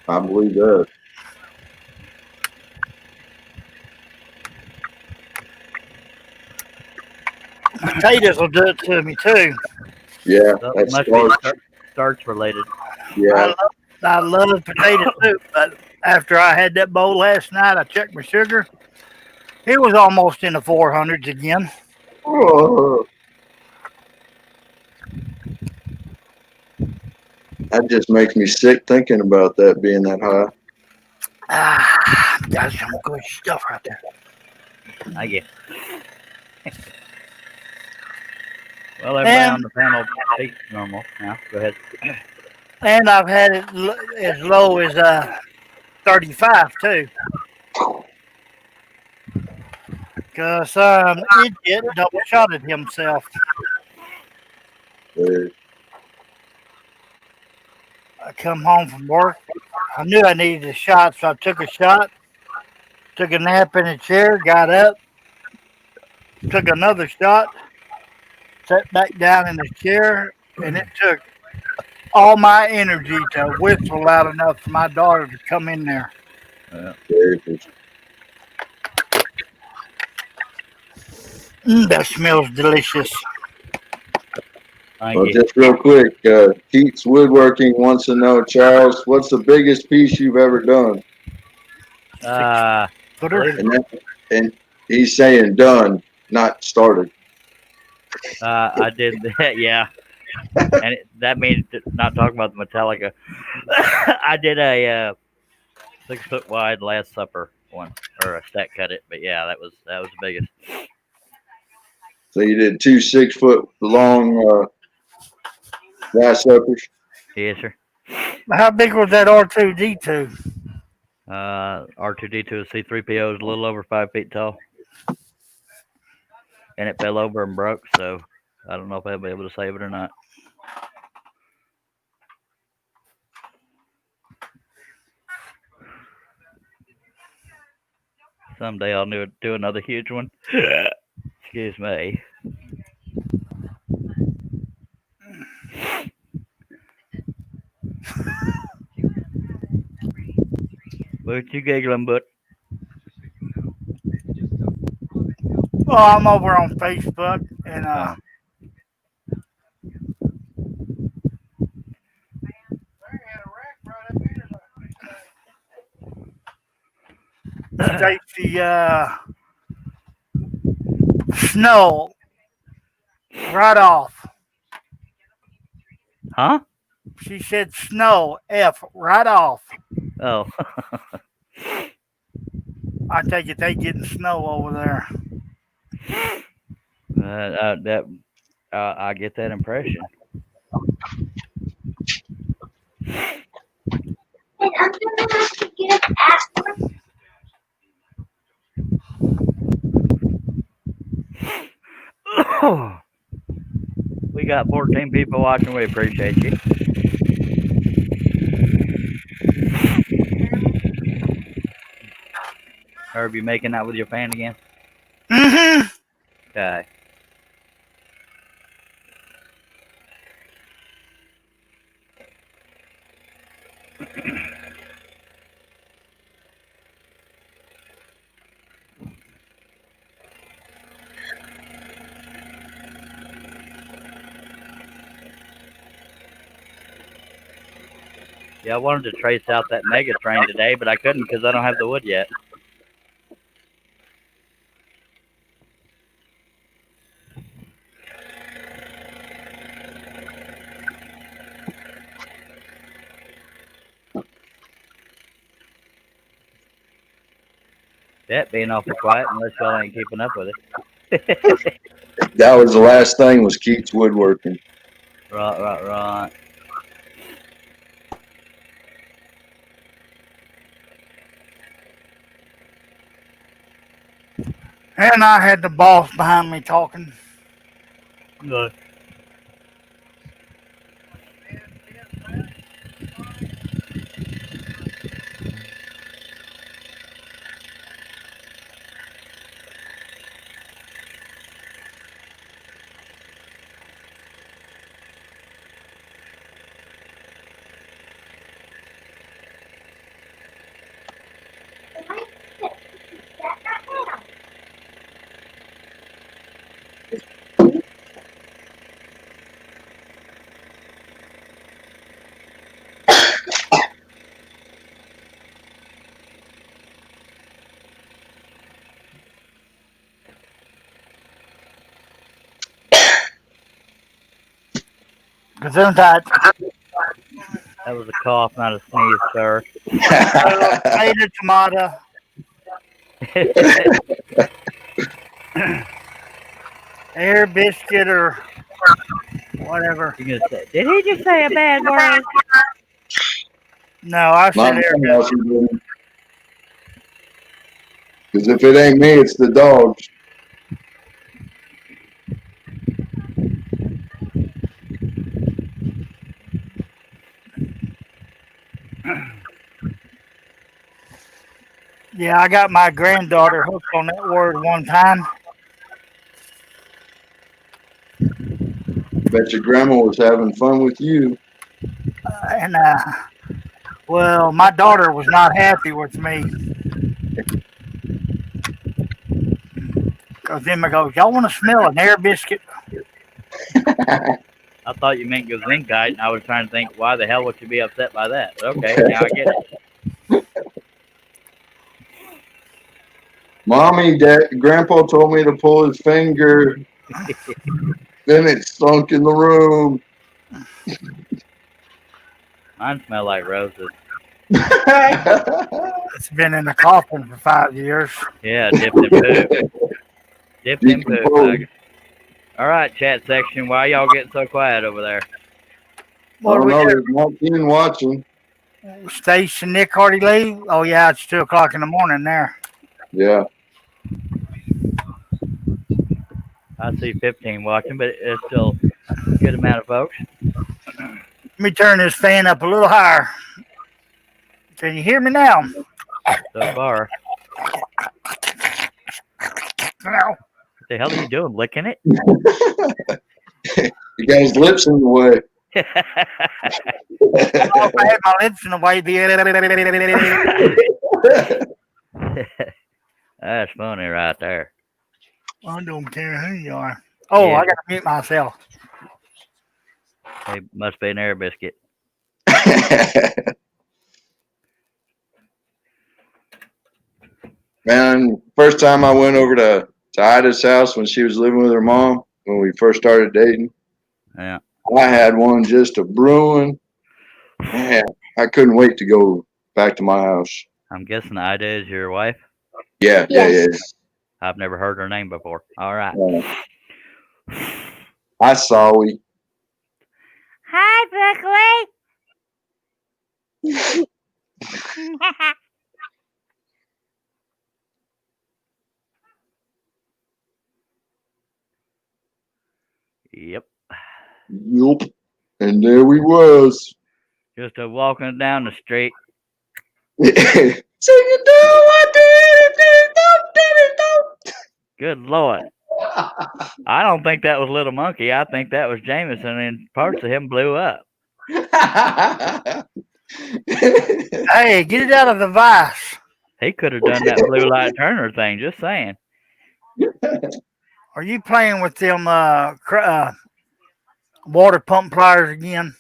I believe that. Potatoes will do it to me too. Yeah, So it that's must starch. be starch related. Yeah, I love potato soup, but after I had that bowl last night, I checked my sugar. It was almost in the 400s again. oh, that just makes me sick thinking about that being that high. That's some good stuff right there. I guess. Well, everybody on the panel speaks normal now. Go ahead. And I've had it as low as 35 too. Because some idiot double shotted himself. I come home from work. I knew I needed a shot, so I took a shot. Took a nap in a chair, got up, took another shot, sat back down in the chair, and it took all my energy to whistle loud enough for my daughter to come in there. Very efficient. That smells delicious. Thank Well, you. just real quick, Keats Woodworking wants to know, Charles, what's the biggest piece you've ever done? Footer. And he's saying done, not started. I did that, yeah. And that means not talking about the Metallica. I did a 6 foot wide Last Supper one, or a stack cut it. But yeah, that was the biggest. So you did 2 6-foot long Last Suppers. Yes, sir. How big was that R2D2? R2D2 and C3PO is a little over 5 feet tall, and it fell over and broke. So I don't know if I'll be able to save it or not. Someday I'll do another huge one. Excuse me. What you giggling, but? Well, I'm over on Facebook and Stacy snow right off. Huh? She said snow F right off. Oh. I take it they getting snow over there. I get that impression. We got 14 people watching. We appreciate you. Herb, you making out with your fan again? Mm-hmm. Okay. Yeah, I wanted to trace out that mega train today, but I couldn't because I don't have the wood yet. That being awful quiet unless y'all ain't keeping up with it. That was the last thing was Keats Woodworking. Right. And I had the boss behind me talking. Good. Gesundheit. That was a cough, not a sneeze, sir. Potato, tomato. Air biscuit or whatever. You gonna say? Did he just say a bad word? No, I said Not air biscuit. because if it ain't me, it's the dogs. Yeah, I got my granddaughter hooked on that word one time. Bet your grandma was having fun with you. And well, my daughter was not happy with me because then I go, y'all want to smell an air biscuit? I thought you meant Gesundheit, and I was trying to think, why the hell would you be upset by that? But okay, now I get it. Mommy, Grandpa told me to pull his finger. Then it stunk in the room. Mine smell like roses. It's been in the coffin for 5 years. Yeah, dipped in poop. Dipped in poop. Decomposed. All right, chat section. Why y'all getting so quiet over there? What Oh do we no, do? there's not been watching. Station Nick Hardy leave? Oh yeah, it's 2 o'clock in the morning there. Yeah. I see 15 watching, but it's still a good amount of folks. Let me turn this fan up a little higher. Can you hear me now? So far. No. What the hell are you doing? Licking it? You got his lips in the way. Oh, if I had my lips in the way. That's funny right there. I don't care who you are. Oh, Yeah. I gotta mute myself. It must be an air biscuit. Man, first time I went over to Ida's house when she was living with her mom, when we first started dating, Yeah. I had one just a brewing. Man, I couldn't wait to go back to my house. I'm guessing Ida is your wife. Yeah. I've never heard her name before. All right. I saw we. Hi, Brooklyn. Yep. Yup. And there we was. Just walking down the street. So you do what did it, Good Lord. I don't think that was Little Monkey. I think that was Jameson, and parts of him blew up. Hey, get it out of the vice. He could have done that Bluelight Turner thing, just saying. Are you playing with them water pump pliers again?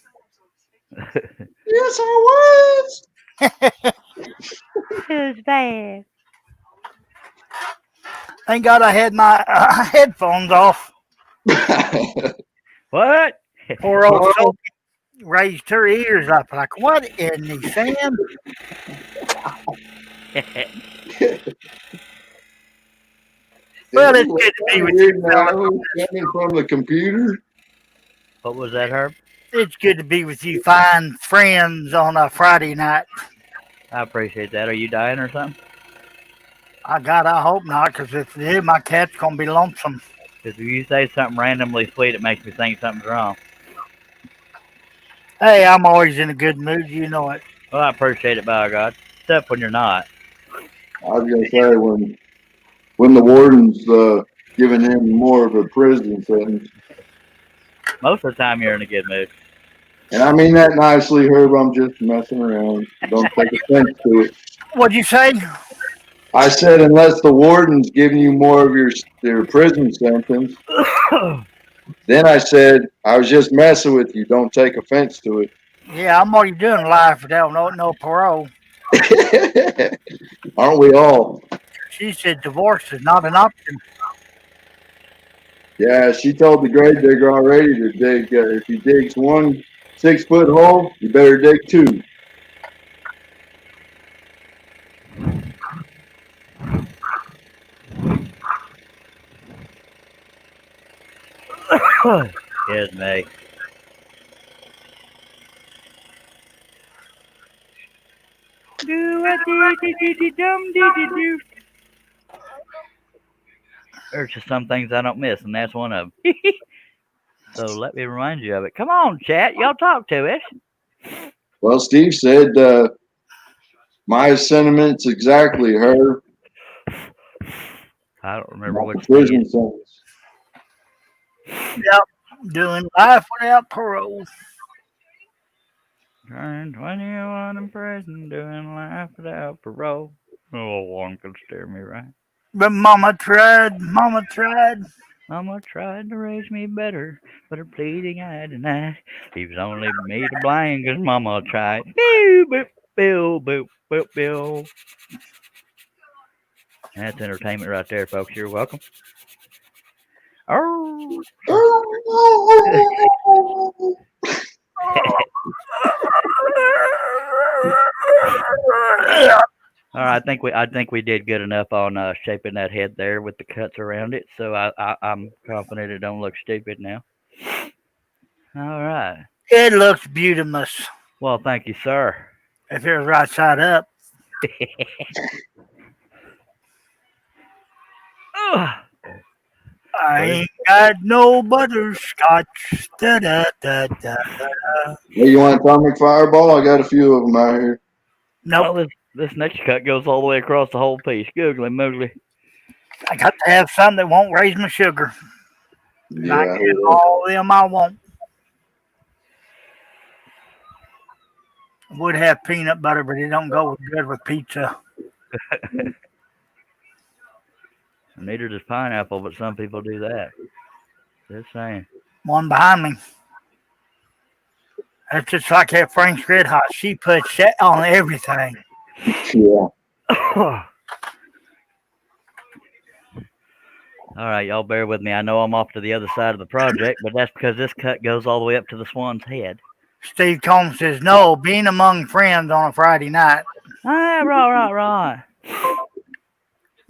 Yes, I was. Who's bad? Thank God I had my headphones off. What? Poor old Sophie raised her ears up like, what in the sand? Well, it's good to be with you, fella. Coming from the computer. What was that, Herb? It's good to be with you fine friends on a Friday night. I appreciate that. Are you dying or something? I hope not, because if it is, my cat's going to be lonesome. Because if you say something randomly sweet, it makes me think something's wrong. Hey, I'm always in a good mood, you know it. Well, I appreciate it, by God. Except when you're not. I was gonna say when the warden's giving him more of a prison sentence. Most of the time, you're in a good mood. And I mean that nicely, Herb. I'm just messing around. Don't take offense to it. What'd you say? I said unless the warden's giving you more of your prison sentence. Then I said I was just messing with you. Don't take offense to it. Yeah, I'm already doing life without no parole. Aren't we all? She said divorce is not an option. Yeah, she told the grave digger already to dig. If he digs 1 6-foot hole, you better dig 2. Yes, me. There's just some things I don't miss, and that's one of them. So let me remind you of it. Come on, chat. Y'all talk to us. Well, Steve said my sentiments exactly, Herb. I don't remember About what the you prison said. sentence. Yep, doing life without parole. Turning 21 in prison, doing life without parole. No one could steer me right. But Mama tried. Mama tried. Mama tried to raise me better, but her pleading I denied. Leaves only me to blame 'cause Mama tried. Boo, boop, bill, boop, boop, bill. That's entertainment right there, folks. You're welcome. Oh. All right, I think we did good enough on shaping that head there with the cuts around it. So I'm confident it don't look stupid now. All right. It looks beautiful. Well, thank you, sir. If it was right side up. I ain't got no butterscotch. Da, da, da, da, da. Hey, you want atomic fireball? I got a few of them out here. Nope. Well, this next cut goes all the way across the whole piece. Googly moogly. I got to have some that won't raise my sugar. Yeah. I can all them I want. Would have peanut butter, but it don't go good with pizza. Neither does pineapple, but some people do that. Just saying. One behind me. That's just like that Frank's Red Hot. She puts that on everything. Yeah. All right, y'all bear with me. I know I'm off to the other side of the project, but that's because this cut goes all the way up to the swan's head. Steve Combs says, no, being among friends on a Friday night. Ah, right.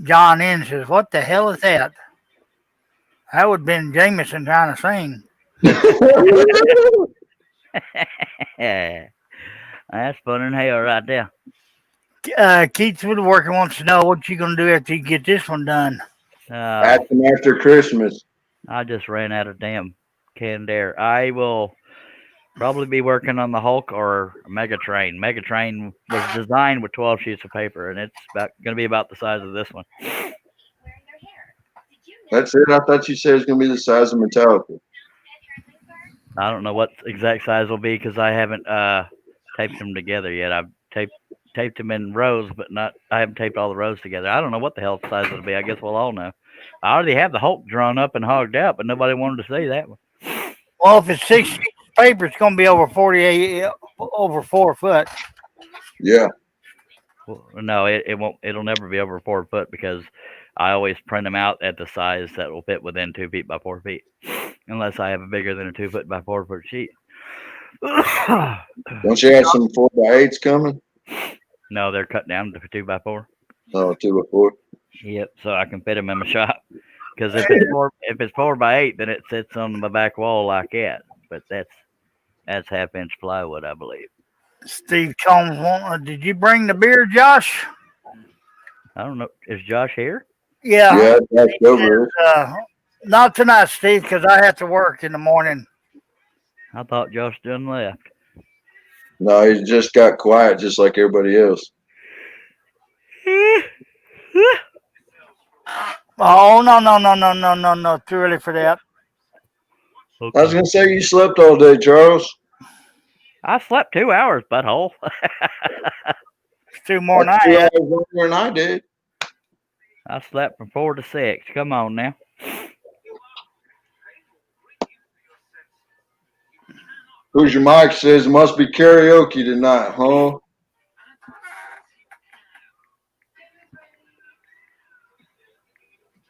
John N says, what the hell is that? That would have been Jameson trying to sing. That's fun in hell right there. Keith's Woodworking wants to know what you going to do after you get this one done. After Christmas. I just ran out of damn canned air. I will probably be working on the Hulk or Megatrain. Megatrain was designed with 12 sheets of paper, and it's going to be about the size of this one. That's it? I thought you said it was going to be the size of Metallica. I don't know what exact size will be because I haven't taped them together yet. I've taped them in rows, but I haven't taped all the rows together. I don't know what the hell size it'll be. I guess we'll all know. I already have the Hulk drawn up and hogged out, but nobody wanted to see that one. Well, if it's 6 sheets of paper, it's going to be over 48, over 4 foot. Yeah. Well, no, it won't. It'll never be over 4 foot because I always print them out at the size that will fit within 2 feet by 4 feet, unless I have a bigger than a 2 foot by 4 foot sheet. Don't you have some 4x8s coming? No, they're cut down to 2 by 4. Oh, 2x4. Yep, so I can fit them in my shop. Because if it's 4 by 8, then it sits on my back wall like that. But that's 1/2 inch plywood, I believe. Steve Combs, did you bring the beer, Josh? I don't know. Is Josh here? Yeah. Yeah, that's over. Not tonight, Steve, because I have to work in the morning. I thought Josh done left. No, he just got quiet just like everybody else. Oh, no. Too early for that. Okay. I was going to say you slept all day, Charles. I slept 2 hours, butthole. It's 2 more than That's I 2 had. hours longer than I did. I slept from 4 to 6. Come on now. Who's your mic says it must be karaoke tonight, huh?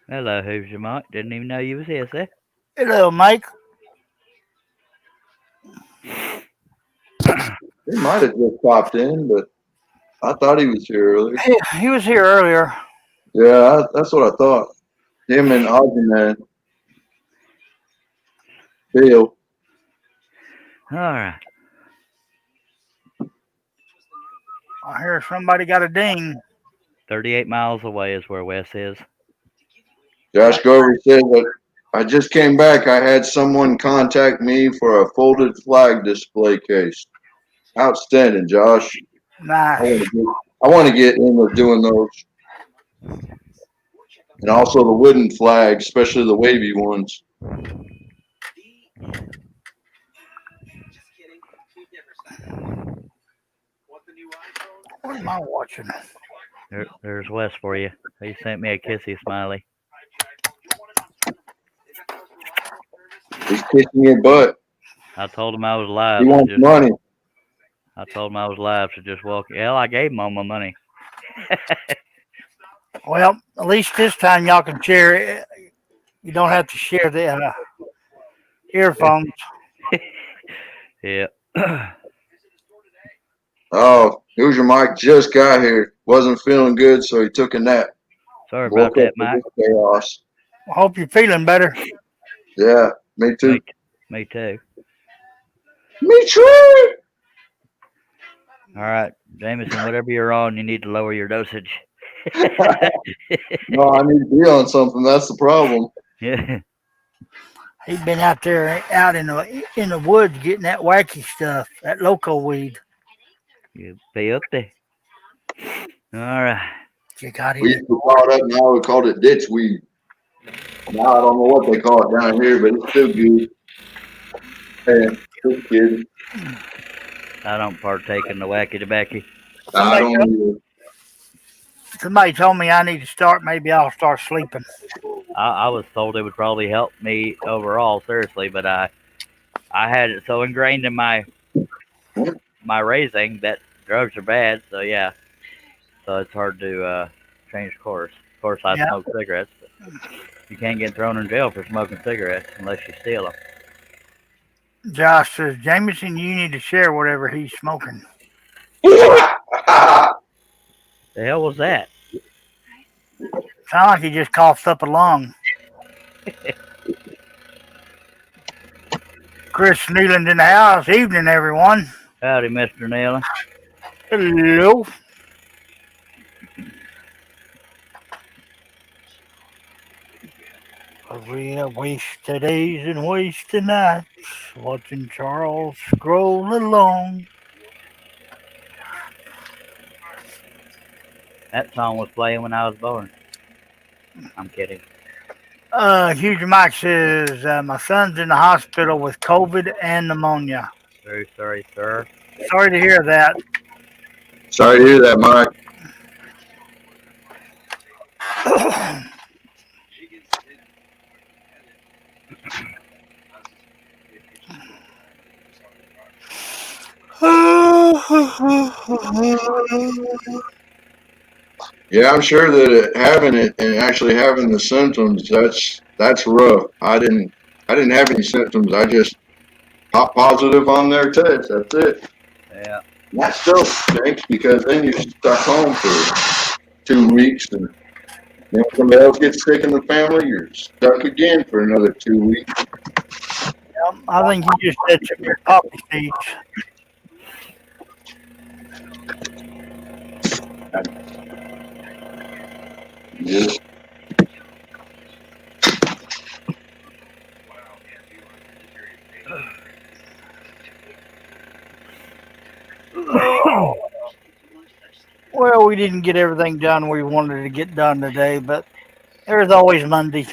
Hello, who's your mic? Didn't even know you was here, sir. Hello, Mike. He might have just popped in, but I thought he was here earlier. He was here earlier. Yeah, that's what I thought. Him and Austin Man. Bill. All right. I hear somebody got a ding. 38 miles away is where Wes is. Josh Gover said that I just came back. I had someone contact me for a folded flag display case. Outstanding, Josh. Nice. I want to get in with doing those. And also the wooden flags, especially the wavy ones. What am I watching? There's Wes for you. He sent me a kissy smiley. He's kissing your butt. I told him I was He live. wants money. I told him I was live, so just walk. Hell, I gave him all my money. Well, at least this time y'all can share it. You don't have to share the earphones. Yeah. Oh, Hoosier Mike just got here. Wasn't feeling good, so he took a nap. Sorry about Woke up that, to Mike. this chaos. I hope you're feeling better. Yeah, me too. Me too. Me too. All right, Jameson, whatever you're on, you need to lower your dosage. No, I need to be on something. That's the problem. Yeah. He's been out there, out in the woods, getting that wacky stuff, that loco weed. You be up there. All right. You got We it. used to call it up, now we called it ditch weed. Now I don't know what they call it down here, but it's still good. Yeah, just kidding. I don't partake in the wacky tobacco. I don't either. Somebody told me I need to start. Maybe I'll start sleeping. I was told it would probably help me overall, seriously, but I had it so ingrained in my raising that drugs are bad. So yeah, so it's hard to change course. Of course, I Yeah. smoke cigarettes. But you can't get thrown in jail for smoking cigarettes unless you steal them. Josh says, Jameson, you need to share whatever he's smoking. The hell was that? Sound like he just coughed up a lung. Chris Nealand in the house. Evening, everyone. Howdy, Mr. Nealon. Hello. We wasted days and wasted nights watching Charles scroll along. That song was playing when I was born. I'm kidding. Huge Mike says, my son's in the hospital with COVID and pneumonia. Very sorry, sir. Sorry to hear that. Sorry to hear that, Mike. Yeah, I'm sure that having it and actually having the symptoms, that's rough. I didn't have any symptoms. I just pop positive on their test. That's it. Yeah. And that still stinks because then you're stuck home for 2 weeks, and then when somebody else gets sick in the family, you're stuck again for another 2 weeks. I think you just said some your coffee seeds. Yeah. Well, we didn't get everything done we wanted to get done today, but there's always Monday.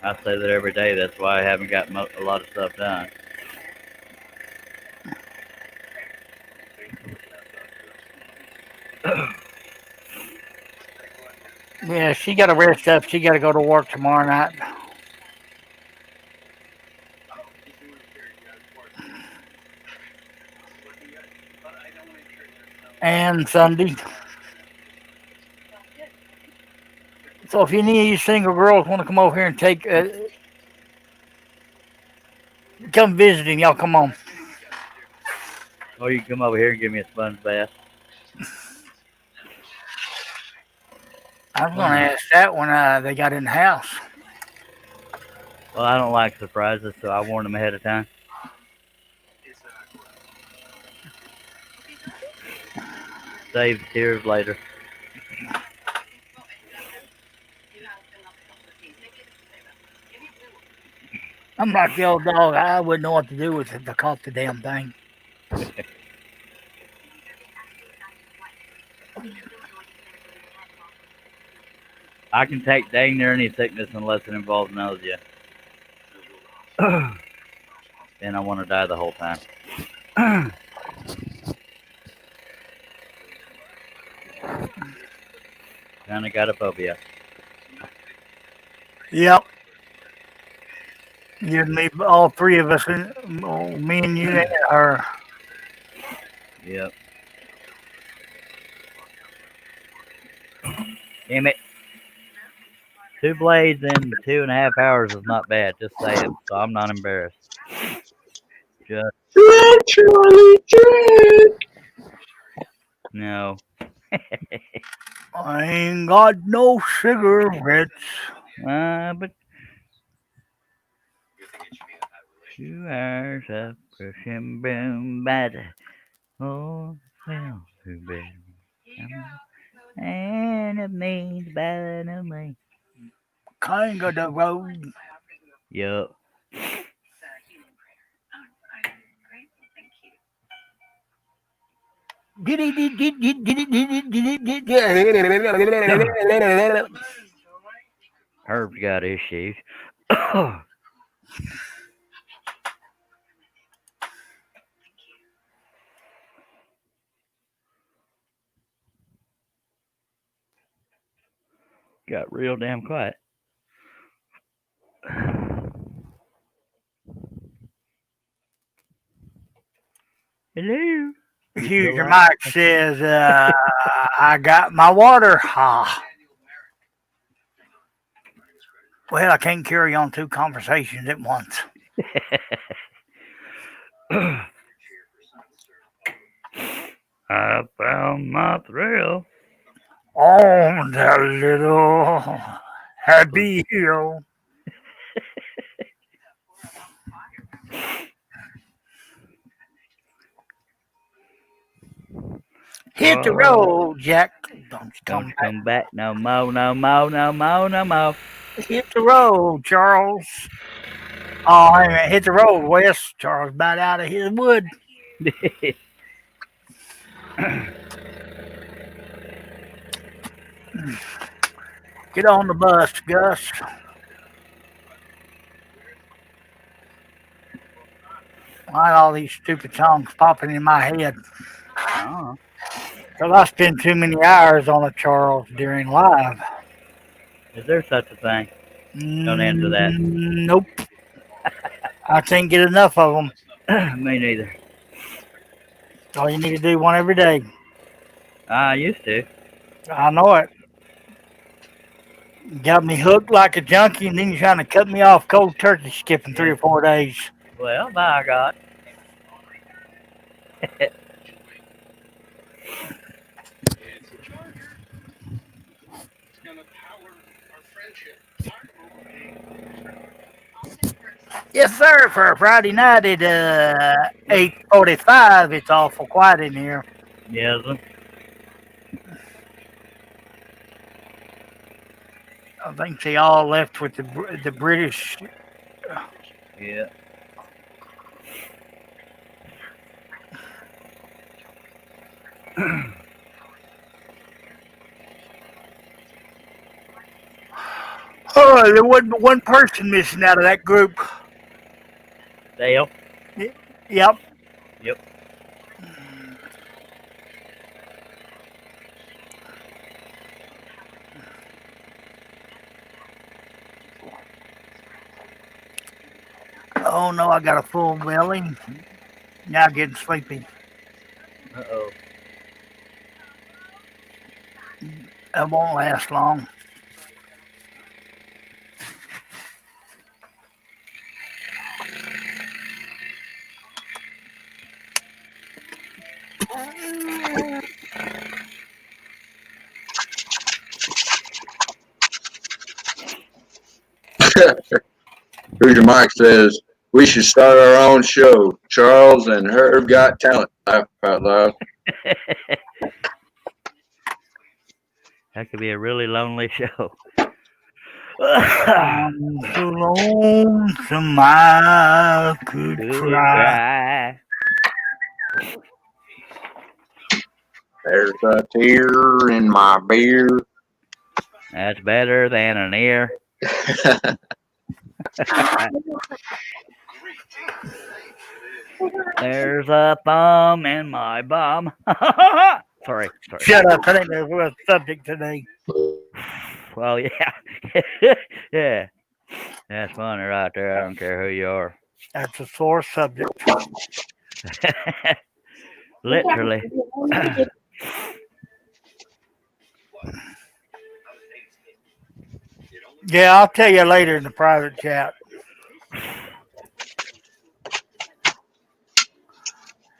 I say that every day. That's why I haven't got a lot of stuff done. Yeah, she got to rest up. She got to go to work tomorrow night. And Sunday. So if any of you single girls want to come over here and take, come visiting, y'all come on. Or you can come over here and give me a sponge bath. I was going to ask that when they got in the house. Well, I don't like surprises, so I warn them ahead of time. Save tears later. I'm like the old dog. I wouldn't know what to do with it to caught the damn thing. I can take dang near any sickness unless it involves nausea. Then I want to die the whole time. Kind of got a phobia. Yep. You and me, all three of us, me and you and her. Yep. Damn it. 2 blades in 2.5 hours is not bad. Just saying. So I'm not embarrassed. Just Charlie Jack. no. I ain't got no cigarettes. But 2 hours of pushing boom bad. Oh, well, too bad. And it means bad to me. King of the road. Yup. Herb's got issues. Got real damn quiet. Hello. User Mike says, I got my water. Well, I can't carry on 2 conversations at once. I found my thrill. On the little happy hill. Hit the road, Jack. Don't you Don't come come back back. no more, no more, no more, no more. Hit the road, Charles. Oh, hey, man, hit the road, Wes. Charles about out of his wood. Get on the bus, Gus. Why all these stupid songs popping in my head? Oh, Because I spend too many hours on a Charles during live. is there such a thing? Don't answer that. Nope. I can't get enough of them. Me neither. All you need to do one every day. I used to. I know it. Got me hooked like a junkie, and then you're trying to cut me off cold turkey, skipping 3 or 4 days. Well, by God. Yes, sir. For a Friday night at 8:45, it's awful quiet in here. Yes. I think they all left with the British. Yeah. Oh, there wasn't but one person missing out of that group. Dale. Yep. Yep. Oh no, I got a full belly. Now getting sleepy. Uh-oh. That won't last long. Hoosier Mike says we should start our own show. Charles and Herb got talent. Laugh out loud. That could be a really lonely show. I'm so lonesome I could cry. There's a tear in my beer. That's better than an ear. There's a thumb in my bum. Sorry. Shut up. That ain't the subject today. Well, yeah. Yeah. That's funny right there. I don't care who you are. That's a sore subject. Literally. Yeah, I'll tell you later in the private chat.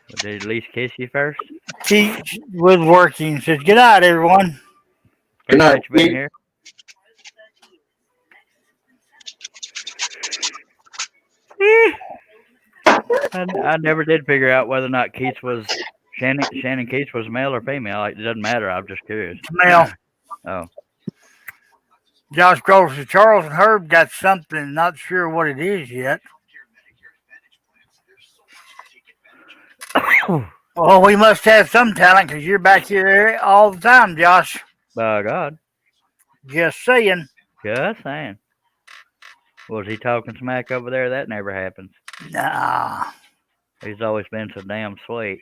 Did he at least kiss you first? She was working. Says, good night, everyone. Good night. Appreciate you being here. I never did figure out whether or not Keats was Shannon Keats was male or female. It doesn't matter. I'm just curious. Mel, Oh, Josh Groves says, Charles and Herb got something. Not sure what it is yet. Oh, we must have some talent because you're back here all the time, Josh. by God. Just saying. Just saying. Was he talking smack over there? That never happens. Nah. He's always been so damn sweet.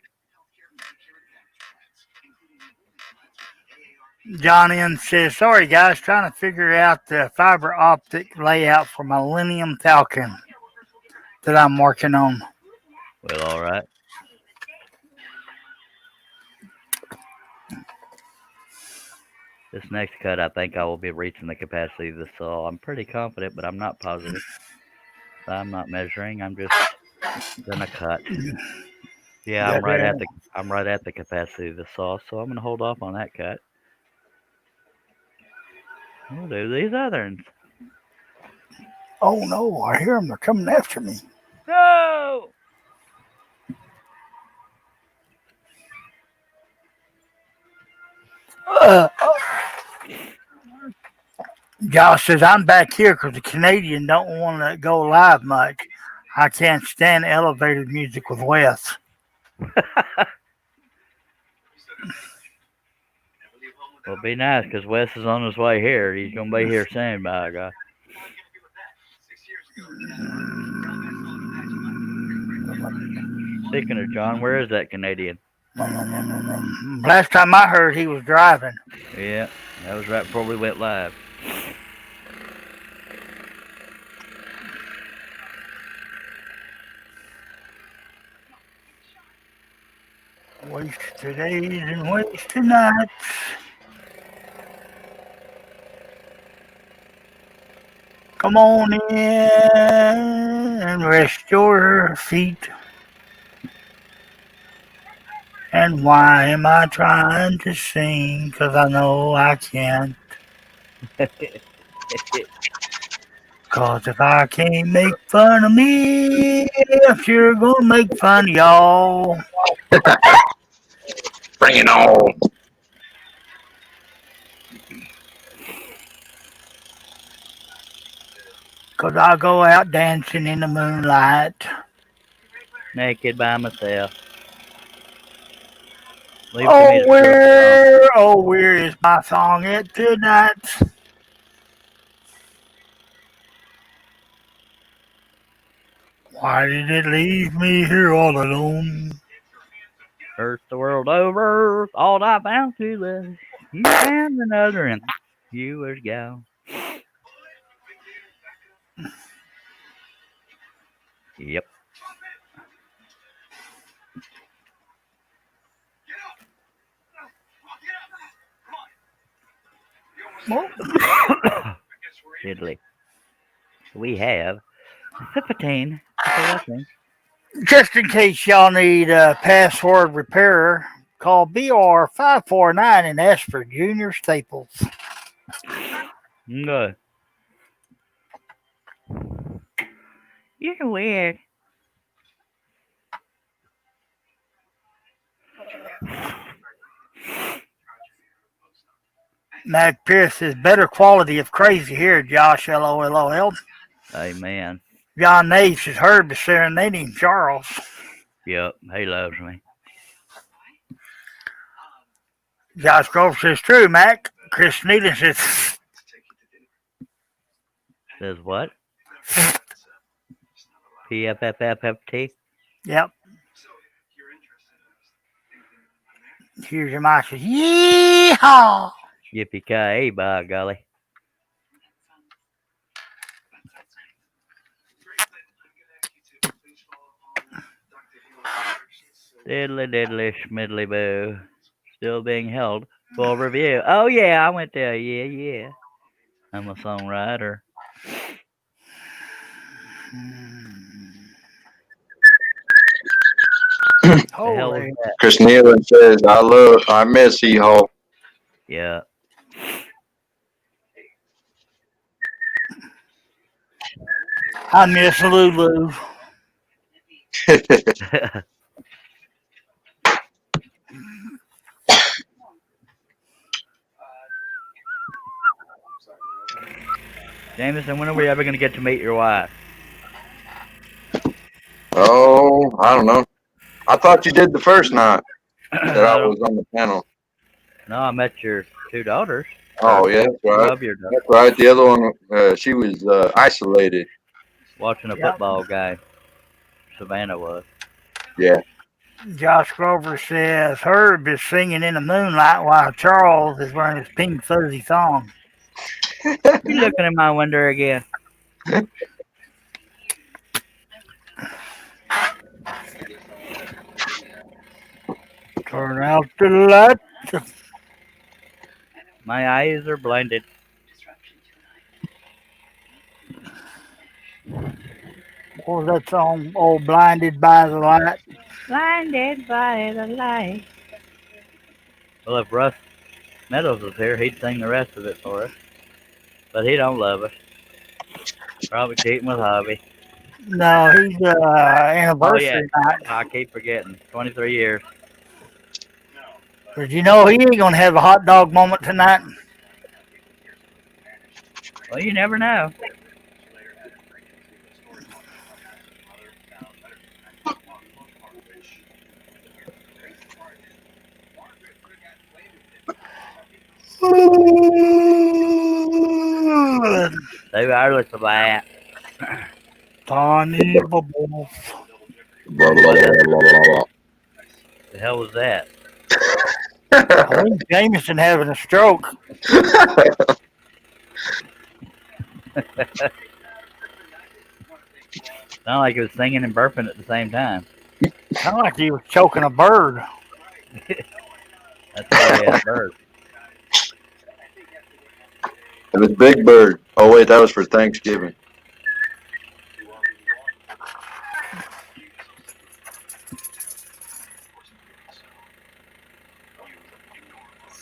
John N says, sorry guys, trying to figure out the fiber optic layout for Millennium Falcon that I'm working on. Well, all right. This next cut, I think I will be reaching the capacity of the saw. I'm pretty confident, but I'm not positive. I'm not measuring. I'm just gonna cut. Yeah, I'm right at the capacity of the saw, so I'm gonna hold off on that cut. We'll do these other ones. Oh no, I hear them. They're coming after me. No! Josh says, I'm back here because the Canadian don't want to go live much. I can't stand elevated music with Wes. Well, be nice because Wes is on his way here. He's gonna be here soon, by God. Speaking of John, where is that Canadian? Last time I heard, he was driving. Yeah, that was right before we went live. Wasted days and wasted nights. Come on in and rest your feet. And why am I trying to sing? 'Cause I know I can't. 'Cause if I can't make fun of me, I'm sure gonna make fun of y'all. Bring it on. Cause I go out dancing in the moonlight. Naked by myself. Leave it to me Oh, where is my song at tonight? Why did it leave me here all alone? Earth the world over, all I found to was you found another and you was gone. Yep. Diddly. We have 15. Just in case y'all need a password repairer, call BR549 and ask for Junior Staples. No. You're weird. Mac Pierce says better quality of crazy here, Josh, LOLOL. Amen. John Nave says Herb is serenading Charles. Yep, he loves me. Josh Grove says true, Mac. Chris Needham says Says what? PFFFFT? yep. Here's your mic says, yeehaw! Yippee-ki-yay, by golly. Diddly diddly schmiddly boo. Still being held for review. Oh yeah, I went there. Yeah. I'm a songwriter. The hell was Holy. that? Chris Nealon says, I miss Hall. Yeah. I miss Lulu. Jameson, when are we ever going to get to meet your wife? Oh, I don't know. I thought you did the first night that I I don't, was on the panel. no, I met your two daughters. Oh, yeah, that's right. Love your daughters. That's right. The other one, she was isolated. Watching a Yep. football game. Savannah was. Yeah. Josh Grover says Herb is singing in the moonlight while Charles is wearing his pink fuzzy thong. You looking in my window again? Turn out the light. My eyes are blinded. What was that song? Oh, blinded by the light. Blinded by the light. Well, if Russ Meadows was here, he'd sing the rest of it for us. But he don't love us. Probably cheating with Hobby. No, he's anniversary night. I keep forgetting. 23 years. But you know he ain't gonna have a hot dog moment tonight. Well, you never know. They wireless of that. Tiny bubbles. The hell was that? I think Jameson having a stroke. Sounded like he was singing and burping at the same time. Sounded like he was choking a bird. That's a big ass bird. It was Big Bird. Oh, wait, that was for Thanksgiving.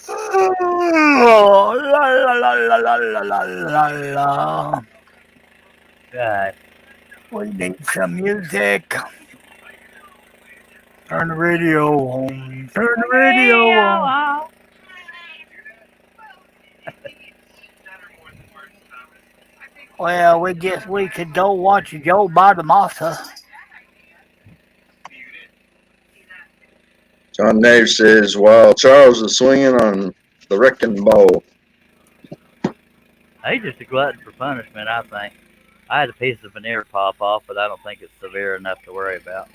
Oh, la la la la la la la la. God. We need some music. Turn the radio on. Turn the radio on. Well, we guess we could go watch Joe Bonamassa. John Nave says, while Charles is swinging on the wrecking ball. He's just a glutton for punishment, I think. I had a piece of veneer pop off, but I don't think it's severe enough to worry about.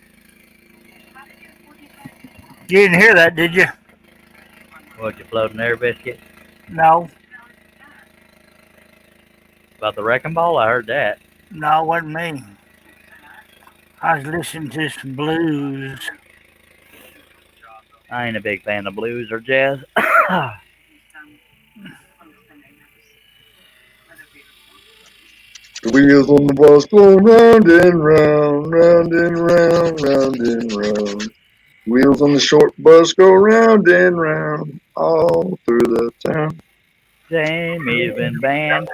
You didn't hear that, did you? What, you floating air biscuit? No. About the wrecking ball? I heard that. No, it wasn't me. I was listening to some blues. I ain't a big fan of blues or jazz. The wheels on the bus go round and round, round and round, round and round. Wheels on the short bus go round and round, all through the town. Jamie's been banned.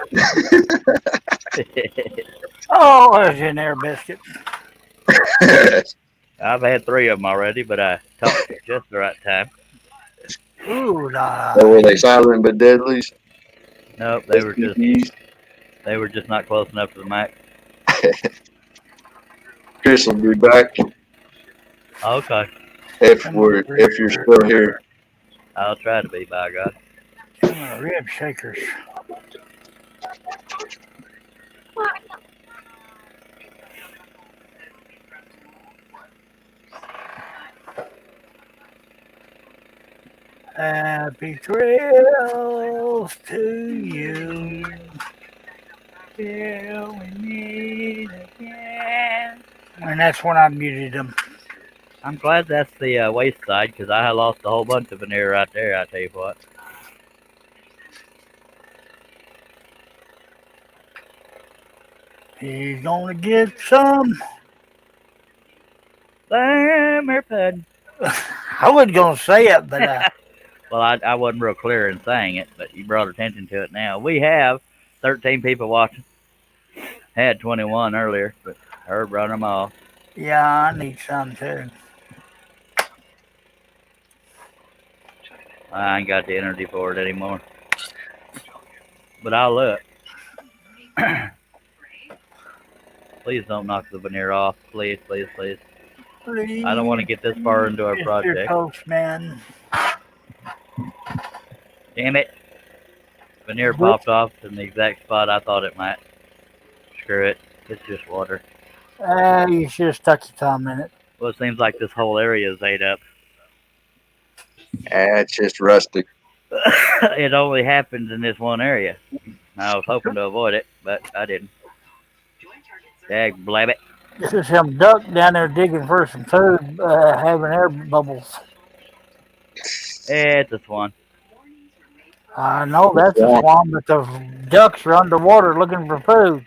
Oh, there's an air biscuit. I've had 3 of them already, but I talked at just the right time. Ooh, la. Or were they silent but deadlies? Nope, they were just not close enough to the mic. Chris will be back Okay, if you're still here. I'll try to be, by God. Rib shakers. Happy trails to you. Till we meet again. And that's when I muted them. I'm glad that's the waist side because I lost a whole bunch of veneer right there. I tell you what. He's gonna get some. Summer pudding. I wasn't gonna say it, but Well, I wasn't real clear in saying it, but you brought attention to it now. We have 13 people watching. Had 21 earlier, but Herb run them off. yeah, I need some too. I ain't got the energy for it anymore. But I'll look. Please don't knock the veneer off. Please, please, please. Please, I don't want to get this far into our Mr. project. Postman. Damn it. Veneer popped off in the exact spot I thought it might. Screw it. It's just water. You should have stuck your thumb in it. Well, it seems like this whole area is ate up. It's just rustic. It only happens in this one area. I was hoping to avoid it, but I didn't. Dag blabbit. This is some duck down there digging for some food, having air bubbles. It's a swan. I know that's a swan, but the ducks are underwater looking for food,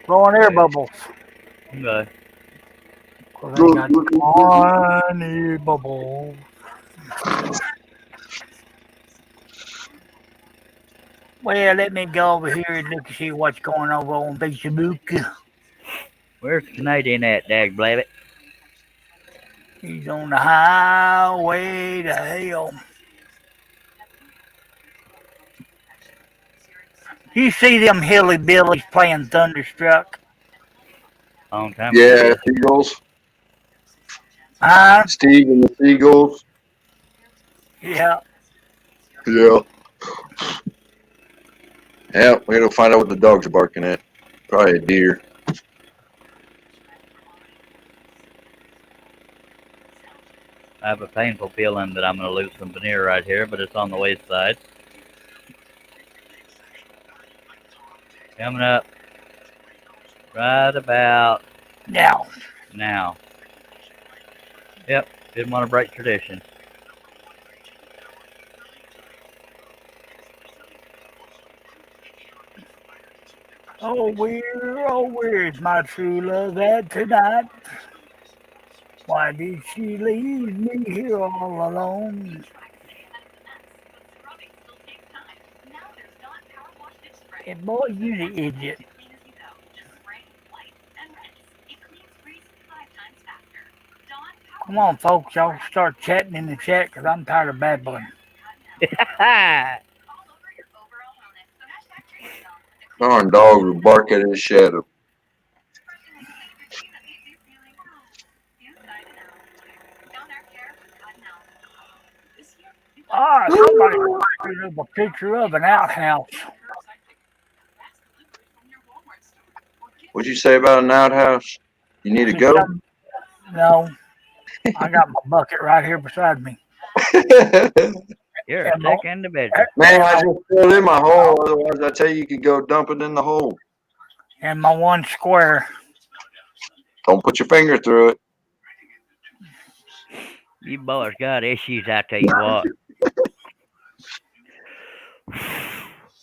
blowing air bubbles. Okay. Well, they got tiny bubbles. Well, let me go over here and look and see what's going over on Facebook. Where's the Canadian at, dag blabbit? He's on the highway to hell. You see them hilly billies playing Thunderstruck? Long time Yeah, ago. Seagulls. Huh? Steve and the Seagulls. Yeah. Yeah. Yeah, we're gonna find out what the dogs are barking at. Probably a deer. I have a painful feeling that I'm going to lose some veneer right here, but it's on the waist side. Coming up right about Now. now. Yep, didn't want to break tradition. Oh, where's my true love at tonight? Why did she leave me here all alone? And boy, you the idiot. Come on, folks, y'all start chatting in the chat because I'm tired of babbling. Darn dog will bark at his shadow. Somebody put up a picture of an outhouse. What'd you say about an outhouse? You need to go? No, I got my bucket right here beside me. You're a sick individual. Man, I just filled in my hole. Otherwise, I tell you could go dump it in the hole. And my one square. Don't put your finger through it. You boys got issues, I tell you what.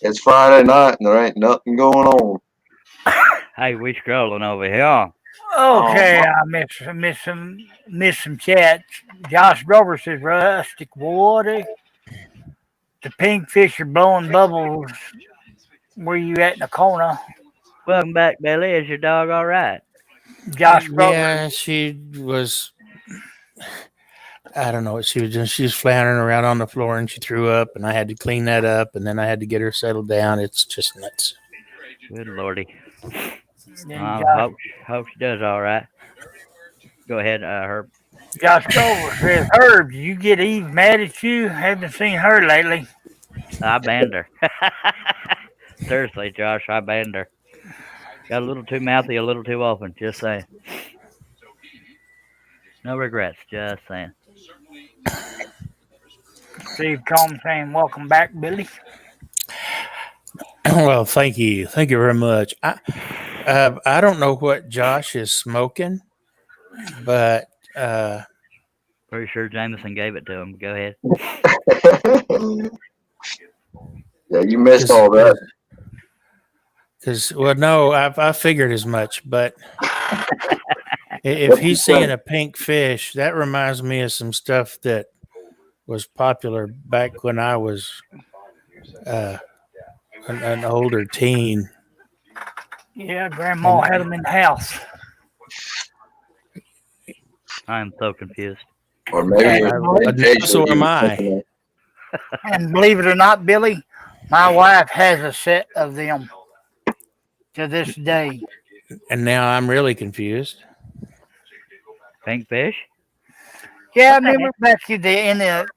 It's Friday night and there ain't nothing going on. Hey, we scrolling over here. Okay, I missed some chats. Josh Grover says rustic water. The pink fish are blowing bubbles. Where you at in the corner? Welcome back, Billy. Is your dog all right? Josh Grover. Yeah, she was. I don't know what she was doing. She was floundering around on the floor and she threw up, and I had to clean that up, and then I had to get her settled down. It's just nuts. Good lordy. Josh, Hope she does all right. Go ahead, Herb. Josh Grover says, Herb, you get Eve mad at you? Haven't seen her lately. I banned her. Seriously, Josh, I banned her. Got a little too mouthy, a little too open. Just saying. No regrets. Just saying. Steve Combs saying, "Welcome back, Billy." Well, thank you very much. I don't know what Josh is smoking, but Pretty sure Jameson gave it to him. Go ahead. Yeah, you missed all that. because well, no, I figured as much. But if he's seeing a pink fish, that reminds me of some stuff that was popular back when I was an older teen. Yeah, Grandma had them in the house. I am so confused. Or maybe So am I. And believe it or not, Billy, my wife has a set of them to this day. And now I'm really confused. Pink fish? Yeah, I remember back in the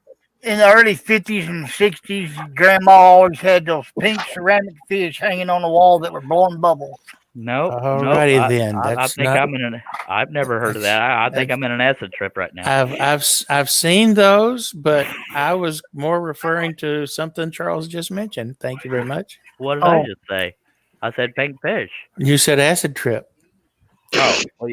early 50s and 60s, Grandma always had those pink ceramic fish hanging on the wall that were blowing bubbles. Nope. Alrighty Nope. then. I That's think not. I'm in an. I've never heard of that. I think I'm in an acid trip right now. I've seen those, but I was more referring to something Charles just mentioned. Thank you very much. What did I just say? I said pink fish. You said acid trip. Oh, well,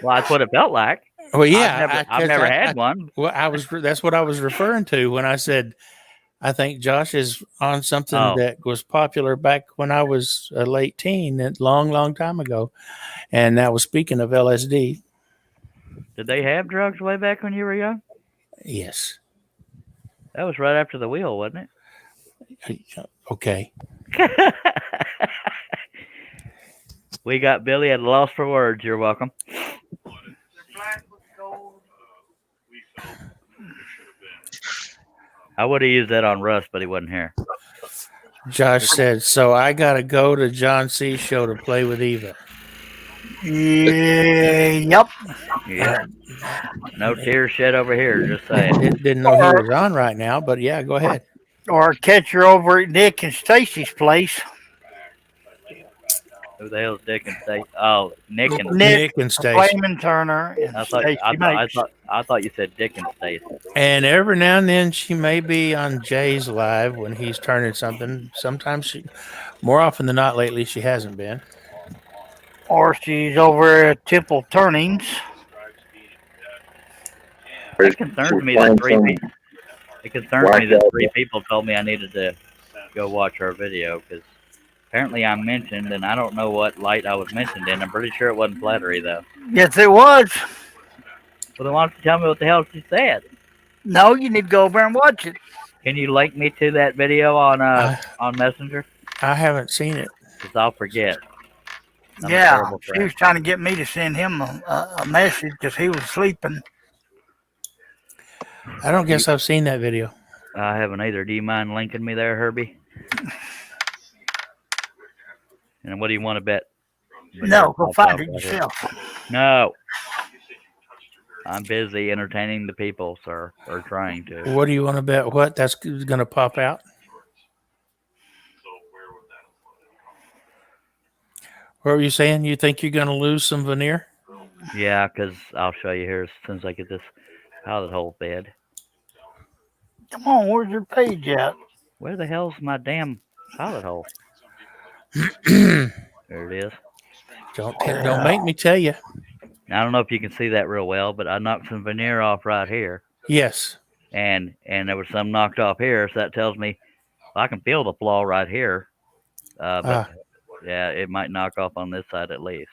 that's what it felt like. Well, yeah, I've never had one. Well, that's what I was referring to when I said I think Josh is on something that was popular back when I was a late teen, a long time ago, and that was speaking of LSD. Did they have drugs way back when you were young? Yes. That was right after the wheel, wasn't Okay. it? We got Billy at a loss for words. You're welcome. I would have used that on Russ, but he wasn't here. Josh said, so I got to go to John C.'s show to play with Eva. Yep. Yeah. No tears shed over here, just saying. Didn't know he was on right now, but yeah, go ahead. Or catch her over at Nick and Stacy's place. Who the hell's Dick and Stacy? Oh, Nick and Stacy. Flamin' Turner and I thought you said Dick and Stacy. And every now and then she may be on Jay's live when he's turning something. Sometimes more often than not lately, she hasn't been. Or she's over at Temple Turnings. It concerns me that three people told me I needed to go watch our video because apparently I'm mentioned, and I don't know what light I was mentioned in. I'm pretty sure it wasn't flattery, though. Yes, it was. Well, then why don't you tell me what the hell she said? No, you need to go over and watch it. Can you link me to that video on Messenger? I haven't seen it. Because I'll forget. Yeah, she was trying to get me to send him a message because he was sleeping. I don't guess I've seen that video. I haven't either. Do you mind linking me there, Herbie? And what do you want to bet? No, go find it yourself. No. I'm busy entertaining the people, sir, or trying to. What do you want to bet? What? That's going to pop out? What were you saying? You think you're going to lose some veneer? Yeah, because I'll show you here as soon as I get this pilot hole fed. Come on, where's your page at? Where the hell's my damn pilot hole? There it is. Don't make me tell you. I don't know if you can see that real well, but I knocked some veneer off right here. Yes. And there was some knocked off here, so that tells me I can feel the flaw right here. But yeah, it might knock off on this side at least.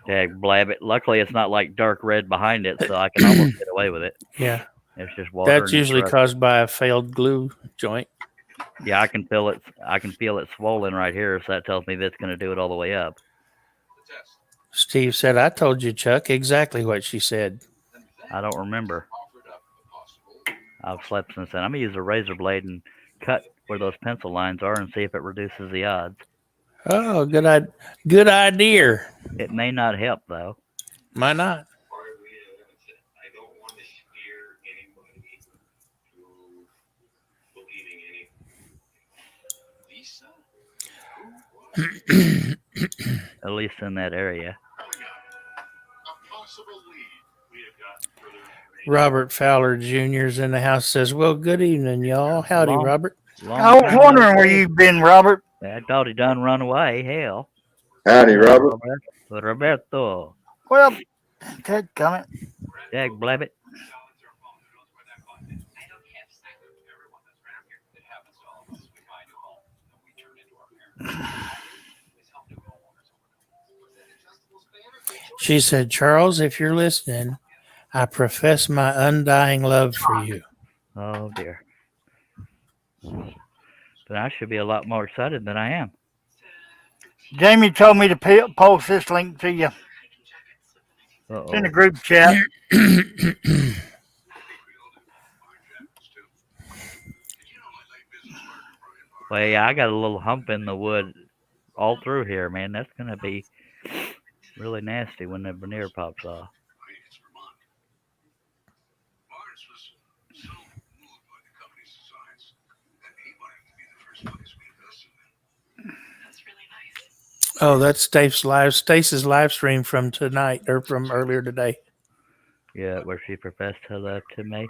Yeah, blab it. Luckily, it's not like dark red behind it, so I can almost get away with it. Yeah. It's just water. That's usually caused by a failed glue joint. Yeah, I can feel it. I can feel it swollen right here, so that tells me that's going to do it all the way up. Steve said, I told you, Chuck, exactly what she said. I don't remember. I've slept since then. I'm going to use a razor blade and cut where those pencil lines are and see if it reduces the odds. Oh, good idea. It may not help, though. Might not. At least in that area. Robert Fowler Jr.'s in the house. Says, "Well, good evening, y'all. Howdy, Long- Robert." I was wondering where you've been, Robert. I thought he done run away. Hell. Howdy, Robert. Roberto. Well, Ted coming. Dag blabbit. She said, "Charles, if you're listening, I profess my undying love for you." Oh dear. But I should be a lot more excited than I am. Jamie told me to post this link to you. It's in the Uh-oh. group chat. Well, yeah, I got a little hump in the wood all through here, man. That's gonna be really nasty when the veneer pops off. Oh, that's Stace's live stream from tonight or from earlier today. Yeah, where she professed her love to me.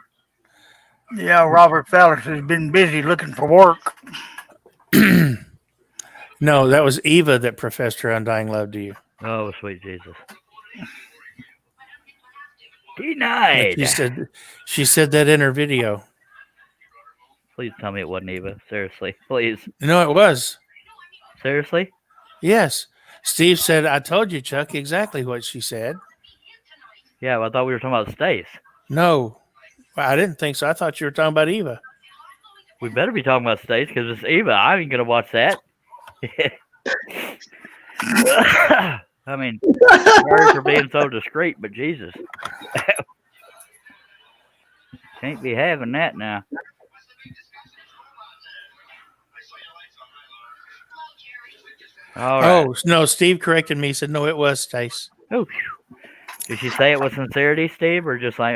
Yeah, Robert Fellers has been busy looking for work. No, that was Eva that professed her undying love to you. Oh, sweet Jesus. But Denied. she said that in her video. Please tell me it wasn't Eva. Seriously, please. No, it was. Seriously? Yes. Steve said, "I told you, Chuck, exactly what she said." Yeah, well, I thought we were talking about Stace. No, I didn't think so. I thought you were talking about Eva. We better be talking about Stace because it's Eva. I ain't gonna watch that. I mean, sorry for being so discreet, but Jesus, can't be having that now. All right. Oh, no, Steve corrected me. He said, "No, it was Stace." Oh, phew. Did she say it with sincerity, Steve, or just like,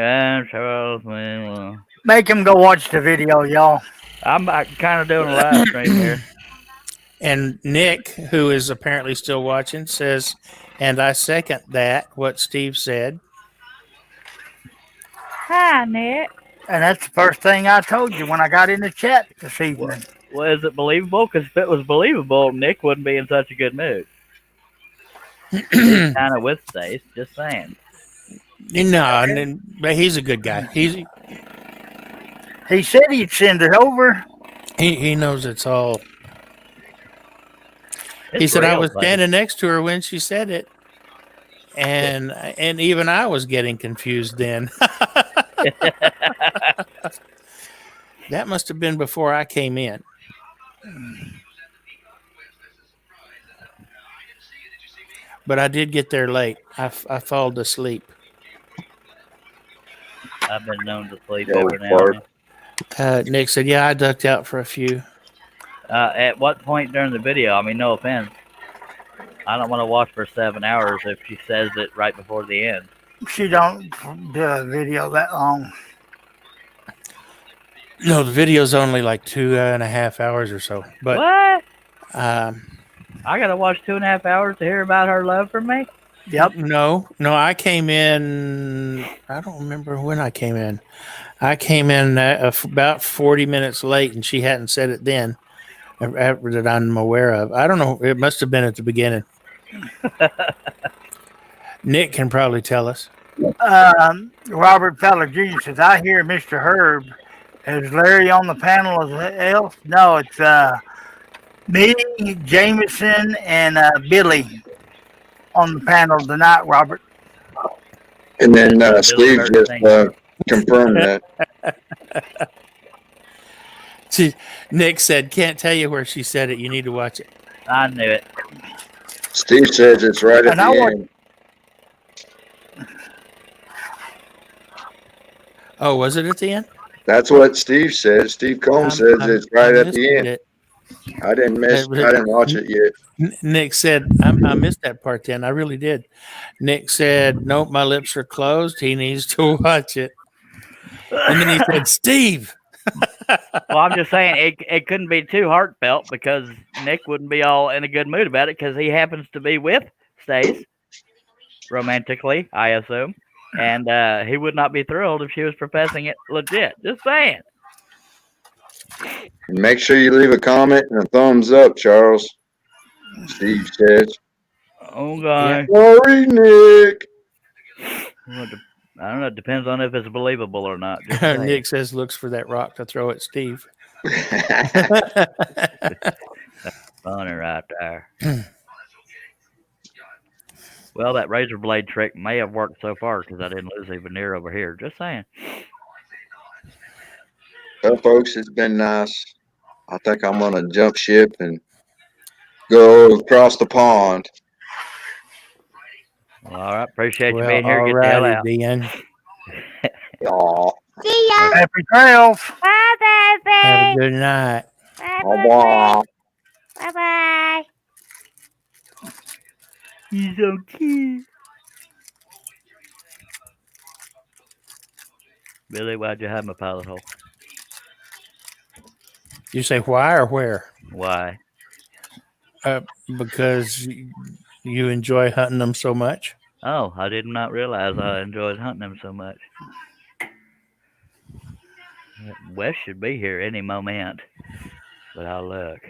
Charles? Well, Make him go watch the video, y'all. I'm kind of doing a live stream here. And Nick, who is apparently still watching, says, "And I second that, what Steve said." Hi, Nick. And that's the first thing I told you when I got in the chat this evening. Well, is it believable? Because if it was believable, Nick wouldn't be in such a good mood. He's kind of with Stace, just saying. No, but he's a good guy. He said he'd send it over. He knows it's all. It's He said, "I real, was buddy. standing next to her when she said it, and even I was getting confused then." That must have been before I came in. But I did get there late. I fallen asleep. I've been known to sleep Yeah, every we now and then. Nick said, "Yeah, I ducked out for a few." At what point during the video? I mean, no offense. I don't want to watch for 7 hours if she says it right before the end. She don't do a video that long. No, the video's only like 2.5 hours or so. But What? um, I gotta watch 2.5 hours to hear about her love for me? Yep. no, I came in. I don't remember when I came in. I came in about 40 minutes late, and she hadn't said it then. After that, I'm aware of. I don't know. It must have been at the beginning. Nick can probably tell us. Robert Feller Jr. says, I hear Mr. Herb. Is Larry on the panel as else? No, it's me, Jameson, and Billy on the panel tonight, Robert. And then Steve just confirmed that. Nick said, "Can't tell you where she said it. You need to watch it." I knew it. Steve says it's right at And I the want- end. Oh, was it at the end? That's what Steve says. Steve Combs says it's right I at the missed end. it. I didn't watch it yet. Nick said, I missed that part then. I really did. Nick said, "Nope, my lips are closed. He needs to watch it." And then he said, "Steve." Well, I'm just saying it couldn't be too heartfelt because Nick wouldn't be all in a good mood about it because he happens to be with Stace romantically, I assume. and he would not be thrilled if she was professing it legit. Just saying. And make sure you leave a comment and a thumbs up, Charles. Steve says. Okay. Sorry, Nick. Well, I don't know. It depends on if it's believable or not. Just saying. Nick says looks for that rock to throw at Steve. Funny right there. Well, that razor blade trick may have worked so far because I didn't lose a veneer over here. Just saying. Well, folks, it's been nice. I think I'm going to jump ship and go across the pond. Well, all right. Appreciate you Well, being here. all Get the hell righty, out. then. Aw. See ya. Happy trails. Bye, baby. Have a good night. Bye, Aw. bye. Bye. He's so cute. Billy, why'd you hide my pilot hole? You say why or where? Why? Because you enjoy hunting them so much. Oh, I did not realize I enjoyed hunting them so much. Wes should be here any moment, but I'll look.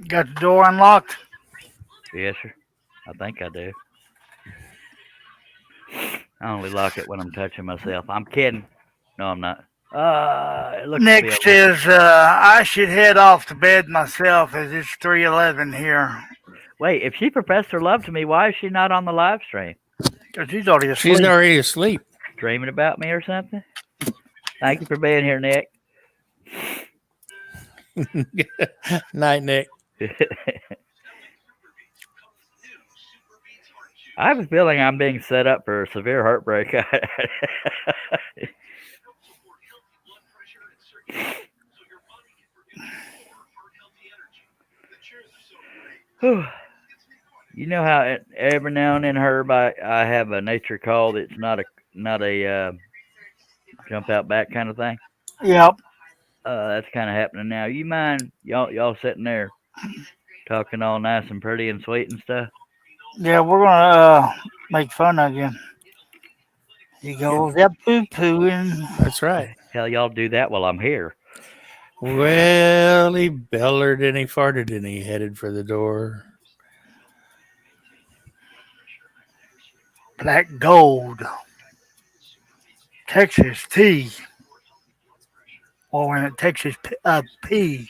Got the door unlocked? Yes, sir. I think I do. I only lock it when I'm touching myself. I'm kidding. No, I'm not. It looks Nick to be says I should head off to bed myself as it's 3:11 here. Wait, if she professed her love to me, why is she not on the live stream? Because she's already asleep. She's already asleep. Dreaming about me or something? Thank you for being here, Nick. Night, Nick. I have a feeling I'm being set up for a severe heartbreak. You know how every now and then, Herb, I have a nature call that's not a jump out back kind of thing. Yep. That's kind of happening now. You mind y'all sitting there talking all nice and pretty and sweet and stuff? Yeah, we're gonna make fun of you. He goes up poo pooing. That's right. Hell, y'all do that while I'm here. Well, he bellered and he farted and he headed for the door. Black gold. Texas tea. Or when it Texas pea.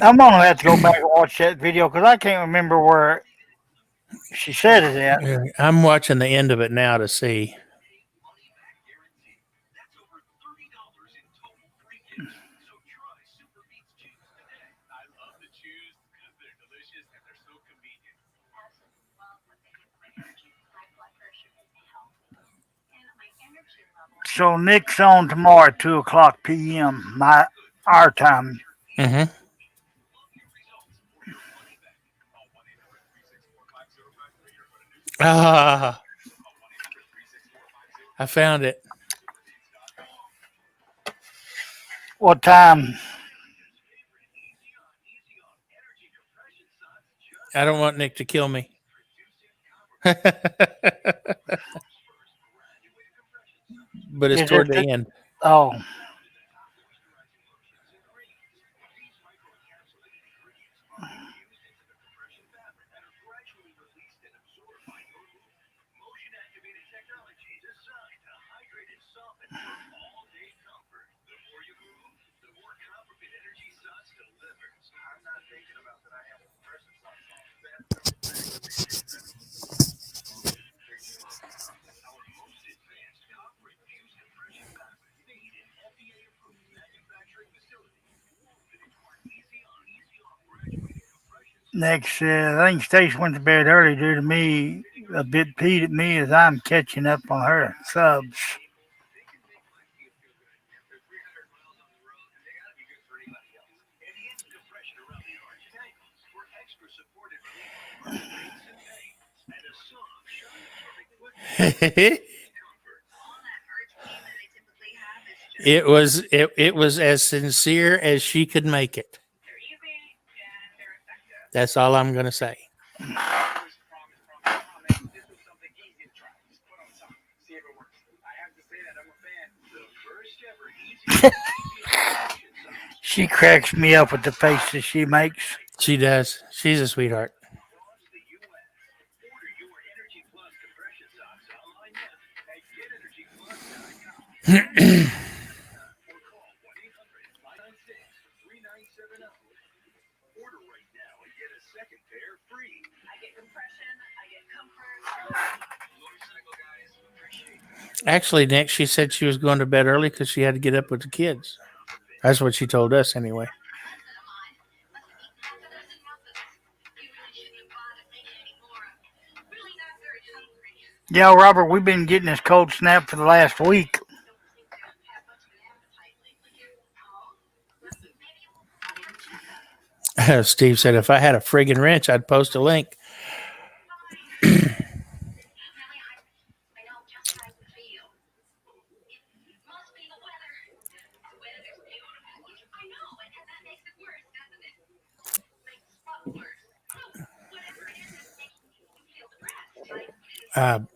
I'm gonna have to go back and watch that video because I can't remember where she said it at. Yeah, I'm watching the end of it now to see. So Nick's on tomorrow at 2:00 p.m. Our time. Mm-hmm. Ah, I found it. What time? I don't want Nick to kill me. But it's Is toward it- the end. Oh, next, I think Stace went to bed early due to me a bit peeved at me as I'm catching up on her subs. It was as sincere as she could make it. That's all I'm going to say. She cracks me up with the faces she makes. She does. She's a sweetheart. Actually, Nick, she said she was going to bed early because she had to get up with the kids. That's what she told us anyway. Yeah, Robert, we've been getting this cold snap for the last week. Steve said, if I had a friggin' wrench, I'd post a link.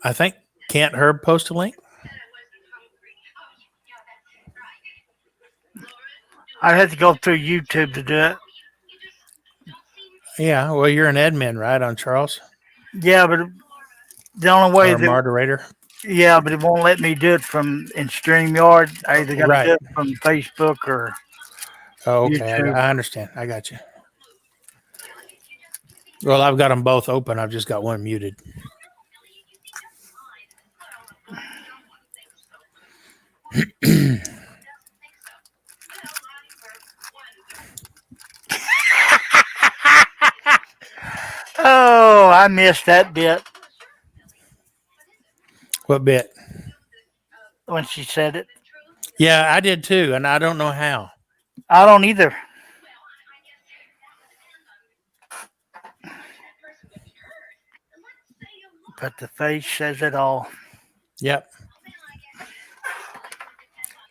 I think, can't Herb post a link? I'd have to go through YouTube to do it. Yeah, well, you're an admin, right, on Charles? Yeah, but the only way Or moderator? yeah, but it won't let me do it from in StreamYard. I either got to Right. do it from Facebook or Oh, okay. YouTube. I understand. I got you. Well, I've got them both open. I've just got one muted. Oh, I missed that bit What bit? when she said it. Yeah, I did too, and I don't know how. I don't either. But the face says it all. Yep.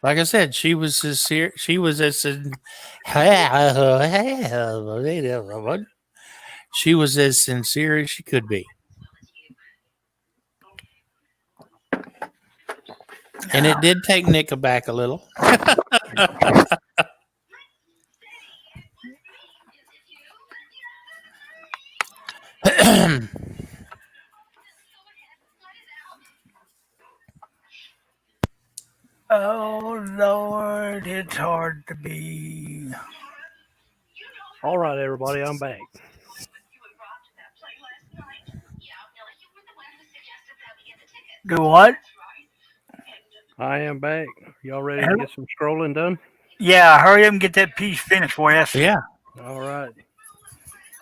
Like I said, she was sincere. She was she was as sincere as she could be. And it did take Nick aback a little. Oh, Lord, it's hard to be. All right, everybody, I'm back. Do what? I am back. Y'all ready to get some scrolling done? Yeah, hurry up and get that piece finished, Wes. Yeah. All right.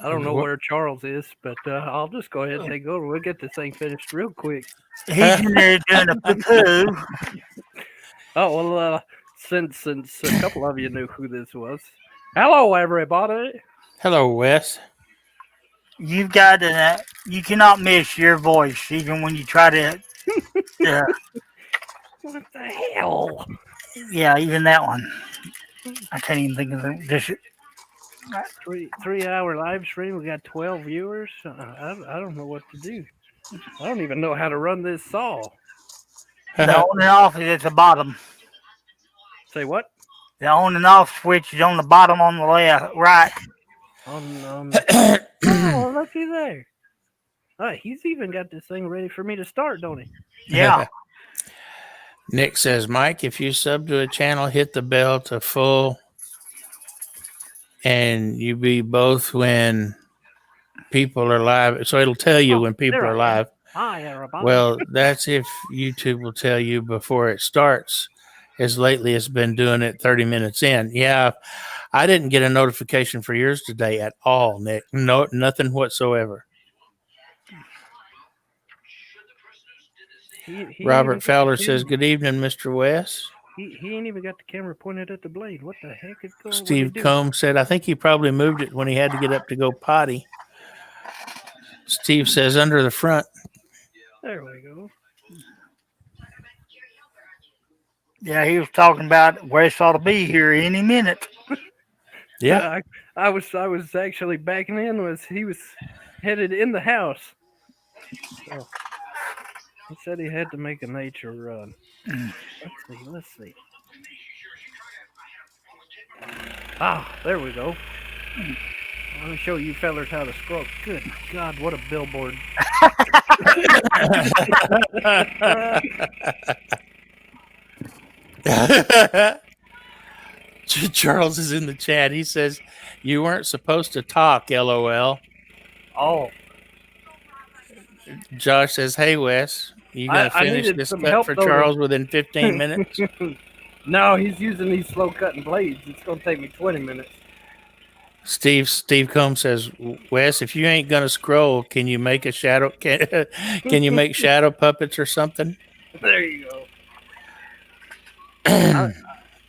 I don't know where Charles is, but I'll just go ahead and take over. We'll get this thing finished real quick. He's in there doing a poo-poo. Oh, well, since a couple of you knew who this was. Hello, everybody. Hello, Wes. You've got to, you cannot miss your voice, even when you try to, What the hell? yeah, even that one. I can't even think of this. 3 hour live stream. We got 12 viewers. I don't know what to do. I don't even know how to run this saw. The on and off is at the bottom. Say what? The on and off switch is on the bottom on the left, right. Oh, looky there. He's even got this thing ready for me to start, don't he? Yeah. Nick says, Mike, if you sub to a channel, hit the bell to full, and you be both when people are live. So it'll tell you when people are live. Hi, everybody. Well, that's if YouTube will tell you before it starts. As lately, it's been doing it 30 minutes in. Yeah, I didn't get a notification for yours today at all, Nick. No, nothing whatsoever. Robert Fowler says, good evening, Mr. West. He ain't even got the camera pointed at the blade. What the heck is going on? Steve Combs said, I think he probably moved it when he had to get up to go potty. Steve says under the front. There we go. Yeah, he was talking about Wes ought to be here any minute. Yeah. I was actually backing in. He was headed in the house. So he said he had to make a nature run. Let's see. Ah, there we go. Let me show you fellers how to scroll. Good God, what a billboard. Charles is in the chat. He says, "You weren't supposed to talk, LOL." Oh, Josh says, "Hey, Wes, you going to I finish needed this some cut help, for though. Charles within 15 minutes?" No, he's using these slow cutting blades. It's going to take me 20 minutes. Steve Combs says, "Wes, if you ain't going to scroll, can you make a shadow? Can you make shadow puppets or something?" There you go.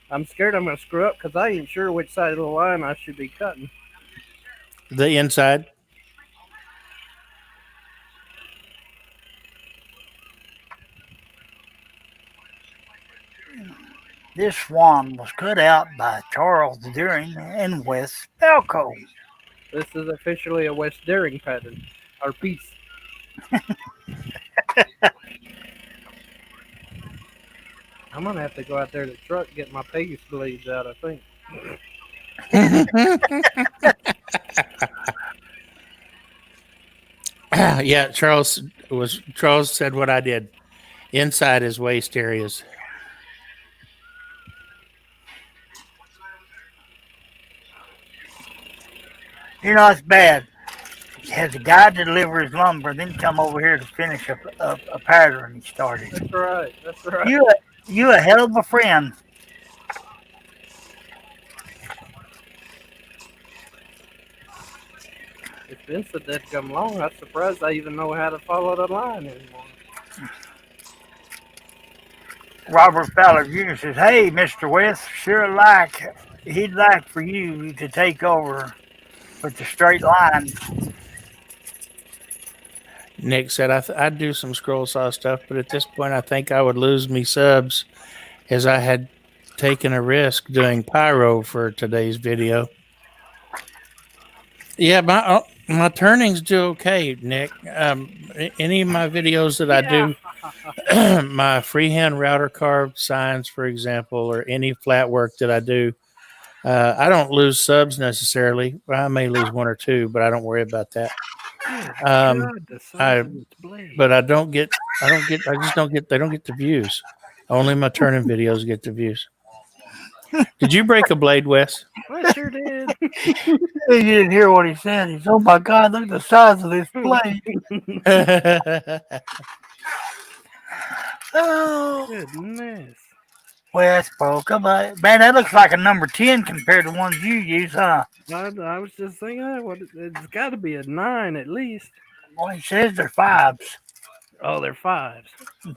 I'm scared I'm going to screw up because I ain't sure which side of the line I should be cutting. The inside. this Swan was cut out by Charles Deering and Wes Belco. This is officially a West Daring pattern, or piece. I'm going to have to go out there to the truck and get my Pegasus blades out, I think. Yeah, Charles said what I did. Inside his waist areas. You know, it's bad. He has a guy deliver his lumber, then come over here to finish a pattern he started. That's right. That's right. You a hell of a friend. It's been so dead come long, I'm surprised I even know how to follow the line anymore. Robert Fowler Jr. says, "Hey, Mr. West, he'd like for you to take over with the straight line." Nick said, I'd do some scroll saw stuff, but at this point, I think I would lose me subs as I had taken a risk doing pyro for today's video. Yeah, my turnings do okay, Nick. Any of my videos that I do, my freehand router carved signs, for example, or any flat work that I do, I don't lose subs necessarily. I may lose one or two, but I don't worry about that. But I don't get they don't get the views. Only my turning videos get the views. Did you break a blade, Wes? I sure did. You didn't hear what he said. He said, "Oh my God, look at the size of this blade." Oh, Goodness. West broke a blade. Man, that looks like a number 10 compared to ones you use, huh? I was just thinking, it's got to be a 9 at least. Well, he says they're 5s. Oh, they're 5s.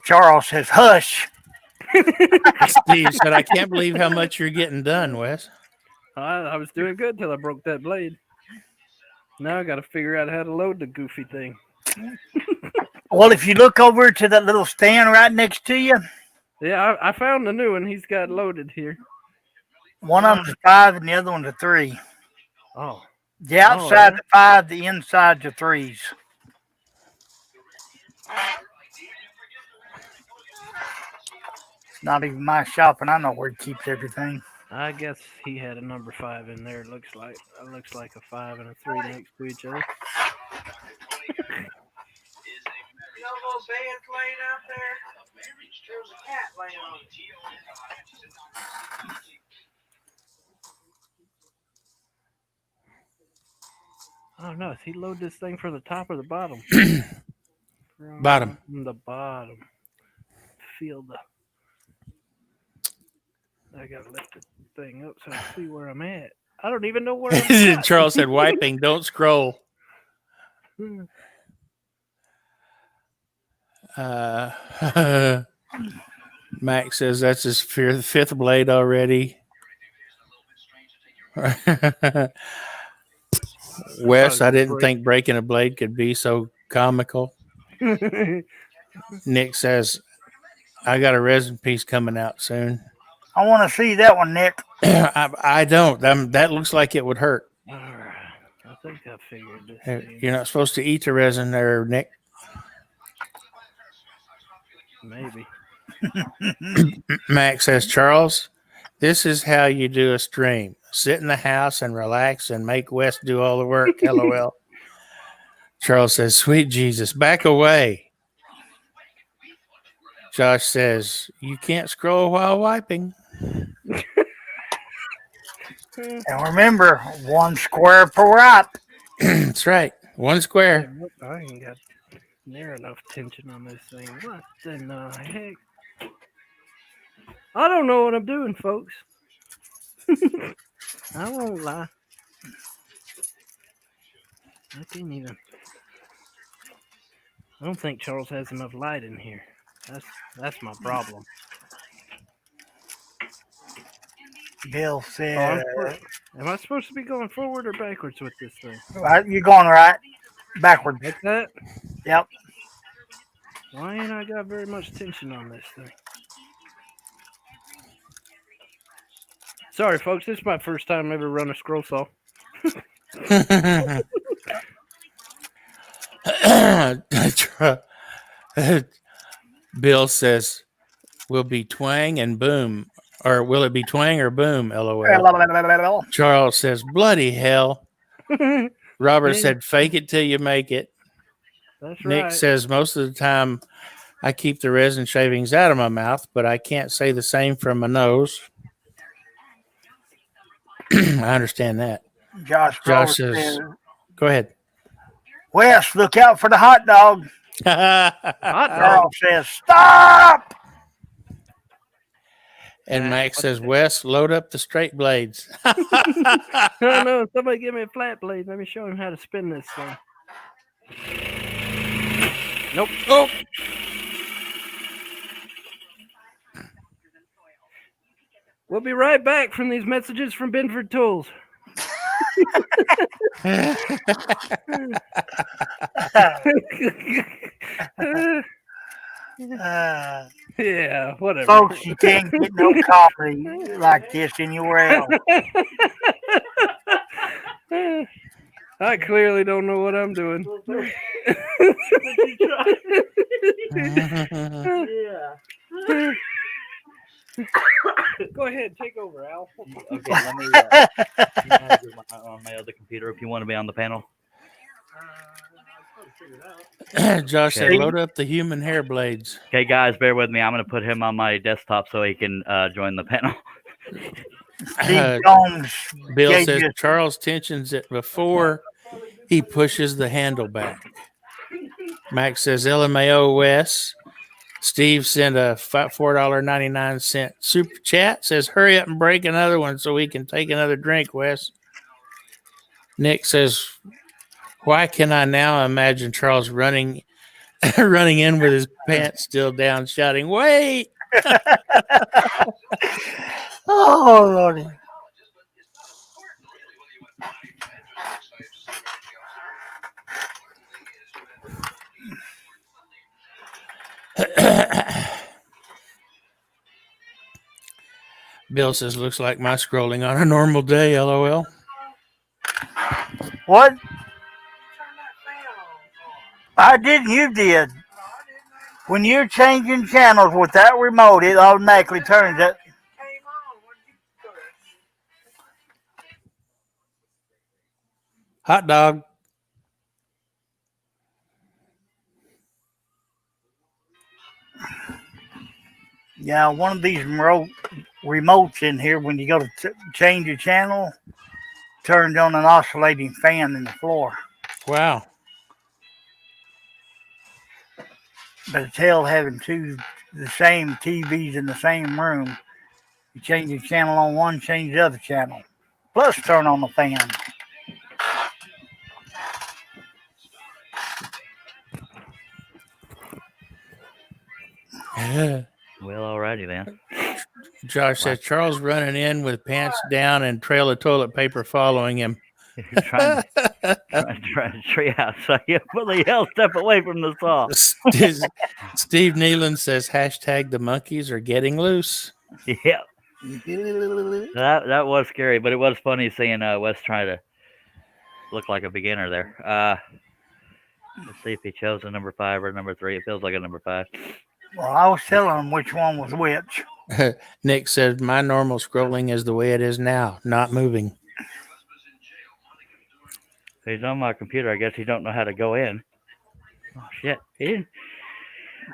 Charles says, "Hush." Steve said, "I can't believe how much you're getting done, Wes." I was doing good till I broke that blade. Now I got to figure out how to load the goofy thing. Well, if you look over to that little stand right next to you. Yeah, I found the new one. He's got loaded here. One of them's a 5 and the other one's a 3. Oh. The outside's a 5, the inside's a 3s. It's not even my shop, and I know where he keeps everything. I guess he had a number 5 in there. It looks like a 5 and a 3 next to each other. Little beds laying out there. There's a cat laying on it. Oh no, does he load this thing from the top or the bottom? Bottom. From the bottom. Feel the. I gotta lift the thing up so I see where I'm at. I don't even know where I'm at. Charles said, "Wiping, don't scroll." Max says that's his fifth blade already. Wes, I didn't think breaking a blade could be so comical. Nick says, I got a resin piece coming out soon. I want to see that one, Nick. I don't. That looks like it would hurt. All right. I think I figured this thing. You're not supposed to eat the resin there, Nick. Maybe. Max says, Charles, this is how you do a stream. Sit in the house and relax and make Wes do all the work. LOL. Charles says, sweet Jesus, back away. Josh says, you can't scroll while wiping. And remember, 1 square per wipe. That's right. 1 square. I ain't got near enough tension on this thing. What in the heck? I don't know what I'm doing, folks. I won't lie. I can't even. I don't think Charles has enough light in here. That's my problem. Bill said, Am I supposed to be going forward or backwards with this thing? you're going right. Backwards. Like that? Yep. Why ain't I got very much tension on this thing? Sorry, folks. This is my first time ever run a scroll saw. Bill says, will be twang and boom. Or will it be twang or boom? LOL. Charles says, bloody hell. Robert said, fake it till you make it. That's Nick right. says, most of the time I keep the resin shavings out of my mouth, but I can't say the same from my nose. I understand that. Josh says, go ahead. Wes, look out for the hot dog. Hot dog. Charles says, stop. And Max says, Wes, load up the straight blades. Oh, no, somebody give me a flat blade. Let me show him how to spin this thing. Nope. Oh. We'll be right back from these messages from Binford Tools. Yeah, whatever. Folks, you can't get no comedy like this anywhere else. I clearly don't know what I'm doing. Go ahead, take over, Al. Okay, let me on my other computer if you want to be on the panel. Josh said, load up the human hair blades. Okay, guys, bear with me. I'm going to put him on my desktop so he can join the panel. Bill says Charles tensions it before he pushes the handle back. Max says LMAO Wes. Steve sent a $4.99 super chat. Says, hurry up and break another one so we can take another drink, Wes. Nick says, why can I now imagine Charles running in with his pants still down, shouting, wait! Oh, Lordy. Bill says, looks like my scrolling on a normal day, LOL. What? I didn't. You did. When you're changing channels with that remote, it automatically turns it. Hot dog. Yeah, one of these remotes in here, when you go to change your channel, turns on an oscillating fan in the floor. Wow. But it's hell having the same TVs in the same room. You change the channel on one, change the other channel. Plus turn on the fan. Well, alrighty then. Josh says Charles running in with pants down and trail of toilet paper following him. You're trying Treehouse. So you put the yell step away from the saw. Steve Nealon says hashtag the monkeys are getting loose. Yeah, that was scary, but it was funny seeing Wes trying to look like a beginner there. Let's see if he chose a number 5 or number 3. It feels like a number 5. Well, I was telling him which one was which. Nick says my normal scrolling is the way it is now, not moving. He's on my computer. I guess he don't know how to go in. Oh shit! He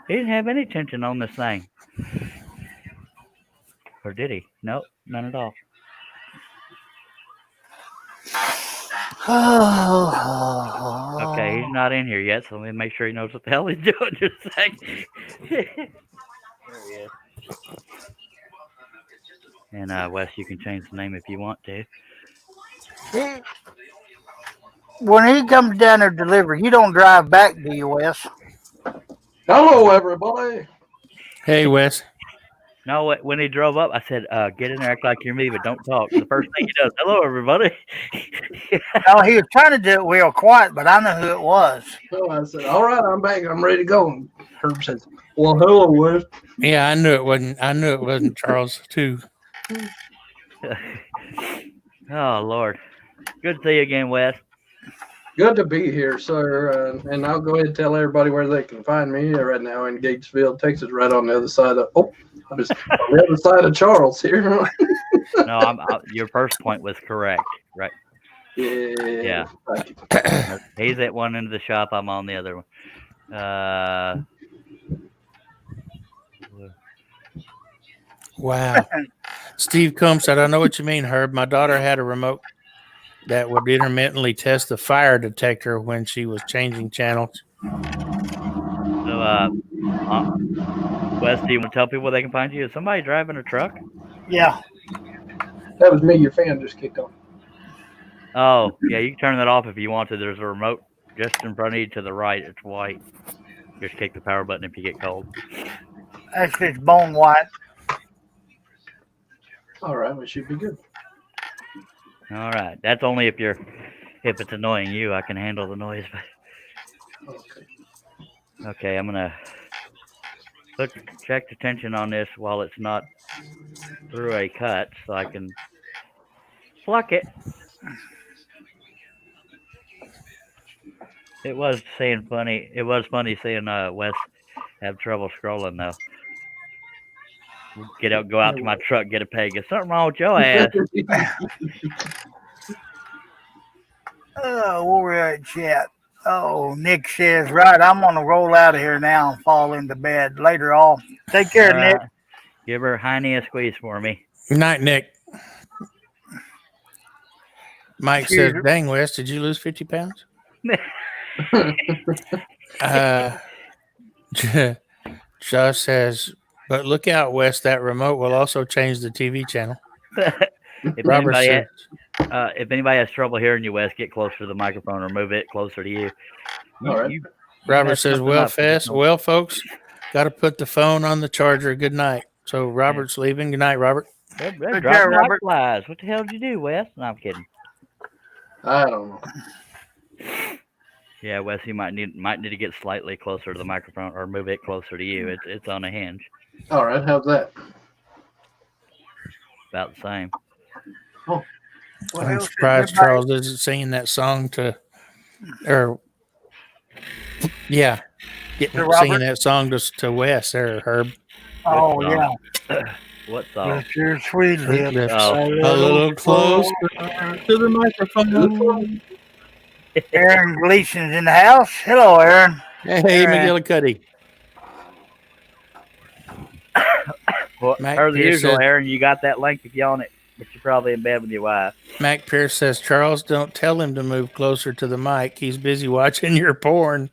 didn't have any tension on this thing, or did he? Nope, none at all. Okay, he's not in here yet, so let me make sure he knows what the hell he's doing. Just a second. There he is. And Wes, you can change the name if you want to. When he comes down there to deliver, you don't drive back, do you, Wes? Hello, everybody. Hey, Wes. No, when he drove up, I said, "Get in there, act like you're me, but don't talk." The first thing he does, "Hello, everybody." No, he was trying to do it real quiet, but I know who it was. So I said, "All right, I'm back. I'm ready to go." And Herb says, "Well, hello, Wes." Yeah, I knew it wasn't Charles too. Oh Lord, good to see you again, Wes. Good to be here, sir. And I'll go ahead and tell everybody where they can find me right now in Gatesville, Texas, right on the other side of I'm just on the other side of Charles here. No, your first point was correct, right? Yeah. He's at one end of the shop. I'm on the other one. Wow. Steve Combs said, "I know what you mean, Herb. My daughter had a remote that would intermittently test the fire detector when she was changing channels." So, Wes, do you want to tell people they can find you? Is somebody driving a truck? Yeah. That was me. Your fan just kicked on. Oh, yeah, you can turn that off if you want to. There's a remote just in front of you to the right. It's white. Just kick the power button if you get cold. Actually, it's bone white. All right, we should be good. All right. That's only if it's annoying you. I can handle the noise. Okay, I'm going to check the tension on this while it's not through a cut so I can pluck it. It was funny seeing Wes have trouble scrolling though. Go out to my truck, get a peg. Is something wrong with your ass? Oh, where we at chat? Oh, Nick says, right, I'm going to roll out of here now and fall into bed. Later on. Take care, Nick. Give her Heine a squeeze for me. Good night, Nick. Mike says, "Dang, Wes, did you lose 50 pounds?" Josh says, "But look out, Wes, that remote will also change the TV channel." If anybody has trouble hearing you, Wes, get closer to the microphone or move it closer to you. Robert says, well, folks, got to put the phone on the charger. Good night. So Robert's leaving. Good night, Robert. They're dropping like flies. What the hell did you do, Wes? No, I'm kidding. I don't know. Yeah, Wes, you might need to get slightly closer to the microphone or move it closer to you. It's on a hinge. All right, how's that? About the same. Oh, I'm surprised Charles isn't singing that song singing that song to Wes there, Herb. Oh, yeah. What song? Lift your sweet lips a little closer to the microphone. Aaron Gleason's in the house. Hello, Aaron. Hey, McGillicuddy. Well, per the usual, Aaron, you got that link if you own it, but you're probably in bed with your wife. Mac Pierce says, "Charles, don't tell him to move closer to the mic. He's busy watching your porn."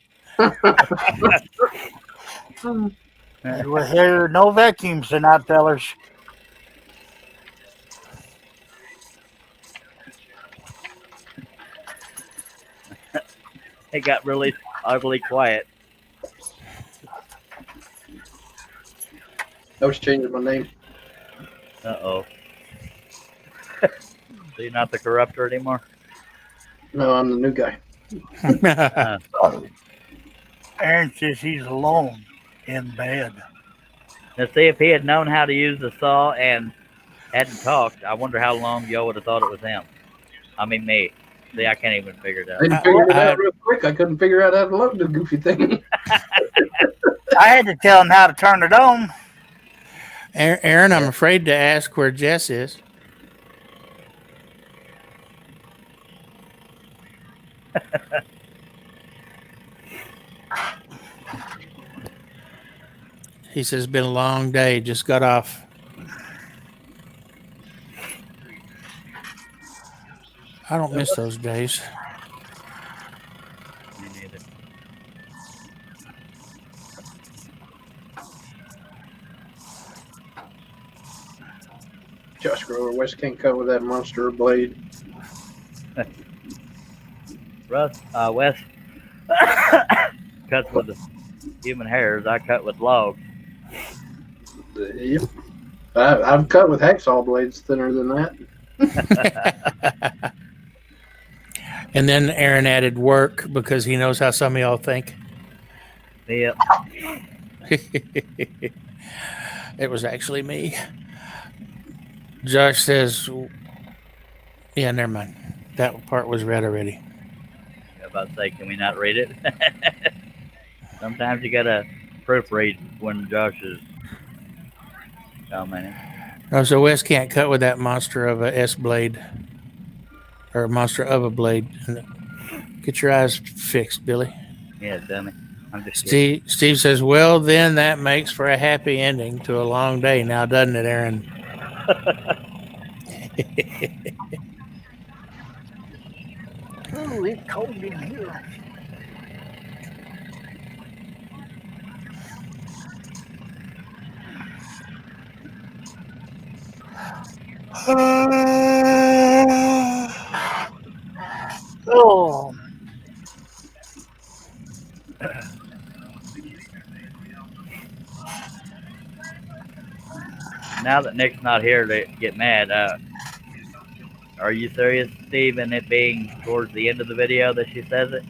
We'll hear no vacuums tonight, fellas. It got really ugly quiet. I was changing my name. Uh-oh. So you're not the corruptor anymore? No, I'm the new guy. Aaron says he's alone in bed. Now, see, if he had known how to use the saw and hadn't talked, I wonder how long y'all would have thought it was him. I mean, me. See, I can't even figure it I out. didn't figure it out real quick. I couldn't figure out how to load the goofy thing. I had to tell him how to turn it on. Aaron, I'm afraid to ask where Jess is. He says it's been a long day. Just got off. I don't miss those days. Me neither. Josh Grover, West can't cut with that monster blade. Wes cuts with the human hairs. I cut with logs. Yep. I've cut with hacksaw blades thinner than that. And then Aaron added work because he knows how some of y'all think. Yep. It was actually me. Josh says, yeah, never mind. That part was read already. I was about to say, can we not read it? Sometimes you gotta proofread when Josh is commenting. Oh, so Wes can't cut with that monster of a S blade. Or a monster of a blade. Get your eyes fixed, Billy. Yeah, dummy. I'm just kidding. Steve says, well, then that makes for a happy ending to a long day now, doesn't it, Aaron? Ooh, it's cold in here. Oh. Now that Nick's not here to get mad, are you serious, Steve, in it being towards the end of the video that she says it?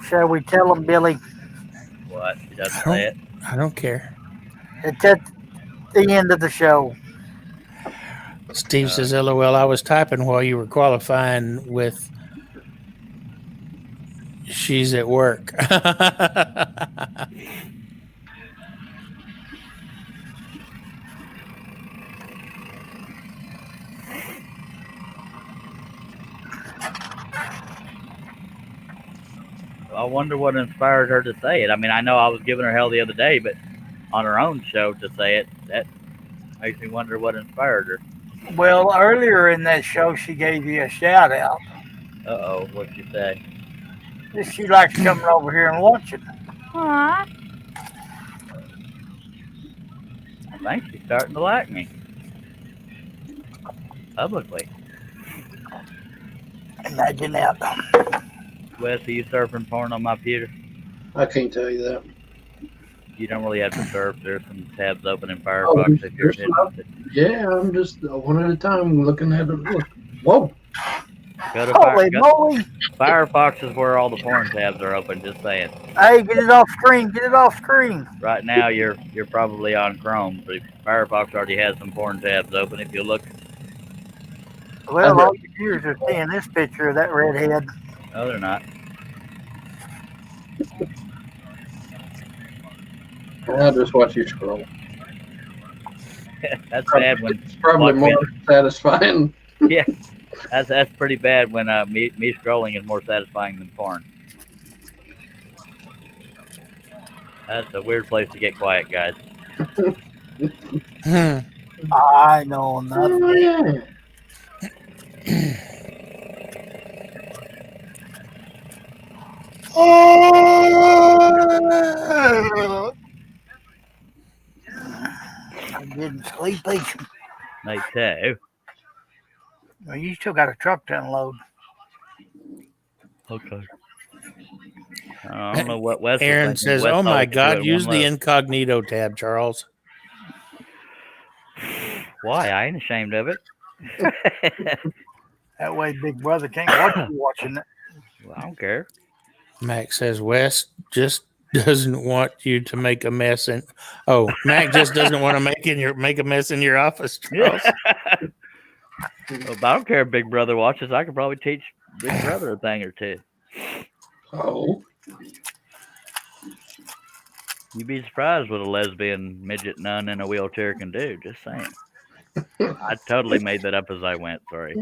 Shall we tell him, Billy? What? She doesn't say it? I don't care. It's at the end of the show. Steve says, LOL, I was typing while you were qualifying with she's at work. I wonder what inspired her to say it. I mean, I know I was giving her hell the other day, but on her own show to say it, that makes me wonder what inspired her. Well, earlier in that show, she gave you a shout out. Uh-oh, what'd she say? She likes coming over here and watching. Aw. I think she's starting to like me. Publicly. Imagine that. Wes, are you surfing porn on my computer? I can't tell you that. You don't really have to surf. There's some tabs open in Firefox if you're interested. Yeah, I'm just one at a time looking at it. Look. Whoa. Go to Holy moly. Firefox is where all the porn tabs are open, just saying. Hey, get it off screen. Get it off screen. Right now, you're probably on Chrome, but Firefox already has some porn tabs open if you look. Well, all your viewers are seeing this picture of that redhead. No, they're not. I'll just watch you scroll. That's bad when It's probably more satisfying. Yeah, that's pretty bad when me scrolling is more satisfying than porn. That's a weird place to get quiet, guys. I know nothing. Oh, yeah. I'm getting sleepy. Me too. Well, you still got a truck to unload. Okay. I don't know what Wes was Aaron thinking. says, Wes oh thought my we could do God, it use one the load. incognito tab, Charles. Why? I ain't ashamed of it. That way, Big Brother can't watch you watching it. Well, I don't care. Mac says Wes just doesn't want you to make a mess and Mac just doesn't want to make a mess in your office, Charles. Well, I don't care if Big Brother watches. I could probably teach Big Brother a thing or two. Oh, You'd be surprised what a lesbian midget nun in a wheelchair can do. Just saying. I totally made that up as I went. Sorry.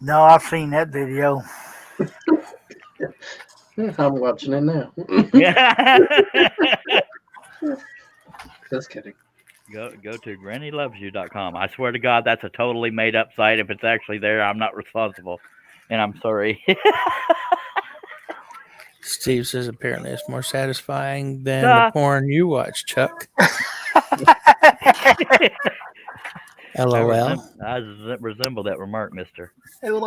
No, I've seen that video. I'm watching it now. Just kidding. Go to grannylovesyou.com. I swear to God, that's a totally made up site. If it's actually there, I'm not responsible, and I'm sorry. Steve says apparently it's more satisfying than the porn you watch, Chuck. LOL. I resemble that remark, mister. Well,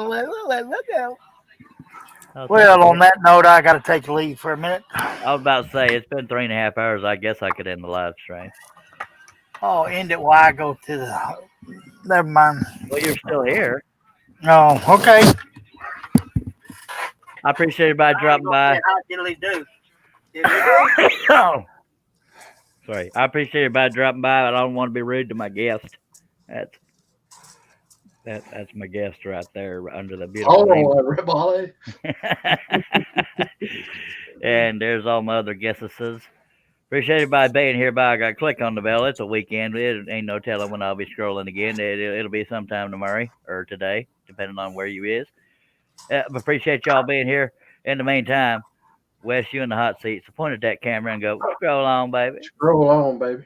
on that note, I got to take a leave for a minute. I was about to say, it's been 3.5 hours. I guess I could end the live stream. Oh, end it while I go to the... Never mind. Well, you're still here. Oh, okay. I appreciate everybody dropping by. How diddly do? Oh. Sorry. I appreciate everybody dropping by. I don't want to be rude to my guest. That's my guest right there under the beautiful Ribali. And there's all my other guesses. Appreciate everybody being here. But I got to click on the bell. It's a weekend. It ain't no telling when I'll be scrolling again. It'll be sometime tomorrow or today, depending on where you is. Appreciate y'all being here. In the meantime, Wes, you in the hot seat. So point at that camera and go, scroll on, baby. Scroll on, baby.